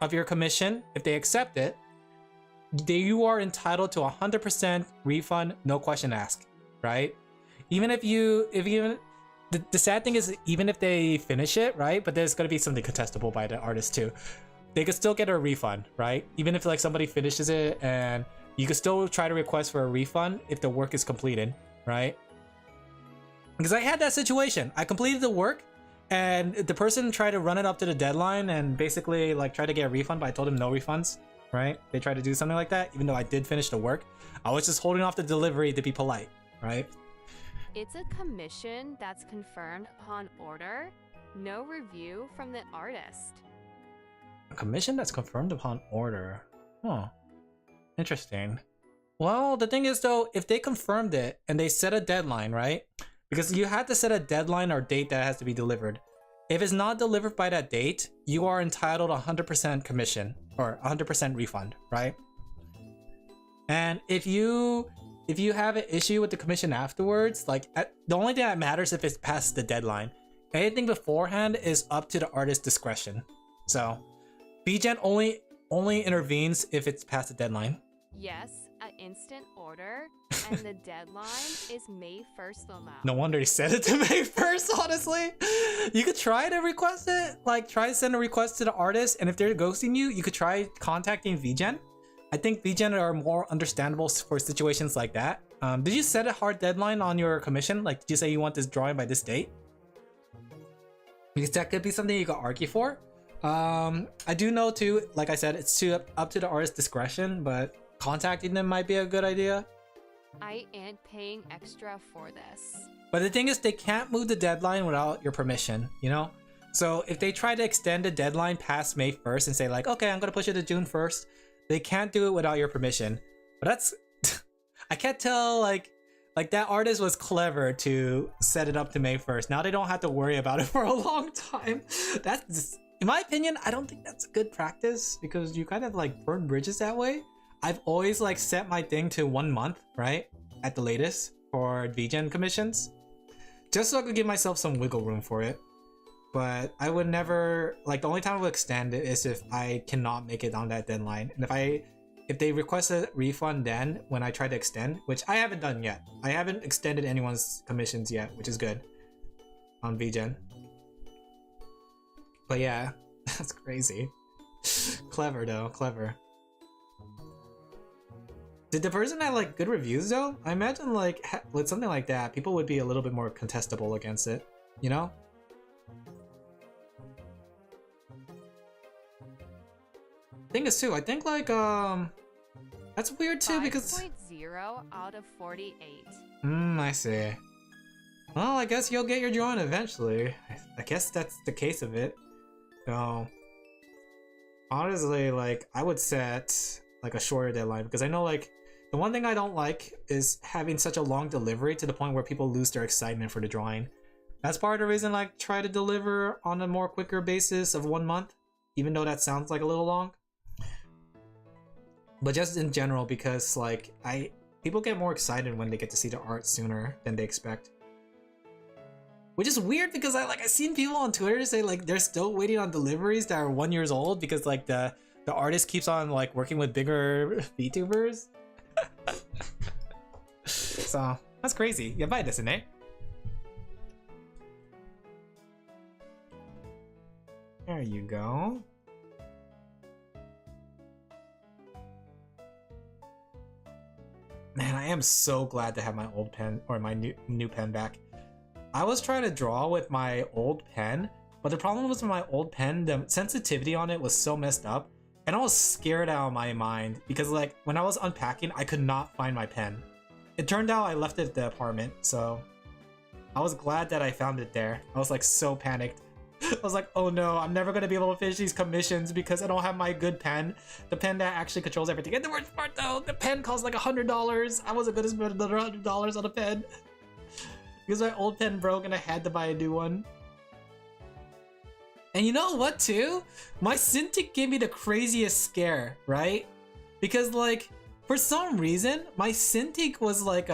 of your commission, if they accept it, you are entitled to 100% refund, no question asked, right? Even if the sad thing is even if they finish it, right? But there's gonna be something contestable by the artist too. They could still get a refund, right? Even if like somebody finishes it, and you can still try to request for a refund if the work is completed, right? Because I had that situation. I completed the work and the person tried to run it up to the deadline and basically like try to get a refund, but I told them no refunds, right? They tried to do something like that, even though I did finish the work. I was just holding off the delivery to be polite, right? It's a commission that's confirmed upon order, no review from the artist. A commission that's confirmed upon order. Huh. Interesting. Well, the thing is though, if they confirmed it and they set a deadline, right? Because you have to set a deadline or date that has to be delivered. If it's not delivered by that date, you are entitled 100% commission or 100% refund, right? And if you have an issue with the commission afterwards, like the only thing that matters if it's past the deadline. Anything beforehand is up to the artist's discretion. So, VGen only intervenes if it's past the deadline. Yes, an instant order, and the deadline is May 1st now. No wonder he said it to May 1st, honestly. You could try to request it, like try to send a request to the artist, and if they're ghosting you, you could try contacting VGen. I think VGen are more understandable for situations like that. Did you set a hard deadline on your commission? Like, did you say you want this drawing by this date? Because that could be something you could argue for. I do know too, like I said, it's up to the artist's discretion, but contacting them might be a good idea. I ain't paying extra for this. But the thing is, they can't move the deadline without your permission, you know? So if they try to extend the deadline past May 1st and say like, okay, I'm gonna push it to June 1st, they can't do it without your permission. But that's, I can't tell, like that artist was clever to set it up to May 1st. Now they don't have to worry about it for a long time. That's just, in my opinion, I don't think that's a good practice because you kind of like burn bridges that way. I've always like set my thing to 1 month, right? At the latest for VGen commissions. Just so I could give myself some wiggle room for it. But I would never, like the only time I would extend it is if I cannot make it on that deadline. And if they request a refund then when I try to extend, which I haven't done yet. I haven't extended anyone's commissions yet, which is good on VGen. But yeah, That's crazy. Clever though, clever. Did the person have like good reviews though? I imagine like with something like that, people would be a little bit more contestable against it, you know? Thing is too, I think like that's weird too because 5.0 out of 48. I see. Well, I guess you'll get your drawing eventually. I guess that's the case of it. So honestly, like I would set like a shorter deadline because I know like the one thing I don't like is having such a long delivery to the point where people lose their excitement for the drawing. That's part of the reason I try to deliver on a more quicker basis of 1 month, even though that sounds like a little long. But just in general, because like people get more excited when they get to see the art sooner than they expect. Which is weird because I've seen people on Twitter say like they're still waiting on deliveries that are 1 year old because like the artist keeps on like working with bigger VTubers. So that's crazy. Yabai desu ne. There you go. Man, I am so glad to have my old pen or my new pen back. I was trying to draw with my old pen, but the problem was with my old pen, the sensitivity on it was so messed up, and I was scared out of my mind because like when I was unpacking, I could not find my pen. It turned out I left it at the apartment, so I was glad that I found it there. I was like so panicked. I was like, oh no, I'm never gonna be able to finish these commissions because I don't have my good pen. The pen that actually controls everything. And the worst part though, the pen costs like $100. I wasn't gonna spend another $100 on a pen. Because my old pen broke and I had to buy a new one. And you know what too? My Cintiq gave me the craziest scare, right? Because like, for some reason, my Cintiq was like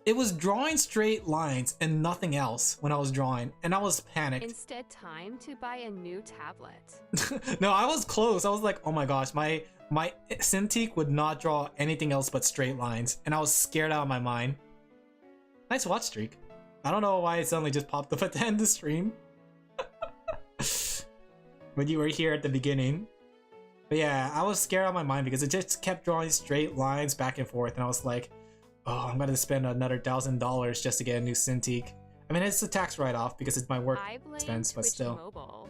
it was drawing straight lines and nothing else when I was drawing, and I was panicked. Instead, time to buy a new tablet. No, I was close. I was like, oh my gosh, my Cintiq would not draw anything else but straight lines, and I was scared out of my mind. Nice watch streak. I don't know why it suddenly just popped up at the end of the stream. When you were here at the beginning. But yeah, I was scared out of my mind because it just kept drawing straight lines back and forth, and I was like, oh, I'm gonna spend another $1,000 just to get a new Cintiq. I mean, it's a tax write-off because it's my work expense, but Twitch still. Mobile.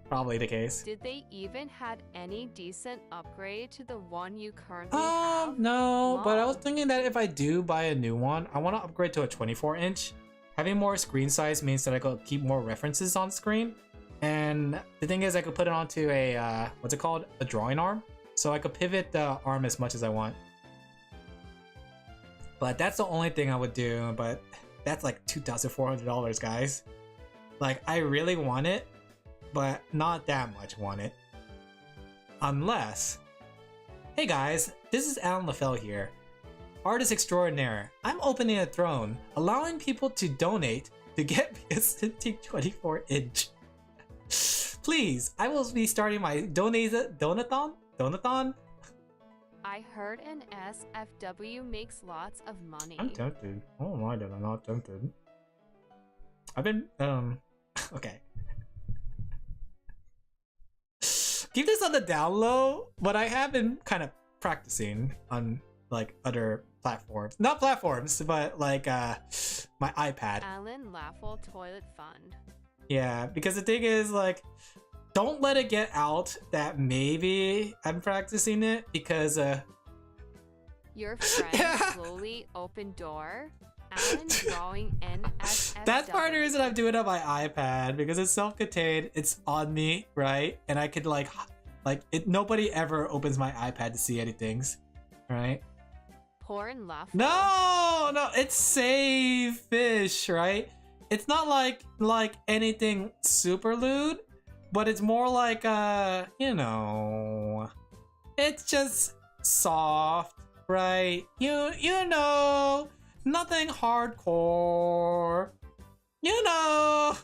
Probably the case. Did they even had any decent upgrade to the one you currently have? No, but I was Wow. thinking that if I do buy a new one, I want to upgrade to a 24-inch. Having more screen size means that I could keep more references on screen. And the thing is, I could put it onto a, what's it called? A drawing arm. So I could pivot the arm as much as I want. But that's the only thing I would do, but that's like $2,400, guys. Like, I really want it, but not that much want it. Unless... Hey guys, this is Alin Laphel here. Artist extraordinaire. I'm opening a throne, allowing people to donate to get me a Cintiq 24-inch. Please, I will be starting my donathon? I heard an SFW makes lots of money. I'm tempted. Oh my god, I'm not tempted. I've been, okay. Keep this on the down low, but I have been kind of practicing on like other platforms. Not platforms, but like my iPad. Alin Laphel Toilet Fund. Yeah, because the thing is like, don't let it get out that maybe I'm practicing it because Your friend slowly open door. Alin drawing NSFW. that's part of the reason I'm doing it on my iPad because it's self-contained, it's on me, right? And I could like it. Nobody ever opens my iPad to see anything, right? Porn Laphel. No, it's safe fish, right? It's not like anything super lewd, but it's more like you know, it's just soft, right? You know, nothing hardcore, you know.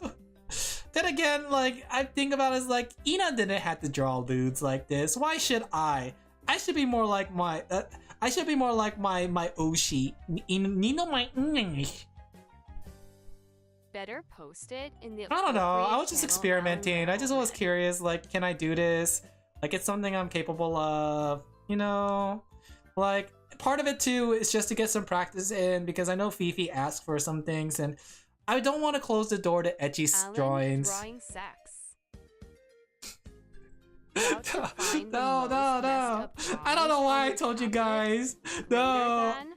Then again, like I think about it as like Ina didn't have to draw lewds like this. Why should I? I should be more like my my Oshi. Nino my English. Better post it in the I don't know. I was appropriate just channel, experimenting. Alin I just was Laphel. curious, like, can I do this? Like, it's something I'm capable of, you know? Like, part of it too is just to get some practice in because I know Fifi asked for some things and I don't want to close the door to ecchi Alin drawings. drawing sex. About to find the No, most no, messed no. up I don't know drawings why on I your told you tablet. guys. Greater No. than?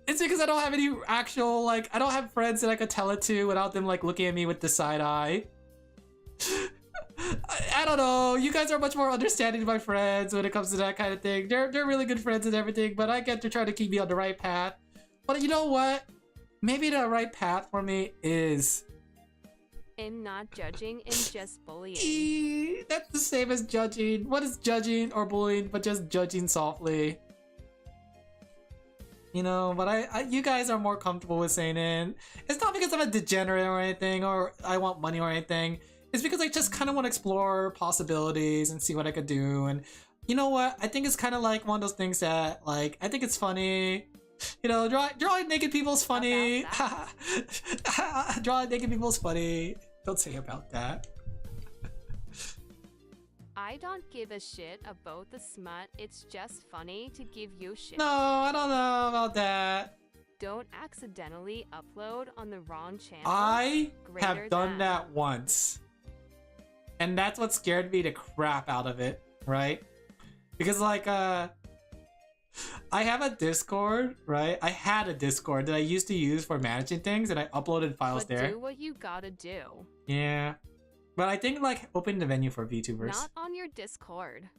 It's because I don't have any actual, like, I don't have friends that I could tell it to without them, like, looking at me with the side eye. I don't know. You guys are much more understanding of my friends when it comes to that kind of thing. They're really good friends and everything, but I get to try to keep me on the right path. But you know what? Maybe the right path for me is... In not judging and just bullying. That's the same as judging. What is judging or bullying but just judging softly? You know, but you guys are more comfortable with saying it. It's not because I'm a degenerate or anything, or I want money or anything. It's because I just kind of want to explore possibilities and see what I could do. And you know what? I think it's kind of like one of those things that, like, I think it's funny. You know, drawing naked people's funny. Drawing naked people's funny. Don't say about that. I don't give a shit about the smut. It's just funny to give you shit. No, I don't know about that. Don't accidentally upload on the wrong channel. I Greater have done than. that once. And that's what scared me the crap out of it, right? Because like I have a Discord, right? I had a Discord that I used to use for managing things and I uploaded files But there. do what you gotta do. Yeah. But I think like open the venue for VTubers. Not on your Discord.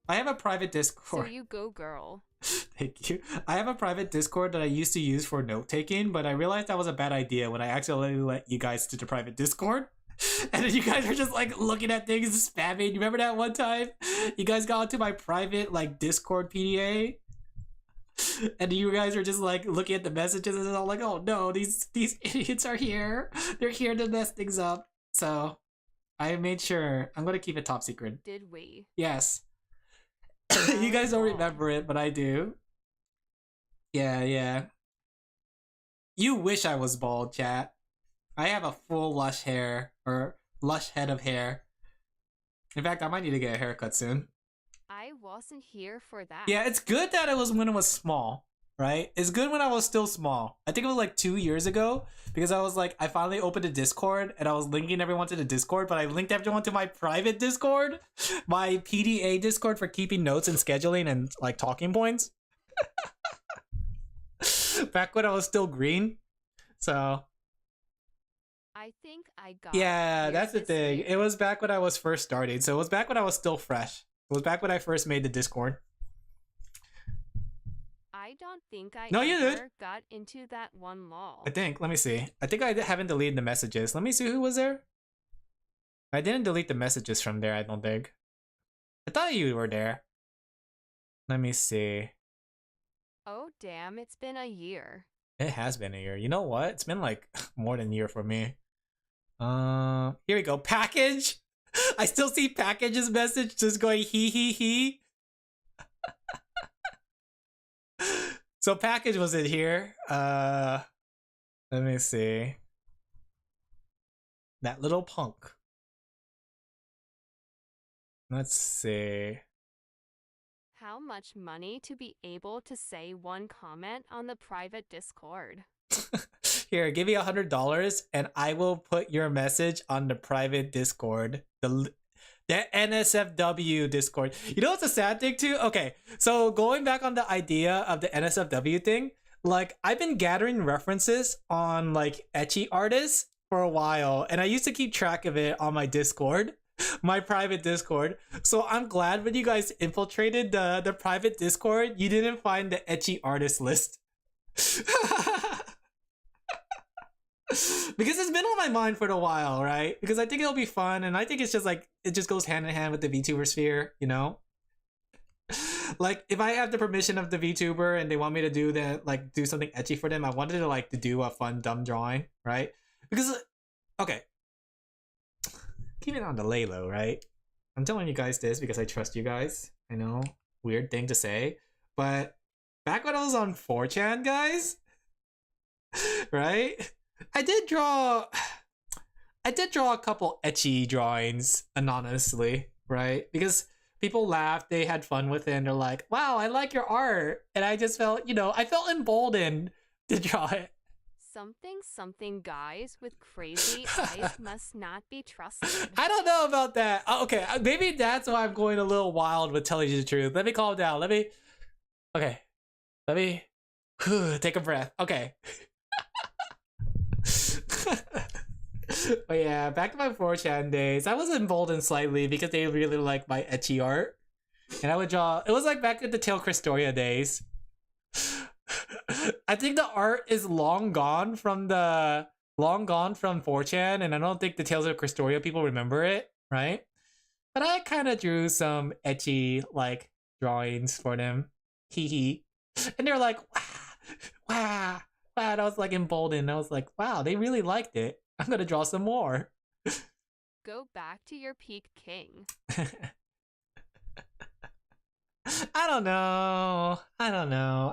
I have a private So Discord. you go girl. Thank you. I have a private Discord that I used to use for note taking, but I realized that was a bad idea when I accidentally let you guys to the private Discord. And then you guys are just like looking at things, spamming. You remember that one time? You guys got onto my private like Discord PDA, and you guys are just like looking at the messages, and I'm like, oh no, these idiots are here. They're here to mess things up. So I made sure I'm gonna keep it top secret. Did we? Yes. You guys don't remember it, but I do. Yeah. You wish I was bald, chat. I have a full lush hair, or lush head of hair. In fact, I might need to get a haircut soon. I wasn't here for that. Yeah, it's good that it was when it was small, right? It's good when I was still small. I think it was like 2 years ago, because I was like, I finally opened a Discord and I was linking everyone to the Discord, but I linked everyone to my private Discord, my PDA Discord for keeping notes and scheduling and like talking points. Back when I was still green. So I think I got yeah, here that's the this thing. week. It was back when I was first starting. So it was back when I was still fresh. It was back when I first made the Discord. I don't think I No, you did. ever got into that one lol. I think. Let me see. I think I haven't deleted the messages. Let me see who was there. I didn't delete the messages from there, I don't think. I thought you were there. Let me see. Oh damn, it's been a year. It has been a year. You know what? It's been like more than a year for me. Here we go. Package. I still see Package's message just going he. So Package was in here. Let me see. That little punk. Let's see. How much money to be able to say one comment on the private Discord? Here, give me $100 and I will put your message on the private Discord. The NSFW Discord. You know what's a sad thing too? Okay, so going back on the idea of the NSFW thing, like I've been gathering references on like ecchi artists for a while, and I used to keep track of it on my Discord, my private Discord. So I'm glad when you guys infiltrated the private Discord, you didn't find the ecchi artist list. Because it's been on my mind for a while, right? Because I think it'll be fun, and I think it's just like it just goes hand in hand with the VTuber sphere, you know? Like if I have the permission of the VTuber and they want me to do do something ecchi for them, I wanted to do a fun dumb drawing, right? Because okay, keep it on the lay low, right? I'm telling you guys this because I trust you guys. I know, weird thing to say, but back when I was on 4chan, guys, right? I did draw I did draw a couple ecchi drawings anonymously, right? Because people laughed, they had fun with it, and they're like, wow, I like your art. And I just felt, I felt emboldened to draw it. Something guys with crazy eyes must not be trusted. I don't know about that. Oh, okay, maybe that's why I'm going a little wild with telling you the truth. Let me calm down. Let me take a breath. Okay. But yeah, back to my 4chan days. I was emboldened slightly because they really liked my ecchi art. And I would draw, it was like back in the Tail Christoria days. I think the art is long gone from 4chan, and I don't think the Tales of Christoria people remember it, right? But I kind of drew some ecchi like drawings for them. Hee hee. And they're like, wow. And I was like emboldened. I was like, wow, they really liked it. I'm gonna draw some more. Go back to your peak king. I don't know.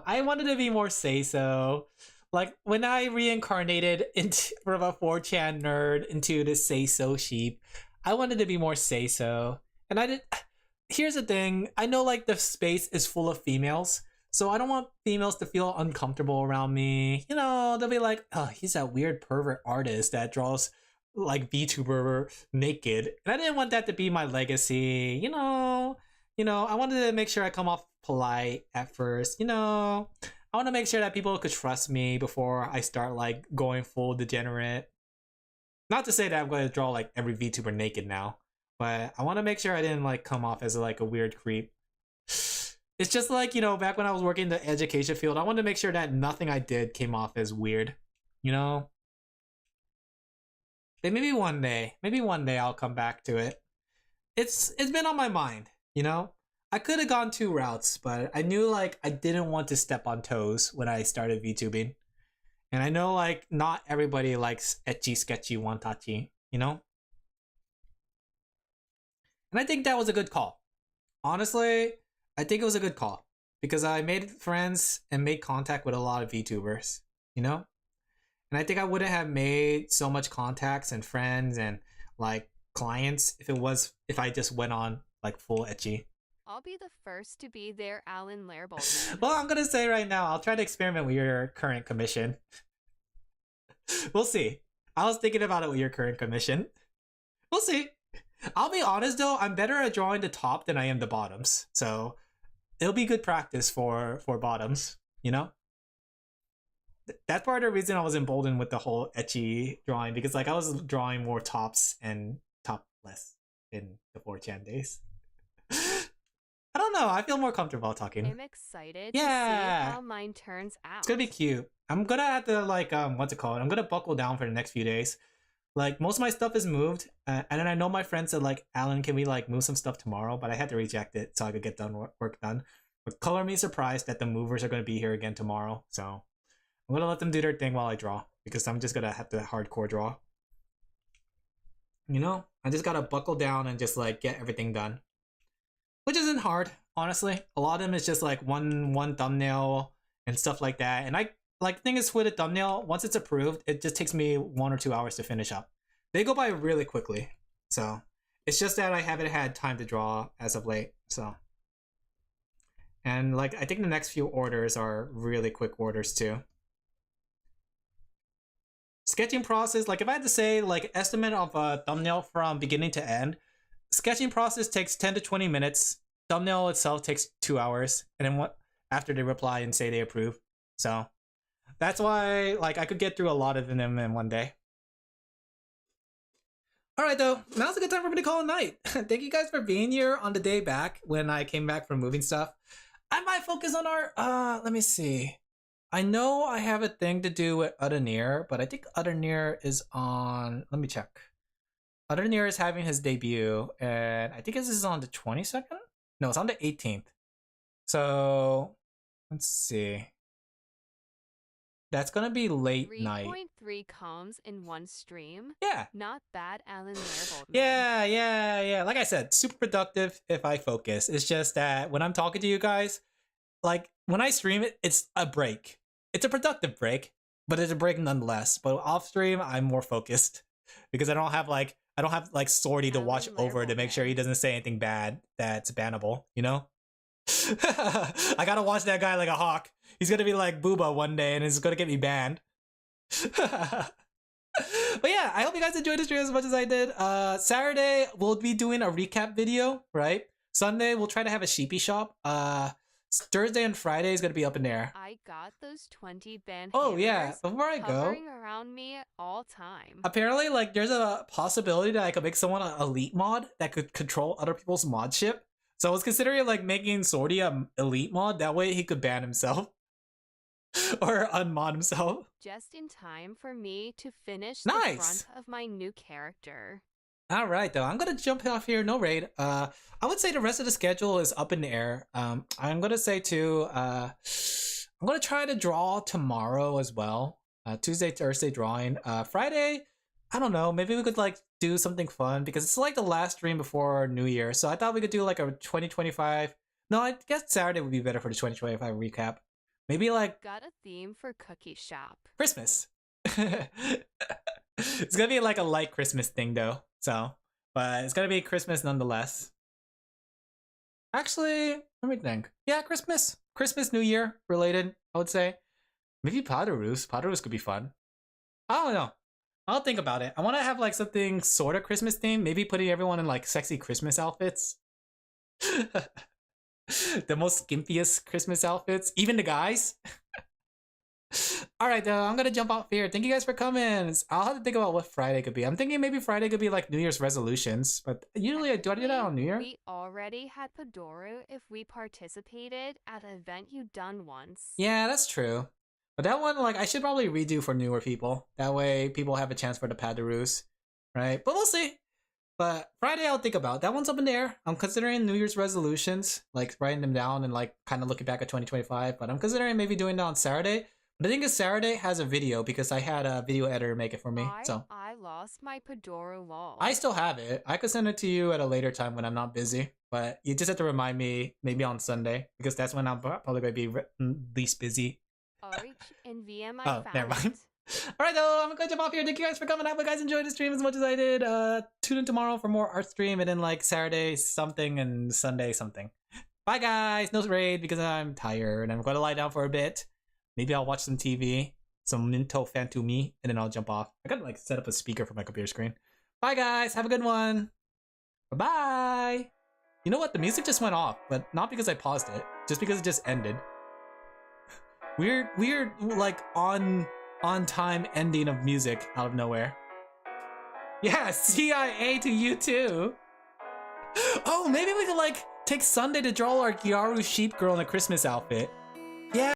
I wanted to be more say-so. Like, when I reincarnated from a 4chan nerd into the say-so sheep, I wanted to be more say-so. And I did... Here's the thing. I know, like, the space is full of females, so I don't want females to feel uncomfortable around me. They'll be like, oh, he's that weird pervert artist that draws, like, VTuber naked. And I didn't want that to be my legacy, I wanted to make sure I come off polite at first, I want to make sure that people could trust me before I start, like, going full degenerate. Not to say that I'm going to draw, like, every VTuber naked now, but I want to make sure I didn't, like, come off as, like, a weird creep. It's just like, back when I was working in the education field, I wanted to make sure that nothing I did came off as weird, But maybe one day I'll come back to it. It's been on my mind. I could have gone 2 routes, but I knew, like, I didn't want to step on toes when I started VTubing. And I know, like, not everybody likes ecchi, sketchy, wantachi, And I think that was a good call. Honestly, I think it was a good call. Because I made friends and made contact with a lot of VTubers, And I think I wouldn't have made so much contacts and friends and, like, clients if I just went on, like, full ecchi. I'll be the first to be their Alin Laphel. Well, I'm gonna say right now, I'll try to experiment with your current commission. We'll see. I was thinking about it with your current commission. We'll see. I'll be honest though, I'm better at drawing the top than I am the bottoms. So it'll be good practice for bottoms, That's part of the reason I was emboldened with the whole ecchi drawing, because like I was drawing more tops and topless in the 4chan days. I don't know. I feel more comfortable talking. I'm excited to see how mine turns out. It's gonna be cute. I'm gonna have to like what's it called? I'm gonna buckle down for the next few days. Like most of my stuff is moved, and then I know my friend said like, Alan, can we like move some stuff tomorrow? But I had to reject it so I could get work done. But color me surprised that the movers are gonna be here again tomorrow. So I'm gonna let them do their thing while I draw, because I'm just gonna have to hardcore draw. I just gotta buckle down and just like get everything done. Which isn't hard, honestly. A lot of them is just like one thumbnail and stuff like that. And I like the thing is with a thumbnail, once it's approved, it just takes me 1 or 2 hours to finish up. They go by really quickly. So it's just that I haven't had time to draw as of late. So and like I think the next few orders are really quick orders too. Sketching process, like if I had to say like estimate of a thumbnail from beginning to end, sketching process takes 10 to 20 minutes. Thumbnail itself takes 2 hours. And then after they reply and say they approve. So that's why like I could get through a lot of them in one day. Alright though, now's a good time for me to call it a night. Thank you guys for being here on the day back when I came back from moving stuff. I might focus on art. Let me see. I know I have a thing to do with Udanir, but I think Udanir is on... Let me check. Udanir is having his debut, and I think this is on the 22nd? No, it's on the 18th. So, let's see. That's gonna be late night. 3.3 comes in one stream. Yeah. Not bad, Alin Laphel. Yeah. Like I said, super productive if I focus. It's just that when I'm talking to you guys, like when I stream it, it's a break. It's a productive break, but it's a break nonetheless. But off stream, I'm more focused. because I don't have like Sorty to watch Alin over to make sure he doesn't say anything bad that's bannable, you know? I gotta watch that guy like a hawk. He's gonna be like Booba one day and it's gonna get me banned. But yeah, I hope you guys enjoyed the stream as much as I did. Saturday we'll be doing a recap video, right? Sunday we'll try to have a sheepy shop. Thursday and Friday is gonna be up in there. I got those 20 band Oh yeah, hammers before I go, hovering around me all time. apparently like there's a possibility that I could make someone an elite mod that could control other people's mod ship. So I was considering like making Sorty an elite mod, that way he could ban himself. Or unmod himself. Just in time for me to finish Nice. the front of my new character. Alright though, I'm gonna jump off here, no raid. I would say the rest of the schedule is up in the air. I'm gonna say too, I'm gonna try to draw tomorrow as well. Tuesday, Thursday drawing. Friday, I don't know, maybe we could like do something fun because it's like the last stream before New Year. So I thought we could do like a 2025. No, I guess Saturday would be better for the 2025 recap. Maybe like Got a theme for Cookie Shop. Christmas. It's gonna be like a light Christmas thing though. So, but it's gonna be Christmas nonetheless. Actually, let me think. Yeah, Christmas, New Year related. I would say maybe Potterroos. Potterroos could be fun. I don't know. I'll think about it. I want to have like something sort of Christmas themed. Maybe putting everyone in like sexy Christmas outfits. The most skimpiest Christmas outfits, even the guys. Alright, I'm gonna jump off here. Thank you guys for coming. I'll have to think about what Friday could be. I'm thinking maybe Friday could be like New Year's resolutions, but usually I do that on New Year. We already had Padoru if we participated at an event you done once. Yeah, that's true. But that one, like, I should probably redo for newer people. That way people have a chance for the Padaroos, right? But we'll see. But Friday I'll think about. That one's up in the air. I'm considering New Year's resolutions, like writing them down and like kind of looking back at 2025. But I'm considering maybe doing that on Saturday. But I think Saturday has a video because I had a video editor make it for me. So I lost my Padoru lol. I still have it. I could send it to you at a later time when I'm not busy. But you just have to remind me maybe on Sunday because that's when I'm probably going to be least busy. RH and VM Oh, found never mind. it. Alright though, I'm gonna jump off here. Thank you guys for coming. I hope you guys enjoyed the stream as much as I did. Tune in tomorrow for more art stream and then like Saturday something and Sunday something. Bye guys, no raid because I'm tired. I'm gonna lie down for a bit. Maybe I'll watch some TV, some Minto Fantumi, and then I'll jump off. I gotta like set up a speaker for my computer screen. Bye guys, have a good one. Bye-bye. You know what, the music just went off, but not because I paused it, just because it just ended. Weird like on time ending of music out of nowhere. Yeah, CIA to you too. Oh, maybe we could like take Sunday to draw our Gyaru sheep girl in a Christmas outfit.